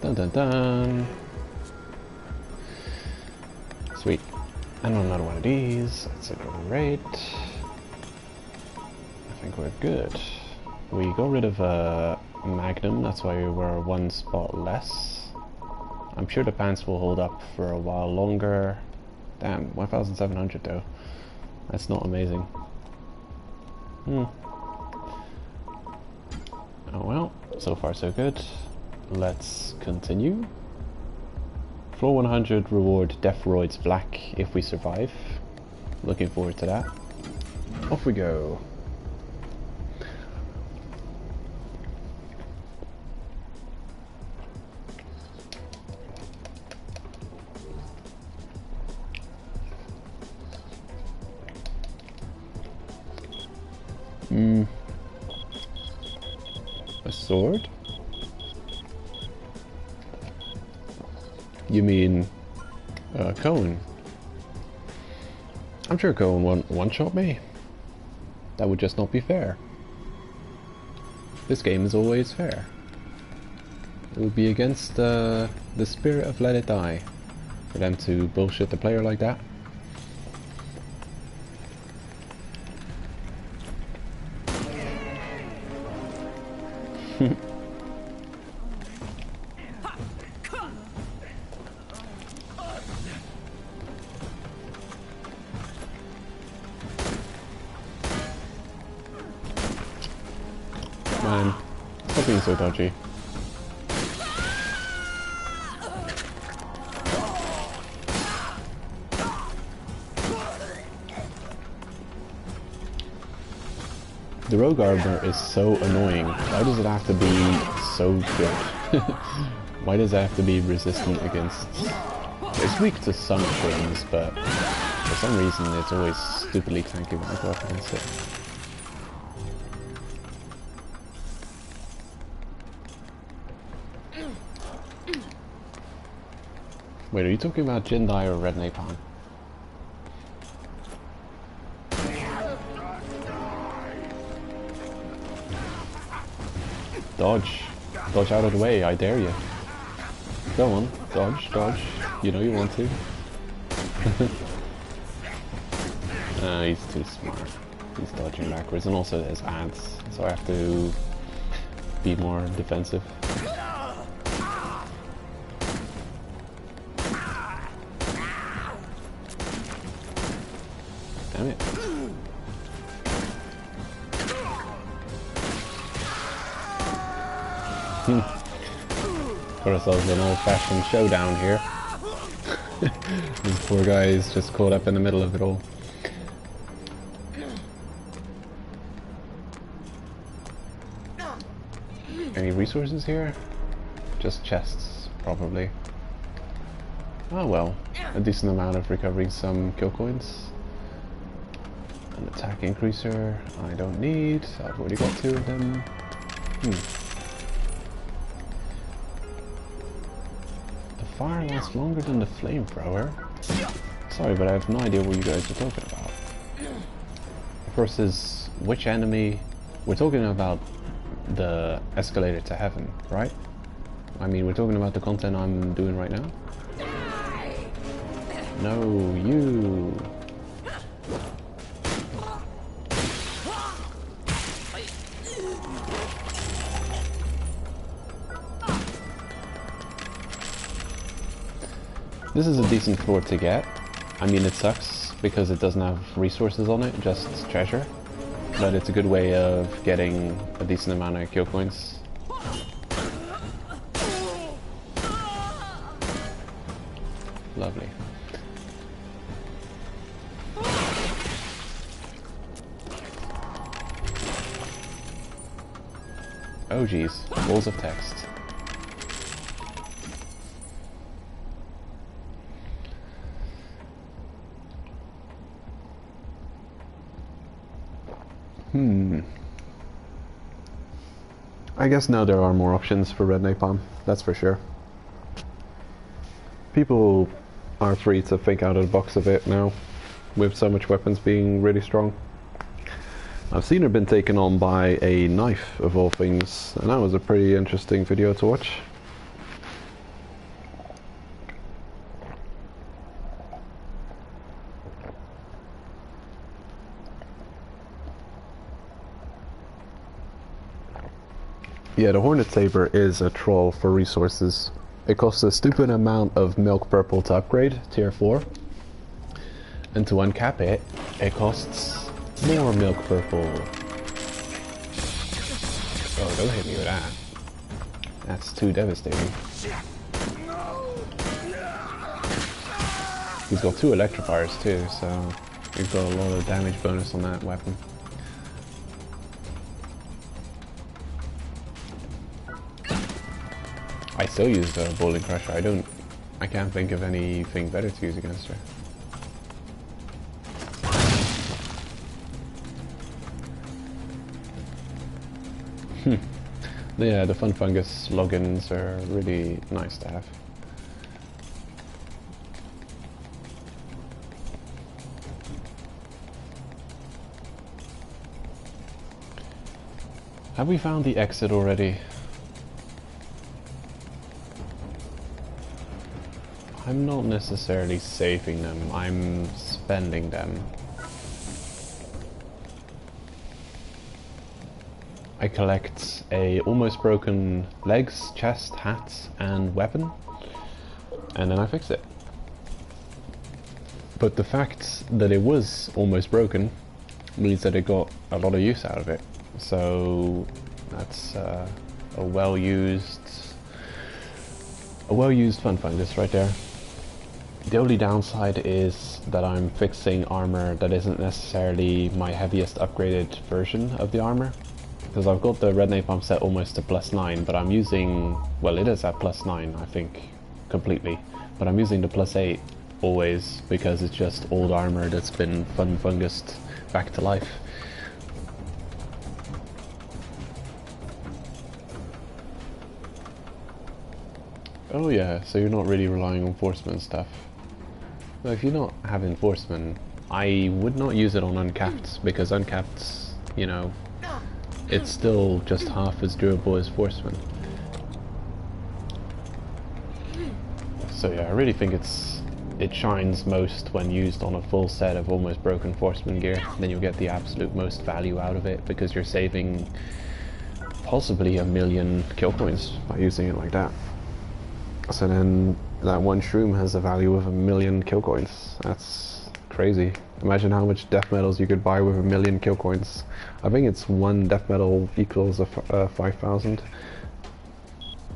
Dun dun dun! Sweet. And another one of these. That's a good rate. I think we're good. We got rid of a Magnum, that's why we're one spot less. I'm sure the pants will hold up for a while longer. Damn, 1,700 though. That's not amazing. Oh well, so far so good. Let's continue. Floor 100 reward Deathroids Black if we survive. Looking forward to that. Off we go. A sword? You mean Cohen? I'm sure Cohen won't one-shot me. That would just not be fair. This game is always fair. It would be against the spirit of Let It Die for them to bullshit the player like that. Man, stop being so dodgy. The rogue armor is so annoying. Why does it have to be so good? Why does it have to be resistant against... It's weak to some things, but for some reason it's always stupidly tanky when I go up against it. Wait, are you talking about Jindai or Red Napalm? Dodge. Dodge out of the way, I dare you. Go on, dodge, dodge. You know you want to. He's too smart. He's dodging backwards, and also there's ants, so I have to be more defensive. Damn it. Got ourselves an old-fashioned showdown here. This poor guy is just caught up in the middle of it all. Any resources here? Just chests, probably. Oh well, a decent amount of recovering some kill coins. An attack increaser I don't need, I've already got 2 of them. The fire lasts longer than the flamethrower. Sorry, but I have no idea what you guys are talking about. Versus which enemy? We're talking about the escalator to heaven, right? I mean, we're talking about the content I'm doing right now. No, you. This is a decent floor to get. I mean, it sucks because it doesn't have resources on it, just treasure. But it's a good way of getting a decent amount of kill coins. Lovely. Oh geez, walls of text. I guess now there are more options for red napalm, that's for sure. People are free to think out of the box a bit now, with so much weapons being really strong. I've seen her been taken on by a knife, of all things, and that was a pretty interesting video to watch. Yeah, the Hornet Saber is a troll for resources. It costs a stupid amount of milk purple to upgrade, tier 4. And to uncap it, it costs more milk purple. Oh, don't hit me with that. That's too devastating. He's got 2 electrifiers too, so we've got a lot of damage bonus on that weapon. I still use the Bowling Crusher. I can't think of anything better to use against her. Yeah, the Fun Fungus logins are really nice to have. Have we found the exit already? I'm not necessarily saving them, I'm spending them. I collect a almost broken legs, chest, hat and weapon, and then I fix it. But the fact that it was almost broken means that it got a lot of use out of it. So that's a well-used Fun Fungus right there. The only downside is that I'm fixing armor that isn't necessarily my heaviest upgraded version of the armor. Because I've got the red napalm set almost to +9, but I'm using, well, it is at +9 I think, completely. But I'm using the +8 always because it's just old armor that's been Fun Fungused back to life. Oh yeah, so you're not really relying on enforcement stuff. Well, if you not have enforcement, I would not use it on uncapped, because uncapped, you know, it's still just half as durable as enforcement. So yeah, I really think it shines most when used on a full set of almost broken enforcement gear. Then you'll get the absolute most value out of it, because you're saving possibly 1,000,000 kill coins by using it like that. So then that one shroom has a value of 1,000,000 kill coins. That's crazy. Imagine how much death medals you could buy with 1,000,000 kill coins. I think it's 1 death medal equals a 5,000.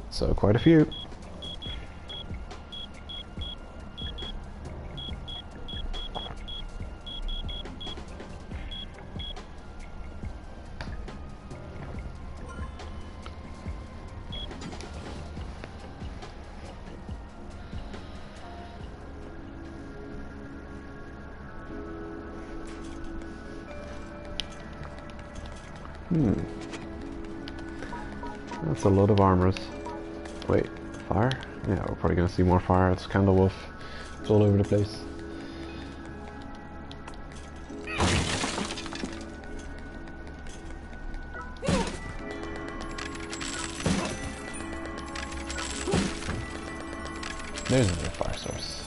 So quite a few. That's a lot of armors. Wait, fire? Yeah, we're probably gonna see more fire. It's Candle Wolf. It's all over the place. There's another fire source.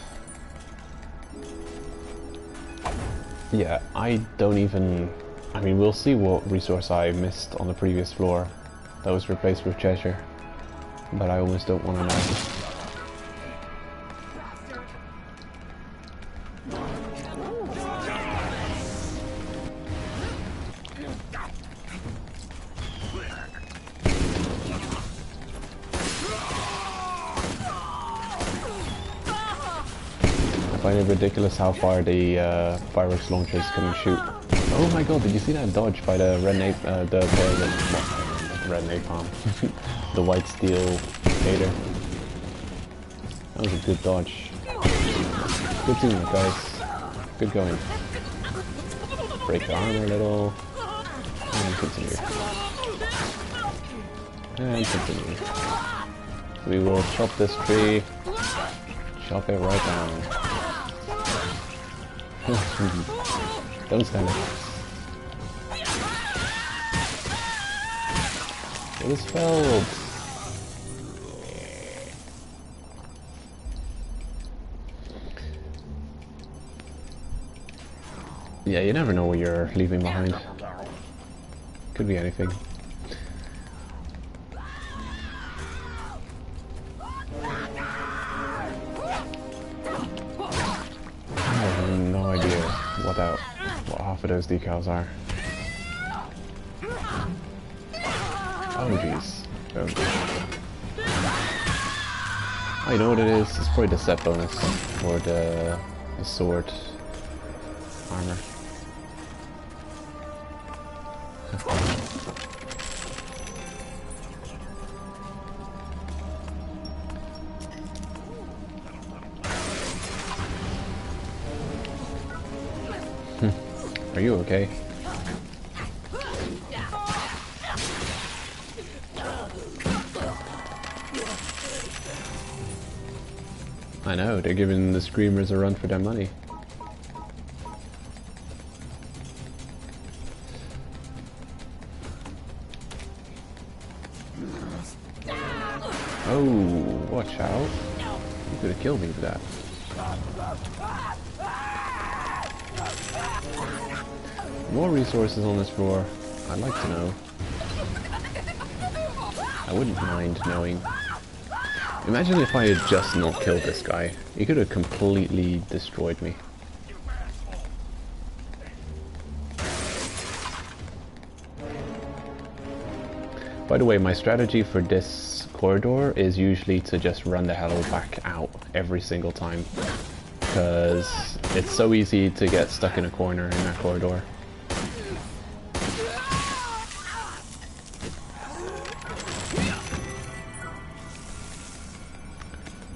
Yeah, I don't even... I mean, we'll see what resource I missed on the previous floor that was replaced with treasure, but I almost don't want to know. I find it ridiculous how far the fireworks launchers can shoot. Oh my god, did you see that dodge by the red napalm? The white steel gator. That was a good dodge. Good teamwork, guys. Good going. Break the armor a little. And continue. And continue. We will chop this tree. Chop it right down. Don't stand it. It is felled. Yeah, you never know what you're leaving behind. Could be anything. I have no idea what half of those decals are. Oh jeez. Oh, you know what it is? It's probably the set bonus for the sword armor. Are you okay? I know, they're giving the screamers a run for their money. Oh, watch out. You could have killed me for that. More resources on this floor. I'd like to know. I wouldn't mind knowing. Imagine if I had just not killed this guy. He could have completely destroyed me. By the way, my strategy for this corridor is usually to just run the hell back out every single time. Because it's so easy to get stuck in a corner in that corridor.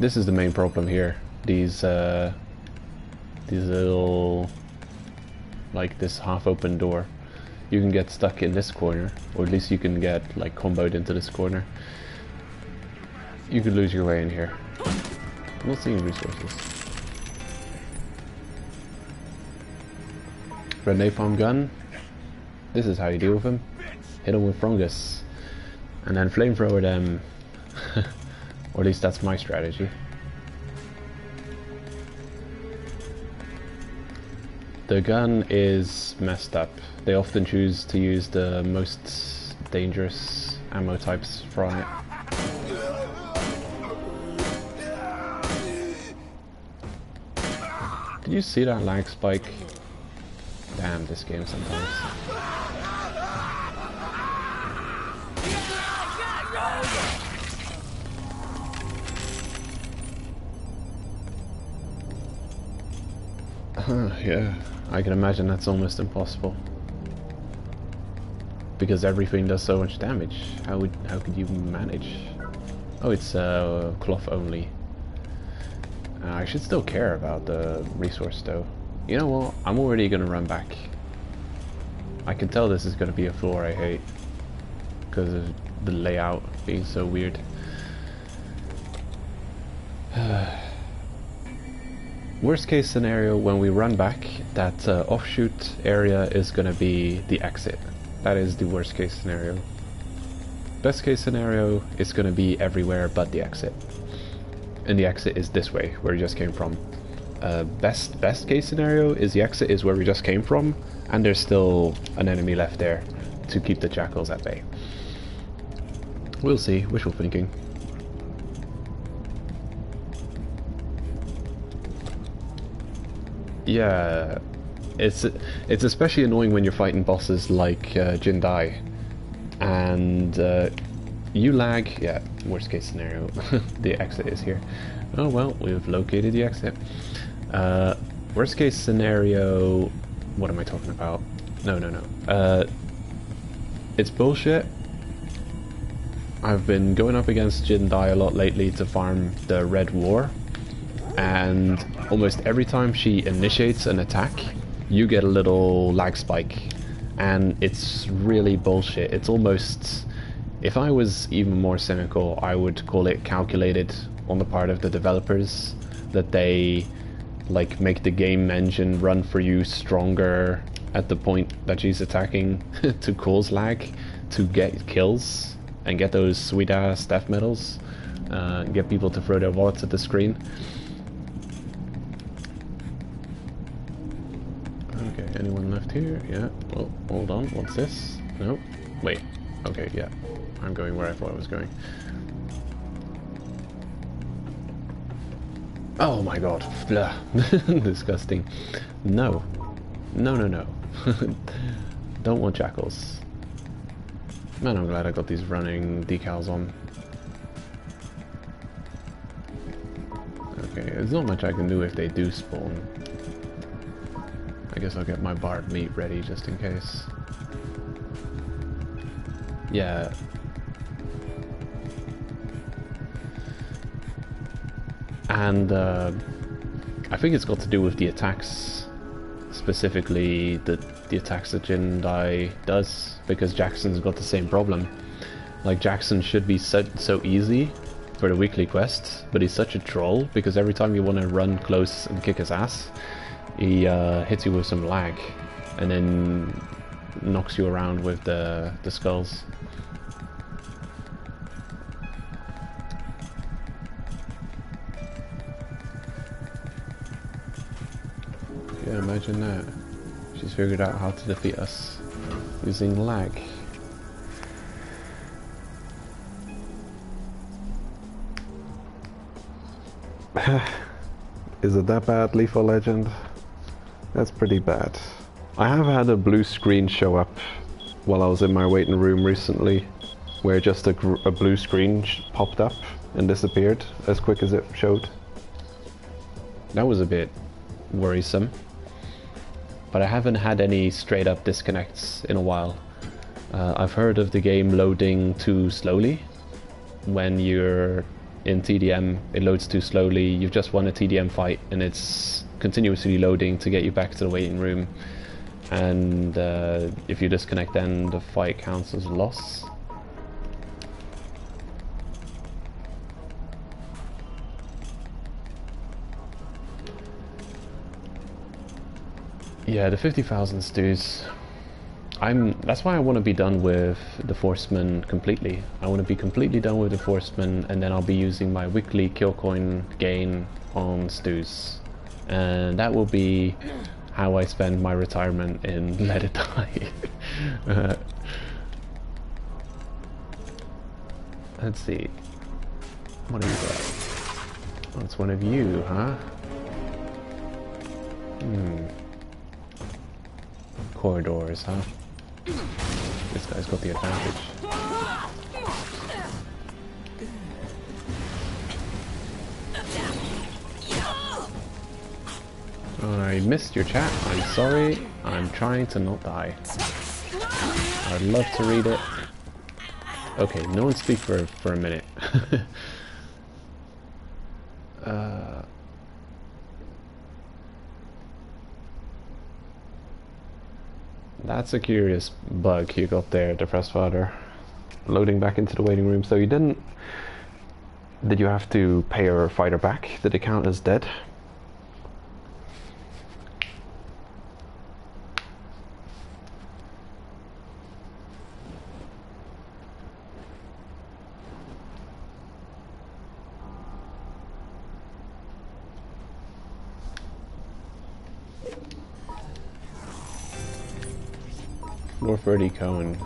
This is the main problem here. These little, like this half-open door. You can get stuck in this corner, or at least you can get like comboed into this corner. You could lose your way in here. We'll see in resources. Red napalm gun. This is how you deal with him. Hit him with fungus, and then flamethrower them. Or at least that's my strategy. The gun is messed up. They often choose to use the most dangerous ammo types from it. Did you see that lag spike? Damn, this game sometimes. Yeah, I can imagine that's almost impossible. Because everything does so much damage. How could you manage? Oh, it's cloth only. I should still care about the resource though. You know what? I'm already gonna run back. I can tell this is gonna be a floor I hate. Because of the layout being so weird. Worst case scenario, when we run back, that offshoot area is going to be the exit. That is the worst case scenario. Best case scenario, it's going to be everywhere but the exit. And the exit is this way, where we just came from. Best case scenario is the exit is where we just came from, and there's still an enemy left there to keep the jackals at bay. We'll see, wishful thinking. Yeah, it's especially annoying when you're fighting bosses like Jindai, and you lag. Yeah, worst case scenario, the exit is here. Oh well, we've located the exit. Worst case scenario, what am I talking about? No. It's bullshit. I've been going up against Jindai a lot lately to farm the Red War, and almost every time she initiates an attack, you get a little lag spike, and it's really bullshit. It's almost If I was even more cynical, I would call it calculated on the part of the developers, that they like make the game engine run for you stronger at the point that she's attacking to cause lag, to get kills and get those sweet ass death medals, get people to throw their wallets at the screen. Okay, anyone left here? Yeah. Oh, hold on, what's this? No, wait. Okay, yeah, I'm going where I thought I was going. Oh my god, blah. Disgusting. No. No, no, no. Don't want jackals. Man, I'm glad I got these running decals on. Okay, there's not much I can do if they do spawn. I guess I'll get my barred meat ready just in case. Yeah. And I think it's got to do with the attacks, specifically the attacks that Jindai does, because Jackson's got the same problem. Like, Jackson should be so easy for the weekly quests, but he's such a troll, because every time you want to run close and kick his ass, he hits you with some lag, and then knocks you around with the skulls. Yeah, imagine that. She's figured out how to defeat us using lag. Is it that bad, Lethal Legend? That's pretty bad. I have had a blue screen show up while I was in my waiting room recently, where just a blue screen popped up and disappeared as quick as it showed. That was a bit worrisome. But I haven't had any straight up disconnects in a while. I've heard of the game loading too slowly. When you're in TDM, it loads too slowly. You've just won a TDM fight and it's continuously loading to get you back to the waiting room. And if you disconnect, then the fight counts as a loss. Yeah, the 50,000 stews. That's why I want to be done with the Forceman completely. I want to be completely done with the Forceman, and then I'll be using my weekly kill coin gain on stews. And that will be how I spend my retirement in Let It Die. Let's see. What do you got? Oh, it's one of you, huh? Corridors, huh? This guy's got the advantage. I missed your chat. I'm sorry. I'm trying to not die. I'd love to read it. Okay, no one speak for a minute. That's a curious bug you got there, Depressed Father. Loading back into the waiting room. So you didn't... Did you have to pay your fighter back? Did it count as dead? North Verdi Cohen.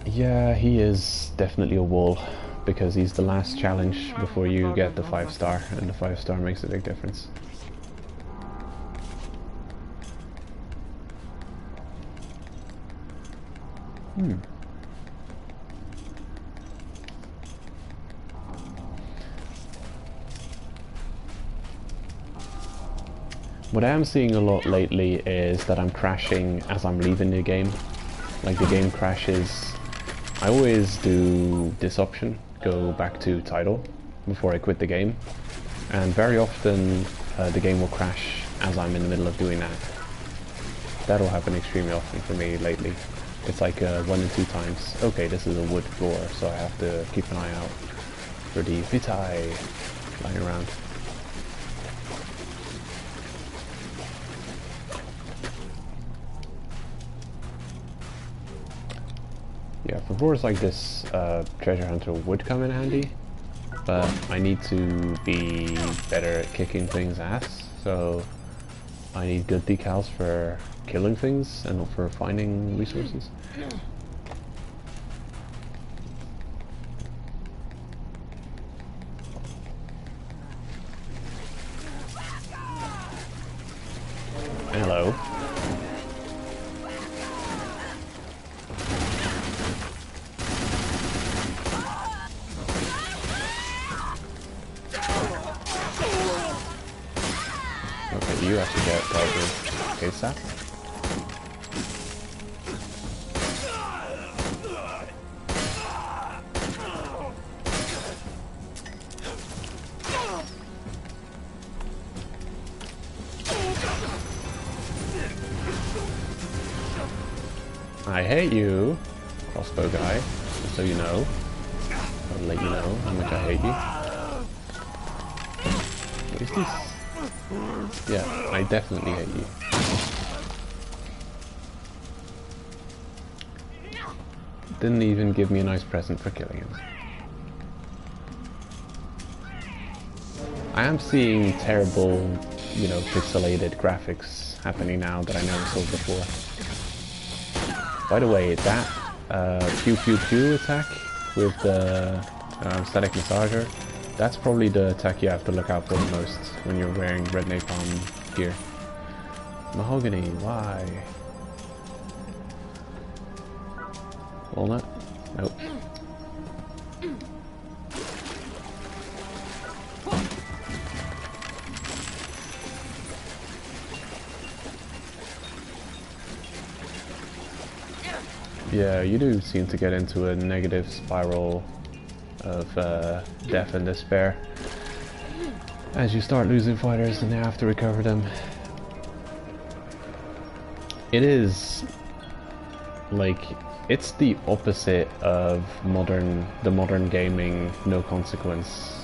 Yeah, he is definitely a wall, because he's the last challenge before you get the 5-star, and the 5-star makes a big difference. What I am seeing a lot lately is that I'm crashing as I'm leaving the game. Like, the game crashes. I always do this option, go back to title, before I quit the game. And very often the game will crash as I'm in the middle of doing that. That'll happen extremely often for me lately. It's like 1 and 2 times. Okay, this is a wood floor, so I have to keep an eye out for the vitae lying around. Yeah, for floors like this, treasure hunter would come in handy, but I need to be better at kicking things' ass, so I need good decals for killing things and not for finding resources. Hello. Okay, you actually get dealt with ASAP. I hate you, crossbow guy, just so you know. I'll let you know how much I hate you. What is this? Yeah, I definitely hate you. Didn't even give me a nice present for killing him. I am seeing terrible, you know, pixelated graphics happening now that I never saw before. By the way, that pew pew pew attack with the static massager, that's probably the attack you have to look out for the most when you're wearing red napalm gear. Mahogany, why? Walnut? Nope. Yeah, you do seem to get into a negative spiral of death and despair as you start losing fighters and you have to recover them. It is like, it's the opposite of the modern gaming no consequence.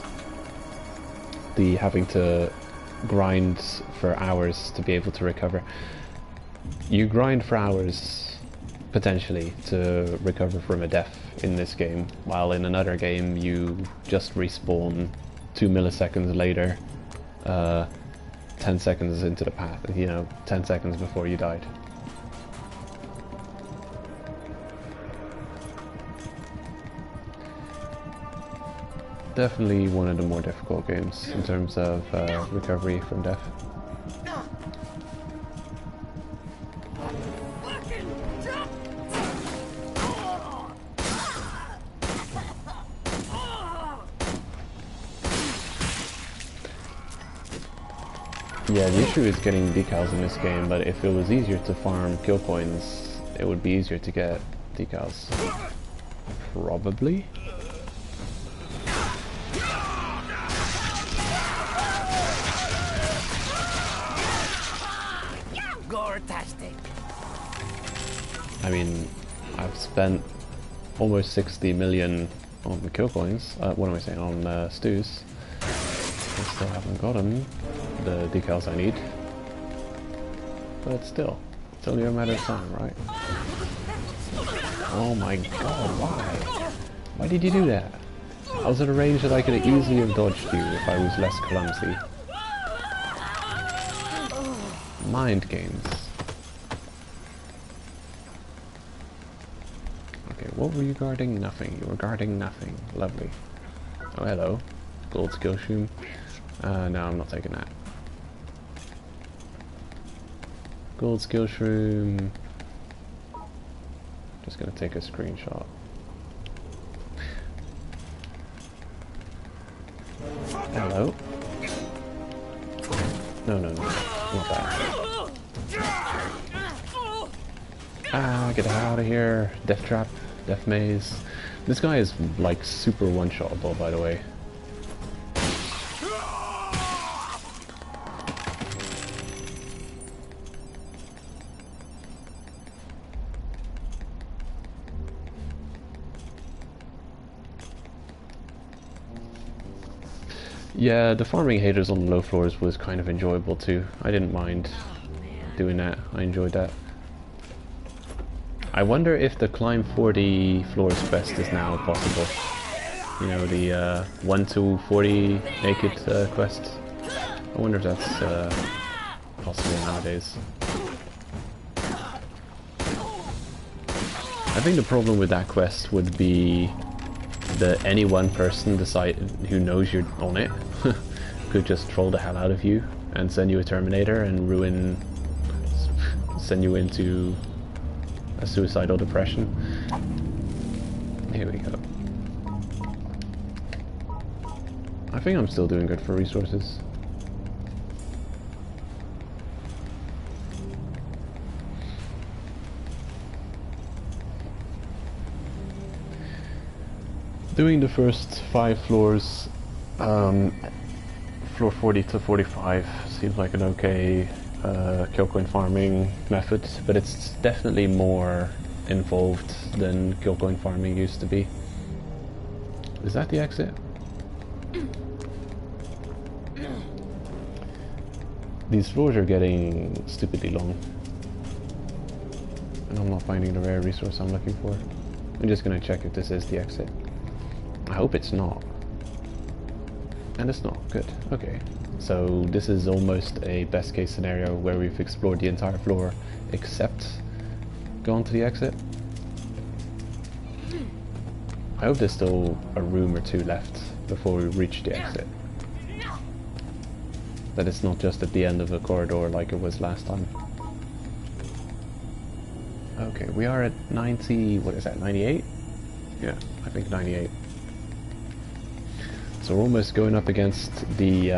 The having to grind for hours to be able to recover. You grind for hours potentially to recover from a death in this game, while in another game you just respawn 2 milliseconds later, 10 seconds into the path, you know, 10 seconds before you died. Definitely one of the more difficult games in terms of recovery from death. Yeah, the issue is getting decals in this game, but if it was easier to farm kill coins, it would be easier to get decals. Probably? Gore-tastic. I mean, I've spent almost 60 million on the kill coins, what am I saying, on stews. I still haven't gotten the decals I need. But still, it's only a matter of time, right? Oh my god, why? Why did you do that? I was at a range that I could easily have dodged you if I was less clumsy. Mind games. Okay, what were you guarding? Nothing. You were guarding nothing. Lovely. Oh, hello. Gold skill shroom. No, I'm not taking that. Gold skill shroom. Just gonna take a screenshot. Hello? No, no, no. Not that. Ah, get out of here. Death trap. Death maze. This guy is like super one-shotable, by the way. Yeah, the farming haters on the low floors was kind of enjoyable too. I didn't mind doing that. I enjoyed that. I wonder if the climb 40 floors quest is now possible. You know, the 1 to 40 naked quest. I wonder if that's possible nowadays. I think the problem with that quest would be that any one person who knows you're on it could just troll the hell out of you and send you a Terminator and send you into a suicidal depression. Here we go. I think I'm still doing good for resources. Doing the first 5 floors, floor 40 to 45 seems like an okay kill coin farming method, but it's definitely more involved than kill coin farming used to be. Is that the exit? These floors are getting stupidly long, and I'm not finding the rare resource I'm looking for. I'm just gonna check if this is the exit. I hope it's not. And it's not. Good. Okay. So this is almost a best case scenario where we've explored the entire floor except gone to the exit. I hope there's still a room or two left before we reach the exit. That it's not just at the end of the corridor like it was last time. Okay, we are at 90, what is that, 98? Yeah, I think 98. So we're almost going up against the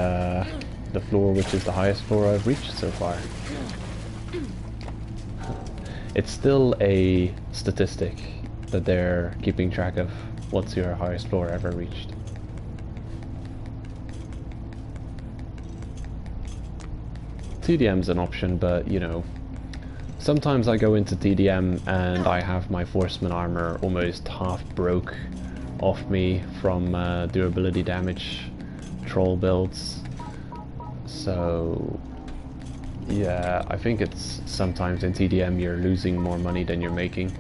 floor which is the highest floor I've reached so far. It's still a statistic that they're keeping track of what's your highest floor ever reached. TDM's an option, but you know, sometimes I go into TDM and I have my Forceman armor almost half broke off me from durability damage troll builds. So yeah, I think it's sometimes in TDM you're losing more money than you're making.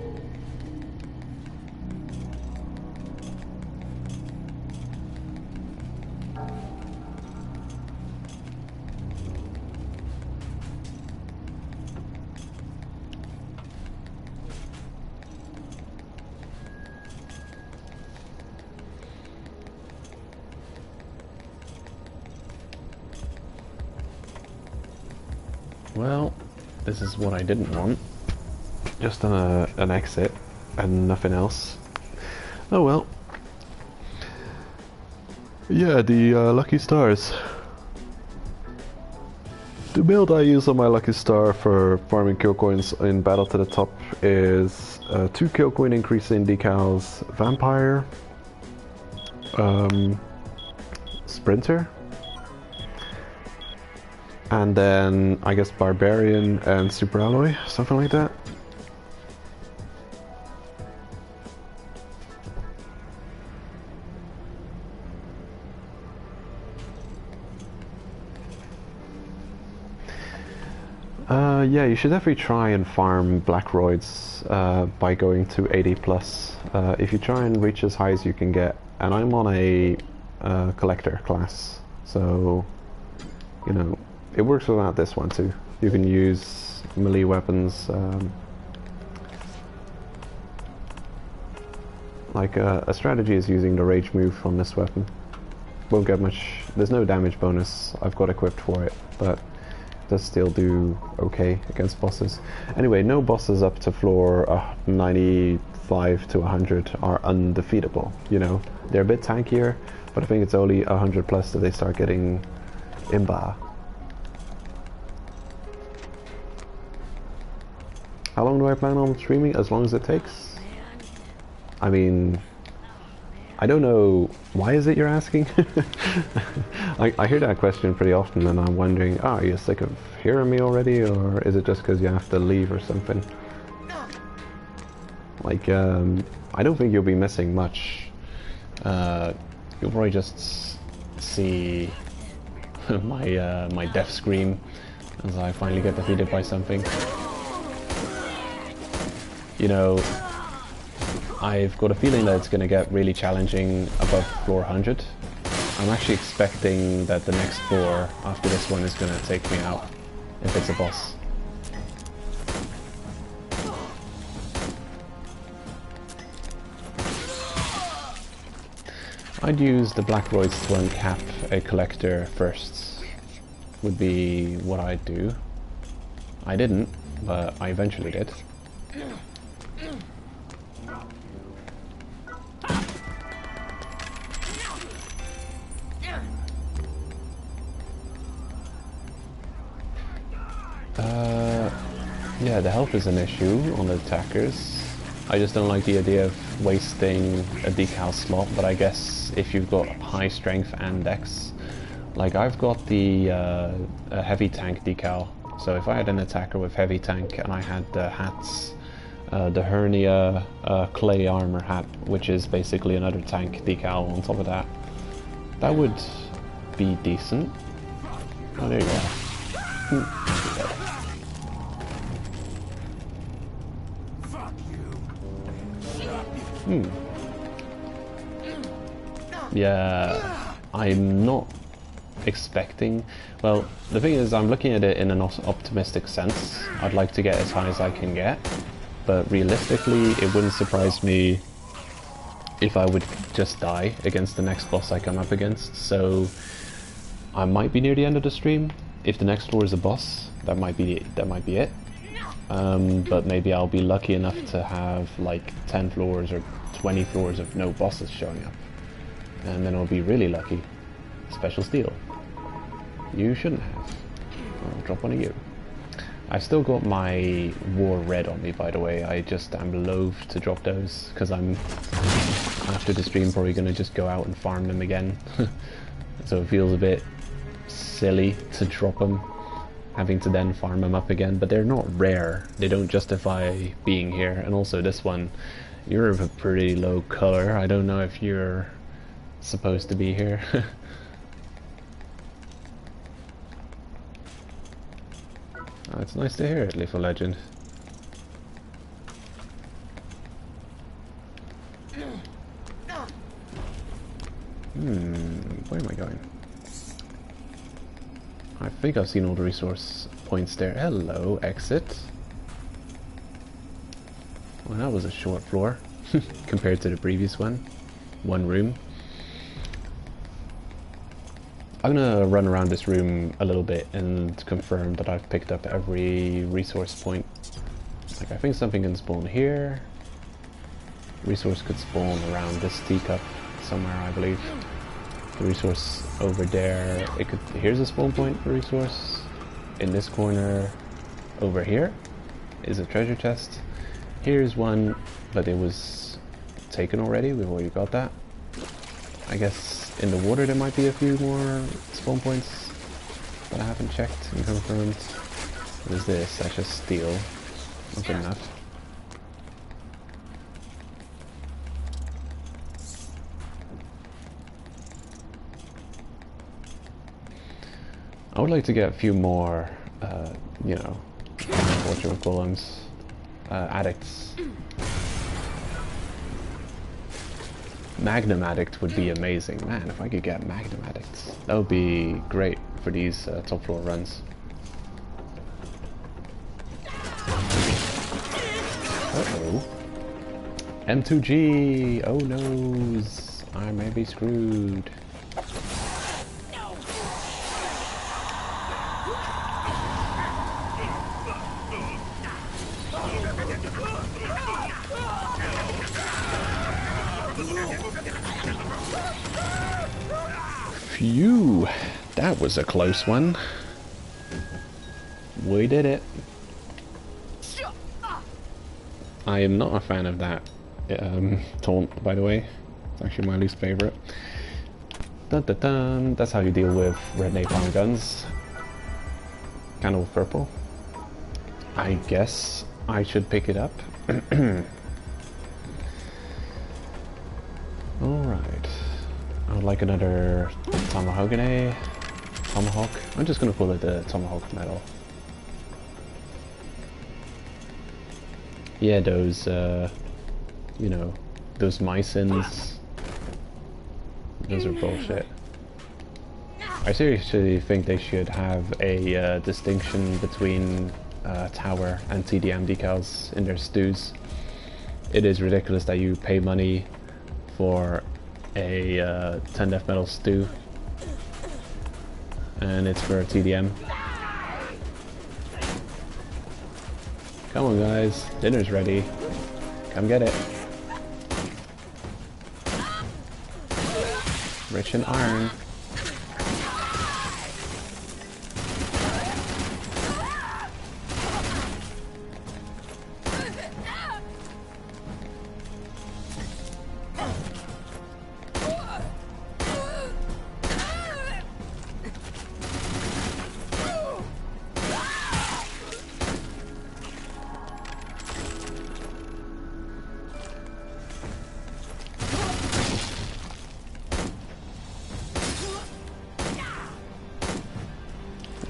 Well, this is what I didn't want. Just an exit and nothing else. Oh well. Yeah, the lucky stars. The build I use on my lucky star for farming kill coins in battle to the top is 2 kill coin increase in decals, vampire, sprinter, and then I guess barbarian and super alloy, something like that. Yeah, you should definitely try and farm black roids by going to 80 plus. If you try and reach as high as you can get, and I'm on a collector class, so you know it works without this one too. You can use melee weapons, like a strategy is using the rage move on this weapon. Won't get much, there's no damage bonus I've got equipped for it, but does still do okay against bosses. Anyway, no bosses up to floor 95 to 100 are undefeatable, you know. They're a bit tankier, but I think it's only 100 plus that they start getting imba. How long do I plan on streaming? As long as it takes? I mean, I don't know, why is it you're asking? I hear that question pretty often and I'm wondering, are you sick of hearing me already, or is it just because you have to leave or something? Like, I don't think you'll be missing much. You'll probably just see my death scream as I finally get defeated by something. You know, I've got a feeling that it's going to get really challenging above floor 100. I'm actually expecting that the next floor after this one is going to take me out if it's a boss. I'd use the Black Roids to uncap a collector first, would be what I'd do. I didn't, but I eventually did. Yeah, the health is an issue on the attackers. I just don't like the idea of wasting a decal slot, but I guess if you've got high strength and dex, like I've got the a heavy tank decal, so if I had an attacker with heavy tank and I had the hats, the hernia clay armor hat, which is basically another tank decal on top of that, that would be decent. Oh, there you go. Yeah, I'm not expecting... Well, the thing is, I'm looking at it in an optimistic sense. I'd like to get as high as I can get, but realistically, it wouldn't surprise me if I would just die against the next boss I come up against. So I might be near the end of the stream. If the next floor is a boss, that might be it. But maybe I'll be lucky enough to have like 10 floors or 20 floors of no bosses showing up. And then I'll be really lucky. Special steel. You shouldn't have. I'll drop one of you. I've still got my War Red on me, by the way. I just am loath to drop those, because I'm, after the stream, probably going to just go out and farm them again. So it feels a bit silly to drop them, having to then farm them up again, but they're not rare. They don't justify being here. And also this one, you're of a pretty low color. I don't know if you're supposed to be here. Oh, it's nice to hear it, Lethal Legend. Where am I going? I think I've seen all the resource points there. Hello, exit. Well, that was a short floor compared to the previous one. One room. I'm gonna run around this room a little bit and confirm that I've picked up every resource point. Like, I think something can spawn here. Resource could spawn around this teacup somewhere, I believe. The resource over there, it could. Here's a spawn point for resource. In this corner, over here, is a treasure chest. Here's one, but it was taken already. We've already got that. I guess in the water there might be a few more spawn points that I haven't checked and confirmed. What is this? That's just steel. Not good enough. I would like to get a few more, you know, whatchamacallums, addicts. Magnum Addict would be amazing. Man, if I could get Magnum Addicts, that would be great for these top floor runs. Uh-oh. M2G! Oh noes! I may be screwed. Phew, that was a close one. We did it. I am not a fan of that taunt, by the way. It's actually my least favorite. Dun dun dun. That's how you deal with red napalm guns. Candle with purple. I guess I should pick it up. Alright. I would like another Tomahawk. I'm just gonna call it the Tomahawk Metal. Yeah, those, you know, those Mysins, those are bullshit. I seriously think they should have a distinction between Tower and TDM decals in their stews. It is ridiculous that you pay money for a 10 Death Metal stew and it's for TDM. Come on guys, dinner's ready. Come get it. Rich in iron.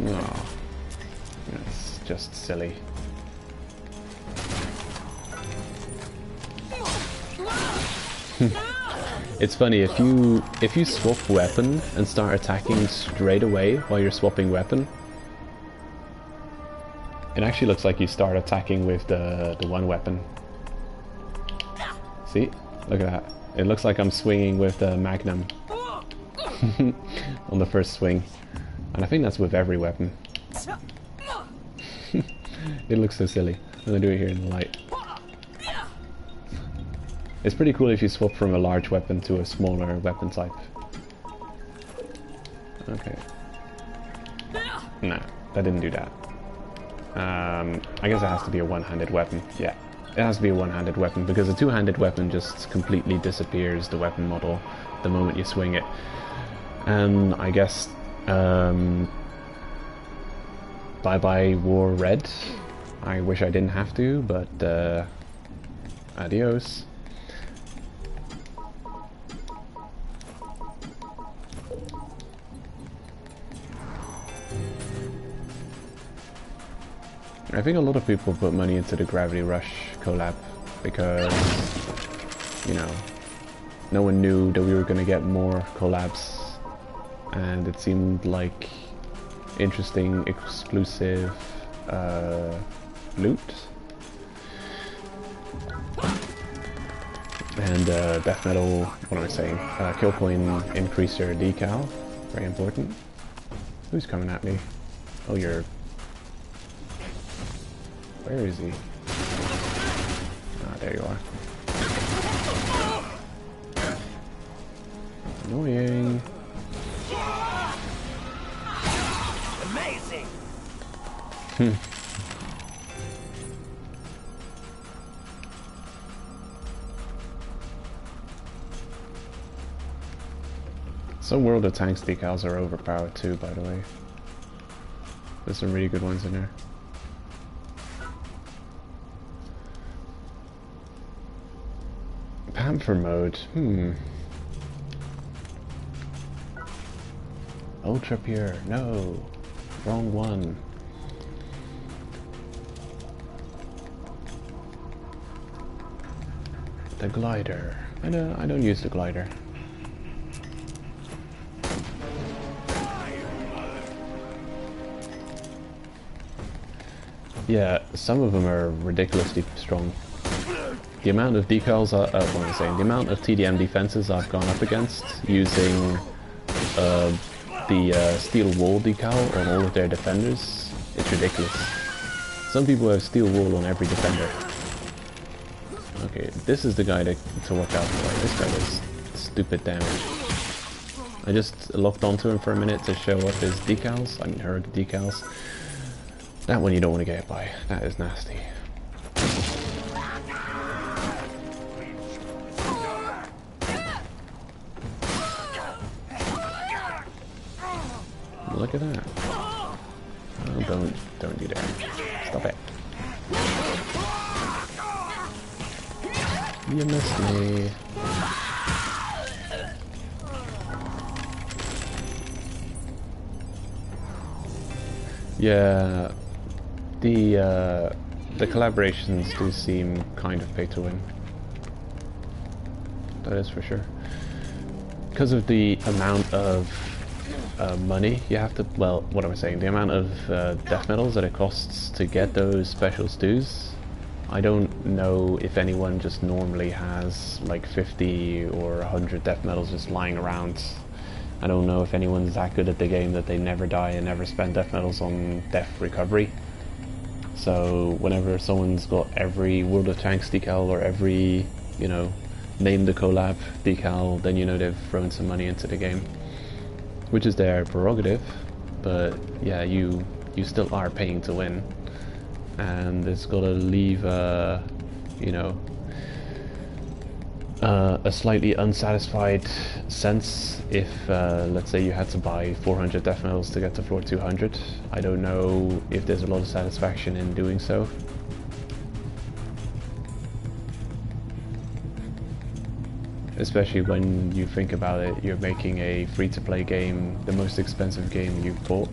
Oh, that's just silly. It's funny if you swap weapon and start attacking straight away while you're swapping weapon, it actually looks like you start attacking with the one weapon. See? Look at that. It looks like I'm swinging with the Magnum on the first swing. And I think that's with every weapon. It looks so silly. I'm gonna do it here in the light. It's pretty cool if you swap from a large weapon to a smaller weapon type. Okay. Nah, that didn't do that. I guess it has to be a one-handed weapon. Yeah, it has to be a one-handed weapon because a two-handed weapon just completely disappears the weapon model the moment you swing it. And I guess bye-bye War Red. I wish I didn't have to, but adios. I think a lot of people put money into the Gravity Rush collab because, you know, no one knew that we were going to get more collabs, and it seemed like interesting, exclusive loot. And Death Metal, what am I saying? Kill coin increaser decal, very important. Who's coming at me? Oh, you're... Where is he? Ah, there you are. Annoying. Amazing. Some World of Tanks decals are overpowered too, by the way. There's some really good ones in there. Panther mode, Ultra Pure, no, wrong one. The glider, I don't use the glider. Yeah, some of them are ridiculously strong. The amount of decals, what am I saying? The amount of TDM defenses I've gone up against using the steel wall decal on all of their defenders, it's ridiculous. Some people have steel wall on every defender. Okay, this is the guy to watch out for. This guy does stupid damage. I just locked onto him for a minute to show up his decals, I mean her decals. That one you don't want to get hit by. That is nasty. Look at that. Oh, don't you dare. Stop it. You missed me. Yeah, the collaborations do seem kind of pay to win. That is for sure. Because of the amount of money you have to, well, what am I saying? The amount of death medals that it costs to get those special stews. I don't know if anyone just normally has like 50 or 100 death medals just lying around. I don't know if anyone's that good at the game that they never die and never spend death medals on death recovery. So whenever someone's got every World of Tanks decal or every, you know, name the collab decal, then you know they've thrown some money into the game. Which is their prerogative, but yeah, you still are paying to win. And it's gotta leave you know, a slightly unsatisfied sense if, let's say you had to buy 400 death medals to get to floor 200. I don't know if there's a lot of satisfaction in doing so. Especially when you think about it, you're making a free-to-play game, the most expensive game you've bought.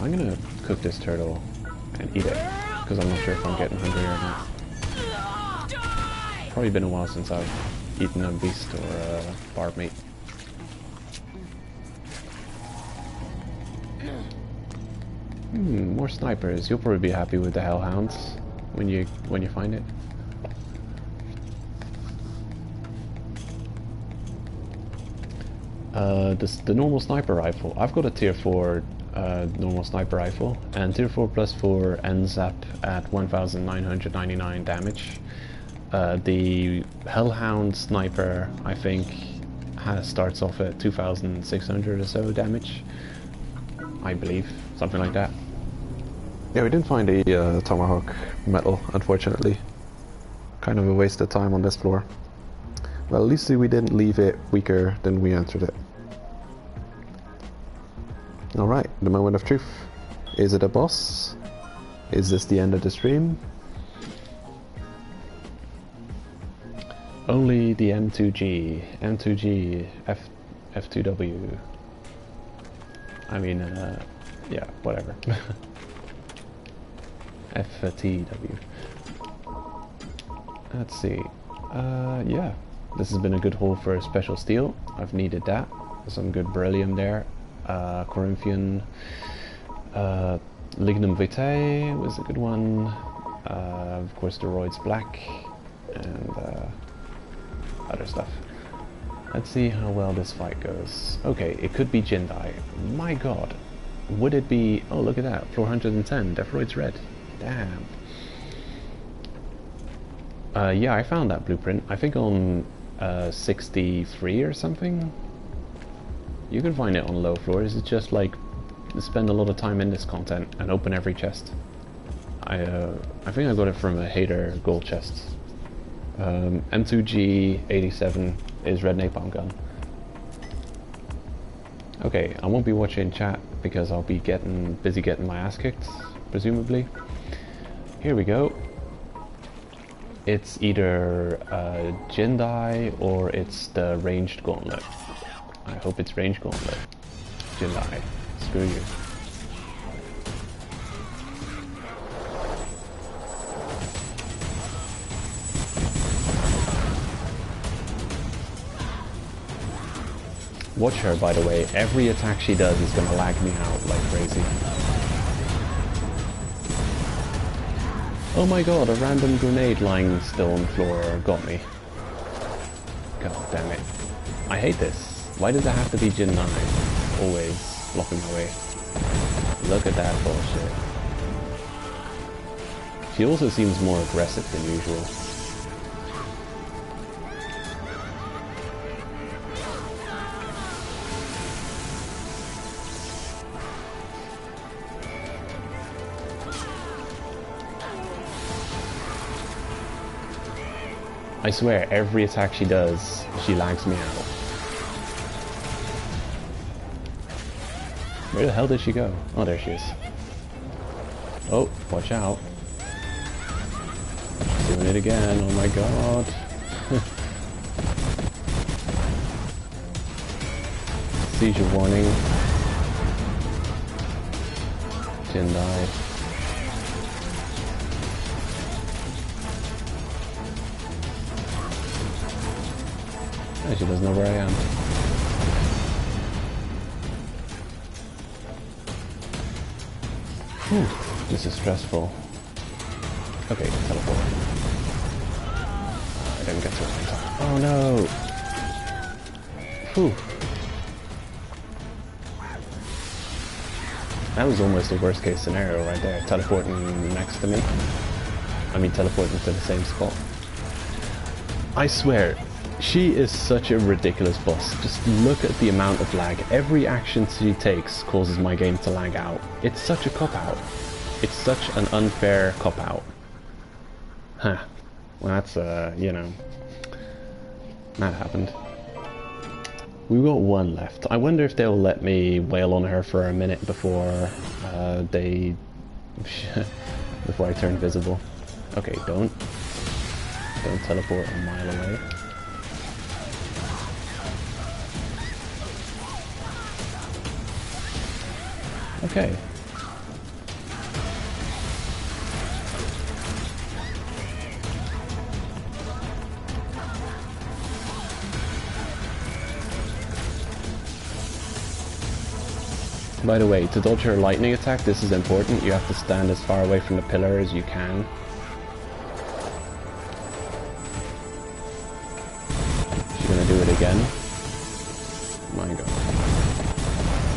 I'm gonna cook this turtle and eat it, because I'm not sure if I'm getting hungry or not. Probably been a while since I've eaten a beast or a barb meat. More snipers. You'll probably be happy with the hellhounds when you find it. The normal sniper rifle. I've got a tier 4 normal sniper rifle, and tier 4 plus 4 ends up at 1999 damage. The Hellhound sniper, I think, starts off at 2600 or so damage. I believe, something like that. Yeah, we didn't find a tomahawk metal, unfortunately. Kind of a waste of time on this floor. Well, at least we didn't leave it weaker than we entered it. Alright, the moment of truth. Is it a boss? Is this the end of the stream? Only the M2G, M2G, F2W. I mean, yeah, whatever. FTW. Let's see. Yeah, this has been a good haul for special steel. I've needed that. Some good beryllium there. Corinthian, Lignum Vitae was a good one. Of course, the Roids Black, and other stuff. Let's see how well this fight goes. Okay, it could be Jindai. My god, would it be? Oh, look at that, floor 110. Deathroid's red. Damn. Yeah, I found that blueprint. I think on 63 or something. You can find it on low floors. It's just like spend a lot of time in this content and open every chest. I think I got it from a hater gold chest. M2G 87 is red napalm gun. Okay, I won't be watching chat because I'll be busy getting my ass kicked, presumably. Here we go. It's either Jindai or it's the ranged gauntlet. I hope it's ranged gauntlet. Jindai. Screw you. Watch her, by the way. Every attack she does is gonna lag me out like crazy. Oh my god, a random grenade lying still on the floor got me. God damn it. I hate this. Why does it have to be Jindai? Always blocking my way. Look at that bullshit. She also seems more aggressive than usual. I swear, every attack she does, she lags me out. Where the hell did she go? Oh, there she is. Oh, watch out. She's doing it again, oh my god. Seizure warning. Jin died. And she doesn't know where I am. Whew, this is stressful. Okay, teleport. I didn't get to it in time. Oh no! Whew. That was almost the worst case scenario right there. Teleporting next to me. I mean teleporting to the same spot. I swear, she is such a ridiculous boss. Just look at the amount of lag. Every action she takes causes my game to lag out. It's such a cop-out. It's such an unfair cop-out. Huh. Well, that's, you know... That happened. We've got one left. I wonder if they'll let me wail on her for a minute before they... before I turn visible. Okay, don't teleport a mile away. Okay. By the way, to dodge her lightning attack, this is important. You have to stand as far away from the pillar as you can. She's gonna do it again. My god.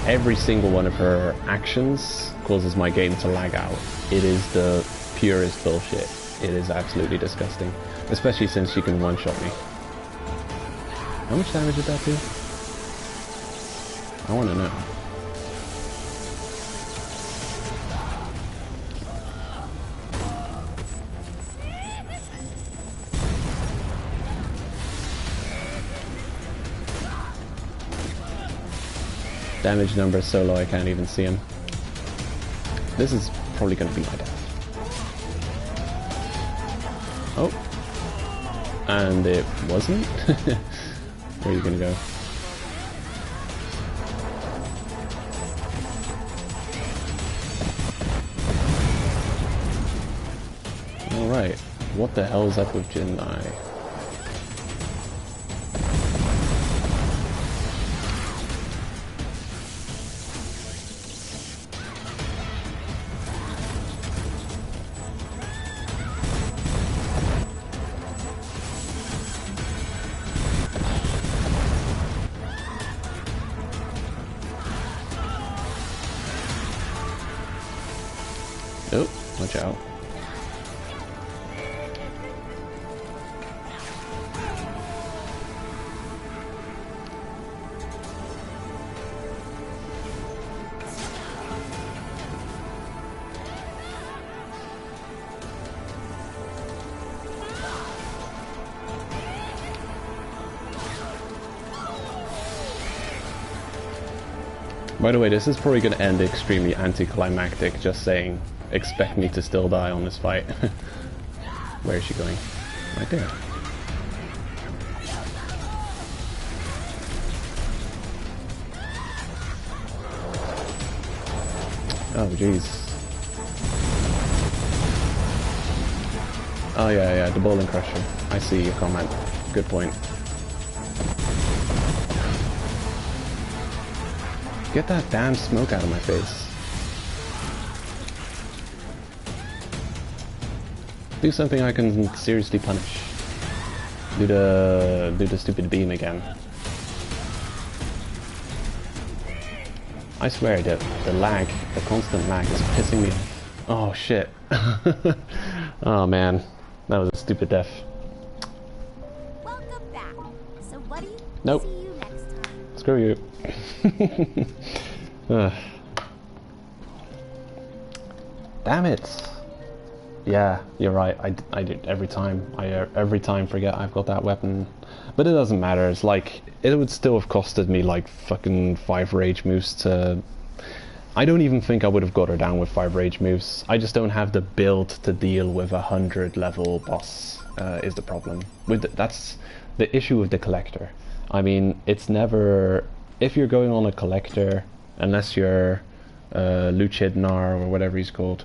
Every single one of her actions causes my game to lag out. It is the purest bullshit. It is absolutely disgusting. Especially since she can one-shot me. How much damage did that do? I wanna know. Damage number is so low I can't even see him. This is probably going to be my death. Oh. And it wasn't? Where are you going to go? Alright. What the hell is up with Jinai? Oh, watch out. By the way, this is probably going to end extremely anticlimactic, just saying. Expect me to still die on this fight. Where is she going? Right there. Oh jeez. Oh yeah, the bowling crusher. I see your comment. Good point. Get that damn smoke out of my face. Do something I can seriously punish. Do the stupid beam again. I swear the lag, the constant lag is pissing me off. Oh shit. Oh man. That was a stupid death. Welcome back. So buddy, nope. see you next time. Screw you. Damn it. Yeah, you're right. I do every time. I every time forget I've got that weapon, but it doesn't matter. It's like it would still have costed me like fucking 5 rage moves to. I don't even think I would have got her down with 5 rage moves. I just don't have the build to deal with a 100 level boss. Is the problem that's the issue with the collector. I mean, it's never if you're going on a collector unless you're Luchidnar or whatever he's called,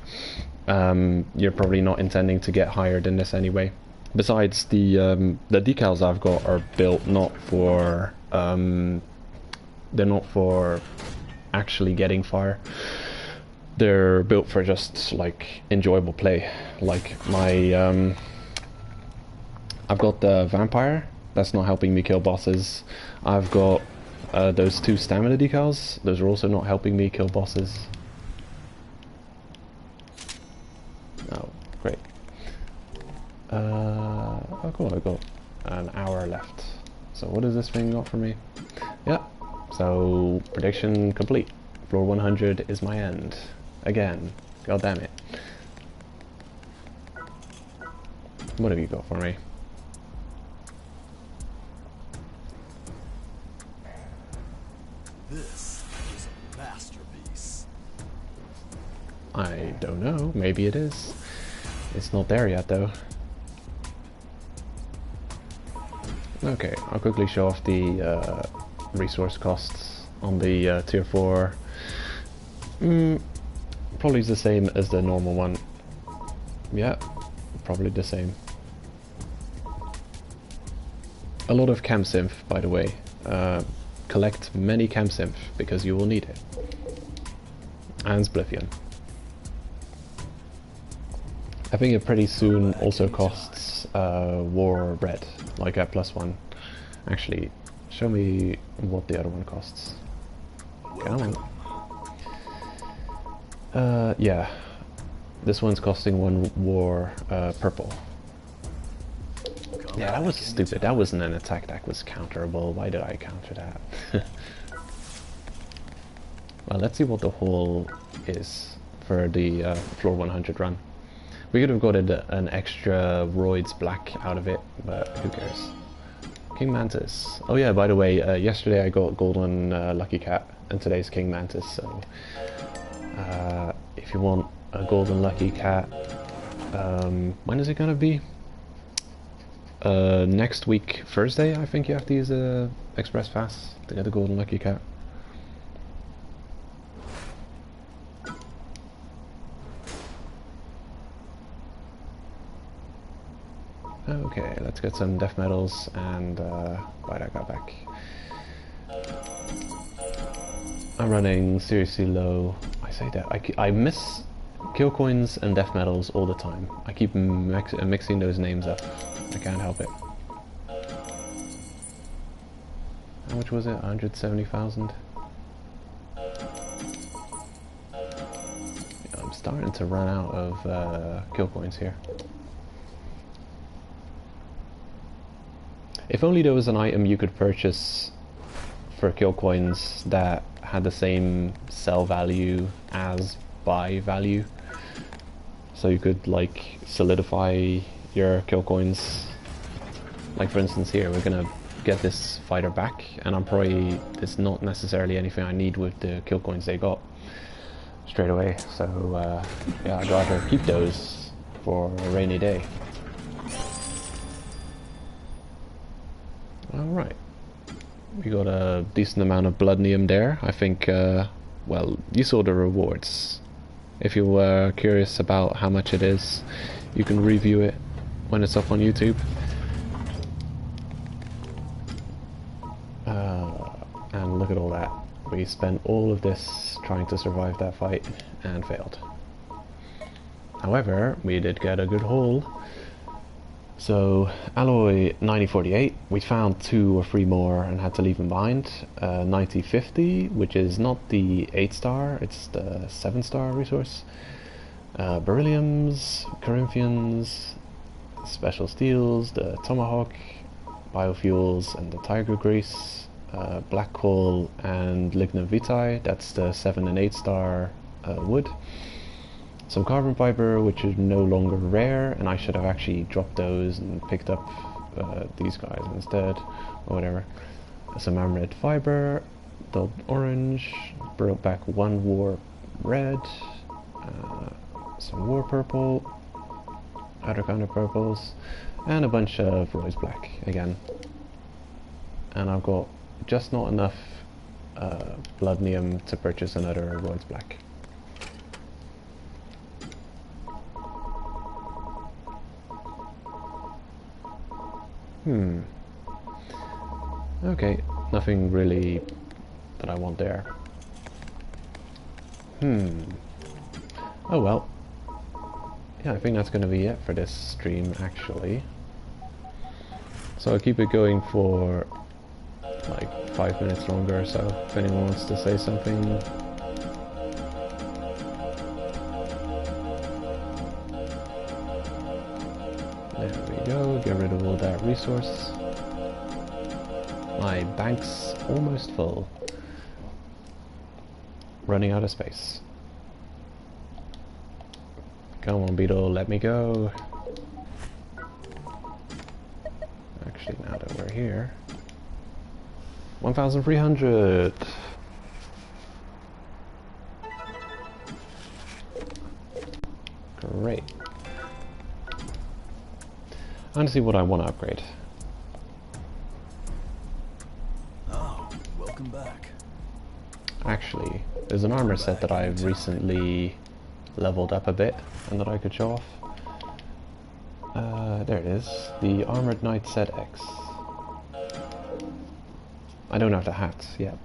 you're probably not intending to get higher than this anyway. Besides, the decals I've got are built not for they're not for actually getting fire. They're built for just like enjoyable play. Like my I've got the vampire that's not helping me kill bosses. I've got those 2 stamina decals. Those are also not helping me kill bosses. Oh, great. Oh cool, I've got an hour left. So what does this thing got for me? Yeah, so prediction complete. Floor 100 is my end. Again, god damn it. What have you got for me? This is a masterpiece. I don't know, maybe it is. It's not there yet though. Okay, I'll quickly show off the resource costs on the tier 4. Probably the same as the normal one. Yeah, probably the same. A lot of chem synth, by the way. Collect many chem synth because you will need it. And Splithian. I think it pretty soon also costs War Red, like at +1. Actually, show me what the other one costs. Come on. Yeah. This one's costing 1 War Purple. Yeah, that was stupid. That wasn't an attack that was counterable. Why did I counter that? Well, let's see what the haul is for the floor 100 run. We could have got an extra Roids Black out of it, but who cares? King Mantis. Oh yeah, by the way, yesterday I got Golden Lucky Cat, and today's King Mantis, so if you want a Golden Lucky Cat, when is it gonna be? Next week, Thursday, I think you have to use a Express Pass to get the Golden Lucky Cat. Okay, let's get some death medals and buy that guy back. I'm running seriously low. I say that I miss kill coins and death medals all the time. I keep mixing those names up. I can't help it. How much was it? 170,000? Yeah, I'm starting to run out of kill coins here. If only there was an item you could purchase for kill coins that had the same sell value as buy value. So you could like solidify your kill coins. Like for instance here, we're gonna get this fighter back, and I'm probably, it's not necessarily anything I need with the kill coins they got straight away. So yeah, I'd rather keep those for a rainy day. Alright, we got a decent amount of Bloodnium there. I think, well, you saw the rewards. If you were curious about how much it is, you can review it when it's up on YouTube. And look at all that. We spent all of this trying to survive that fight and failed. However, we did get a good haul. So, alloy 9048, we found 2 or 3 more and had to leave them behind. 9050, which is not the 8-star, it's the 7-star resource. Berylliums, Corinthians, special steels, the Tomahawk, biofuels and the Tiger Grease, Black Coal and Lignum Vitae, that's the 7 and 8-star wood. Some carbon fiber, which is no longer rare, and I should have actually dropped those and picked up these guys instead, or whatever. Some Amred fiber, dulled orange, brought back 1 war red, some war purple, other kind of purples, and a bunch of rose black again. And I've got just not enough Bloodnium to purchase another rose black. Hmm. Okay, nothing really that I want there. Oh well. Yeah, I think that's gonna be it for this stream, actually. So I'll keep it going for like 5 minutes longer or so, if anyone wants to say something. There we go, get rid of all that resource. My bank's almost full. Running out of space. Come on, Beetle, let me go. Actually, now that we're here... 1,300! Great. I want to see what I want to upgrade. Oh, welcome back. Actually, there's an armor set that I've recently leveled up a bit and that I could show off. There it is. The Armored Knight Set X. I don't have the hat yet,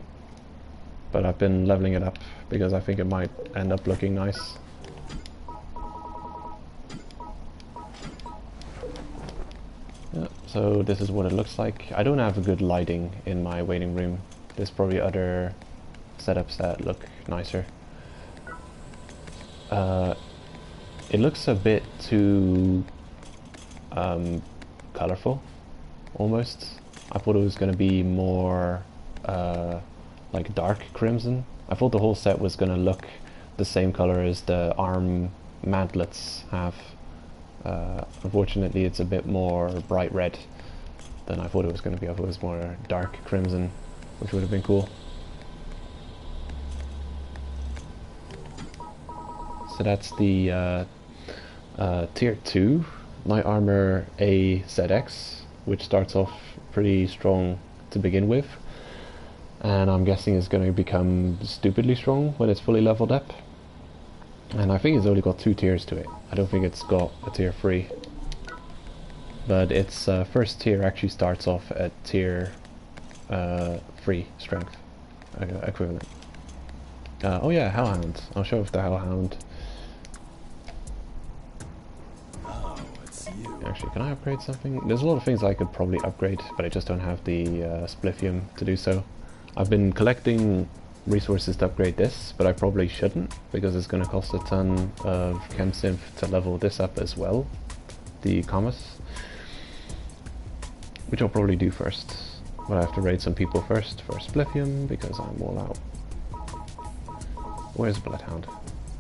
but I've been leveling it up because I think it might end up looking nice. Yeah, so this is what it looks like. I don't have good lighting in my waiting room. There's probably other setups that look nicer. It looks a bit too colorful, almost. I thought it was going to be more like dark crimson. I thought the whole set was going to look the same color as the arm mantlets have. Unfortunately, it's a bit more bright red than I thought it was going to be. I thought it was more dark crimson, which would have been cool. So that's the Tier 2 Knight Armor A ZX, which starts off pretty strong to begin with. And I'm guessing it's going to become stupidly strong when it's fully leveled up. And I think it's only got 2 tiers to it. I don't think it's got a tier 3. But its first tier actually starts off at tier 3 strength equivalent. Oh yeah, Hellhound. I'll show off the Hellhound. Oh, it's you. Actually, can I upgrade something? There's a lot of things I could probably upgrade, but I just don't have the splithium to do so. I've been collecting resources to upgrade this, but I probably shouldn't, because it's going to cost a ton of ChemSynth to level this up as well, the Commas, which I'll probably do first. But I have to raid some people first for splithium, because I'm all out. Where's Bloodhound?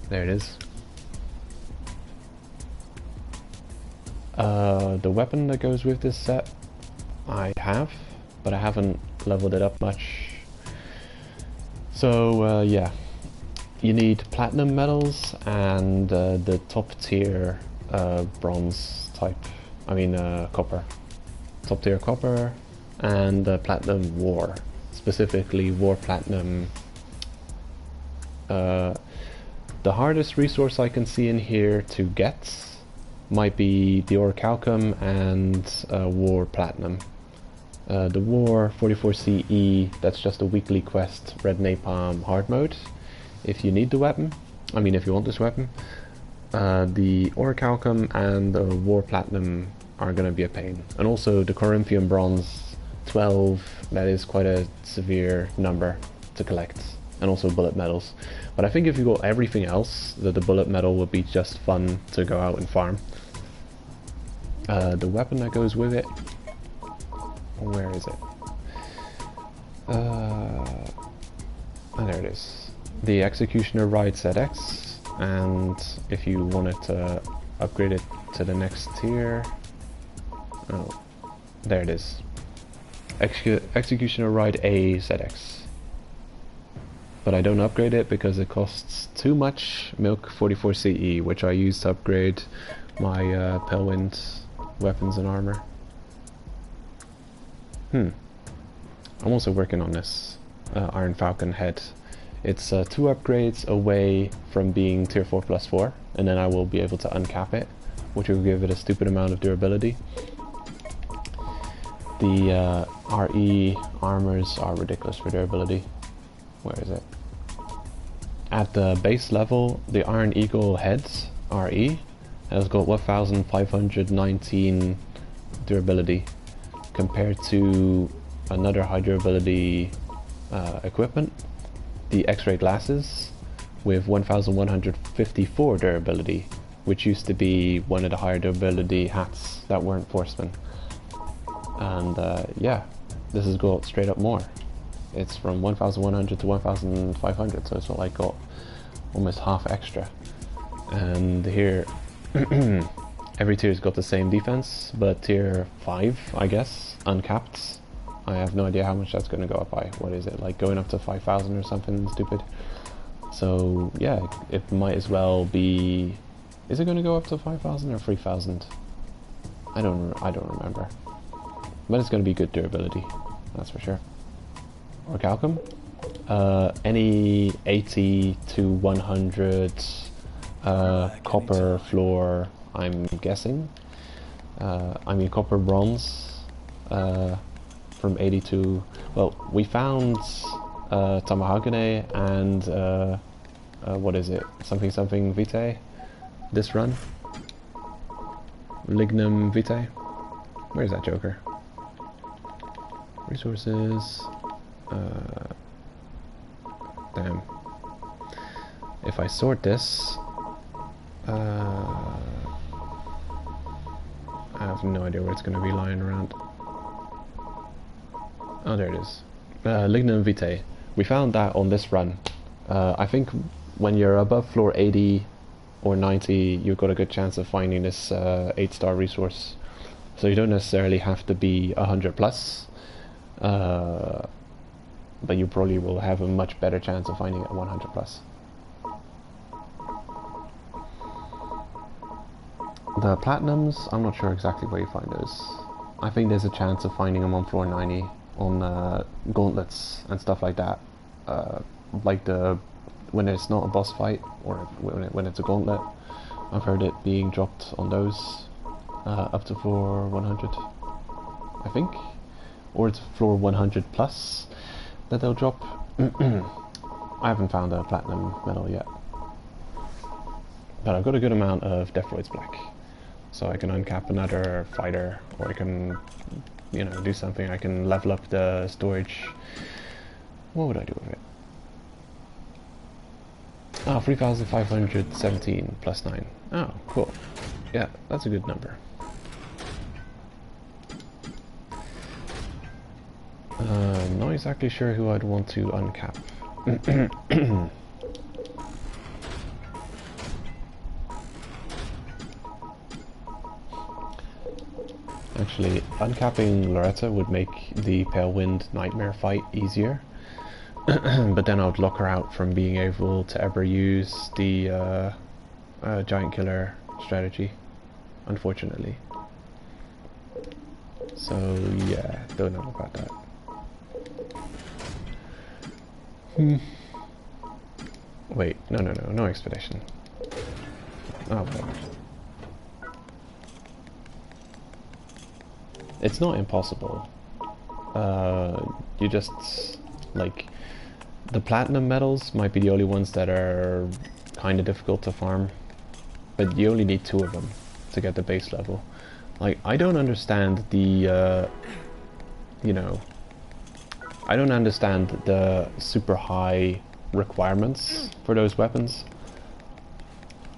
There it is. The weapon that goes with this set I have, but I haven't leveled it up much. So yeah, you need platinum medals and the top tier bronze type, copper. Top tier copper and platinum war, specifically war platinum. The hardest resource I can see in here to get might be the orichalcum and war platinum. The war 44 CE, that's just a weekly quest, red napalm hard mode, if you need the weapon, if you want this weapon. The orichalcum and the war platinum are going to be a pain, and also the Corinthian bronze 12, that is quite a severe number to collect, and also bullet medals. But I think if you got everything else, the bullet medal would be just fun to go out and farm. The weapon that goes with it, where is it? There it is. The Executioner Ride ZX, and if you wanted to upgrade it to the next tier, oh, there it is. Executioner Ride A ZX. But I don't upgrade it because it costs too much milk 44 CE, which I use to upgrade my Pelwind weapons and armor. I'm also working on this Iron Falcon head. It's 2 upgrades away from being tier 4+4, and then I will be able to uncap it, which will give it a stupid amount of durability. The RE armors are ridiculous for durability. Where is it? At the base level, the Iron Eagle heads, RE, has got 1519 durability compared to another high durability equipment, the X-ray glasses, with 1154 durability, which used to be one of the higher durability hats that weren't Forcemen. And yeah, this has got straight up more. It's from 1100 to 1500, so it's like got almost half extra. And here, every tier's got the same defense, but tier 5, I guess, uncapped. I have no idea how much that's going to go up by. What is it, like going up to 5,000 or something stupid? So yeah, it might as well be... Is it going to go up to 5,000 or 3,000? I don't remember. But it's going to be good durability, that's for sure. Orichalcum, any 80 to 100 copper floor, I'm guessing. I mean copper bronze, from 80 to... Well, we found Tamahagane and what is it? Something vitae? This run? Lignum vitae? Where's that joker? Resources... damn. If I sort this... I have no idea where it's going to be lying around. Oh, there it is. Lignum vitae. We found that on this run. I think when you're above floor 80 or 90, you've got a good chance of finding this 8-star resource. So you don't necessarily have to be 100 plus. But you probably will have a much better chance of finding it 100 plus. The platinums, I'm not sure exactly where you find those. I think there's a chance of finding them on floor 90 on gauntlets and stuff like that. Like when it's not a boss fight or when it's a gauntlet. I've heard it being dropped on those up to floor 100, I think, or it's floor 100 plus that they'll drop. I haven't found a platinum medal yet, but I've got a good amount of Deathroyd's Black, so I can uncap another fighter, or I can, you know, do something. I can level up the storage. What would I do with it? Oh, 3,517 plus 9. Oh, cool. Yeah, that's a good number. Not exactly sure who I'd want to uncap. Actually, uncapping Loretta would make the Pale Wind Nightmare fight easier. But then I would lock her out from being able to ever use the Giant Killer strategy, unfortunately. So yeah, don't know about that. Wait, no expedition. Oh, whatever. It's not impossible. You just, like, the platinum medals might be the only ones that are kind of difficult to farm, but you only need 2 of them to get the base level. Like, I don't understand the, you know, I don't understand the super high requirements for those weapons.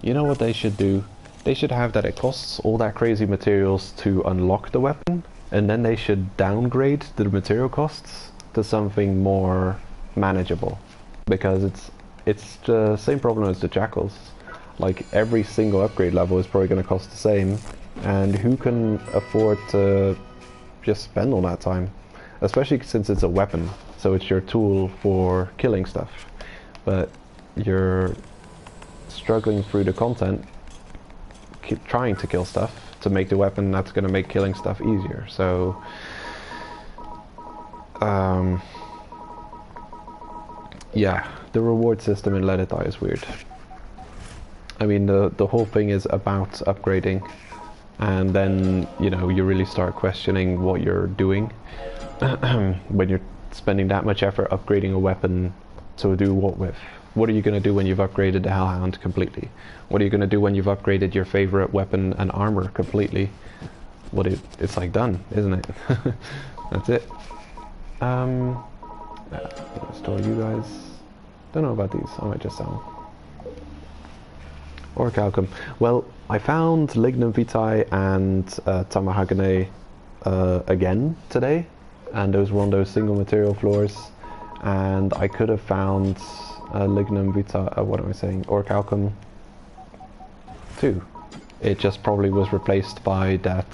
You know what they should do? They should have that it costs all that crazy materials to unlock the weapon, and then they should downgrade the material costs to something more manageable, because it's the same problem as the Jackals. Like, every single upgrade level is probably going to cost the same, and who can afford to just spend all that time? Especially since it's a weapon, so it's your tool for killing stuff. But you're struggling through the content, keep trying to kill stuff to make the weapon that's going to make killing stuff easier. So yeah, the reward system in Let It Die is weird. I mean, the whole thing is about upgrading, and then, you know, you really start questioning what you're doing when you're spending that much effort upgrading a weapon to do what with? What are you going to do when you've upgraded the Hellhound completely? What are you going to do when you've upgraded your favorite weapon and armor completely? It's like done, isn't it? That's it. Store you guys. Don't know about these. I might just sell them. Or Calcum. Well, I found Lignum Vitae and Tamahagane again today, and those were on those single material floors. And I could have found Lignum Vitae. What am I saying? Or Calcum too. It just probably was replaced by that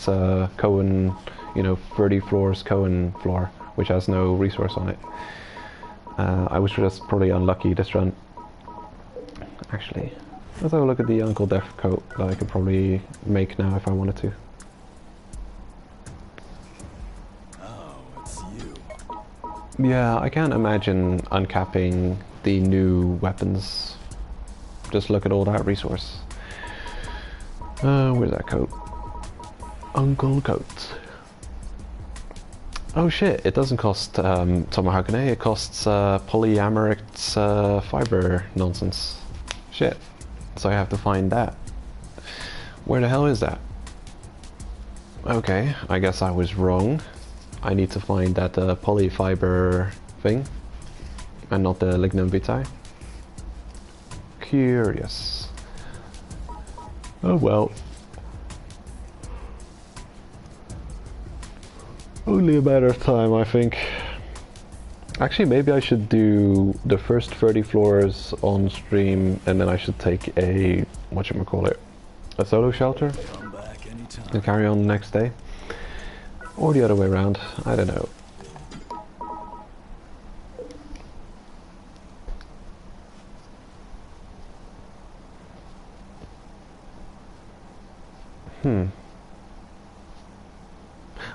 Cohen, you know, 30 floors Cohen floor, which has no resource on it. I was just probably unlucky this run. Actually, let's have a look at the Uncle Death coat that I could probably make now if I wanted to. Oh, it's you. Yeah, I can't imagine uncapping the new weapons. Just look at all that resource. Where's that coat? Uncle Coat. Oh shit, it doesn't cost Tomahagane, it costs polyamorous fiber nonsense. Shit. So I have to find that. Where the hell is that? Okay, I guess I was wrong. I need to find that polyfiber thing, and not the Lignum Vitae. Curious. Oh well. Only a matter of time, I think. Actually, maybe I should do the first 30 floors on stream, and then I should take a, whatchamacallit, a solo shelter, Come back anytime. and carry on the next day. Or the other way around, I don't know.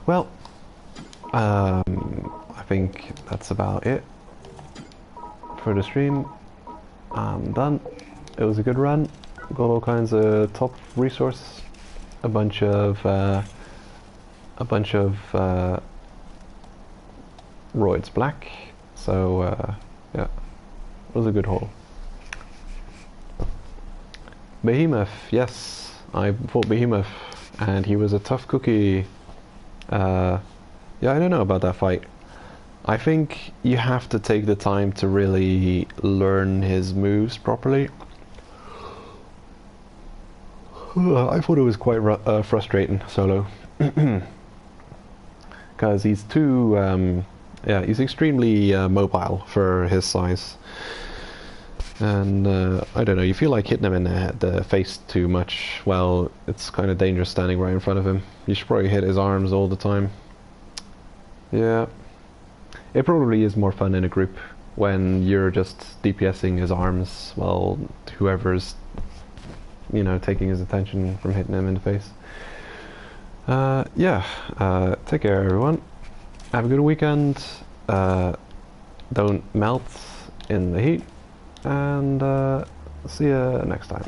Well, I think that's about it for the stream. I'm done. It was a good run. Got all kinds of top resource, a bunch of Roids Black. So yeah, it was a good haul. Behemoth, yes, I fought Behemoth, and he was a tough cookie. Yeah, I don't know about that fight. I think you have to take the time to really learn his moves properly. I thought it was quite frustrating solo, because he's too, yeah, he's extremely mobile for his size. And I don't know, you feel like hitting him in the face too much. Well, it's kind of dangerous standing right in front of him. You should probably hit his arms all the time. Yeah. It probably is more fun in a group when you're just DPSing his arms while whoever's, you know, taking his attention from hitting him in the face. Yeah, take care everyone. Have a good weekend. Don't melt in the heat. And see you next time.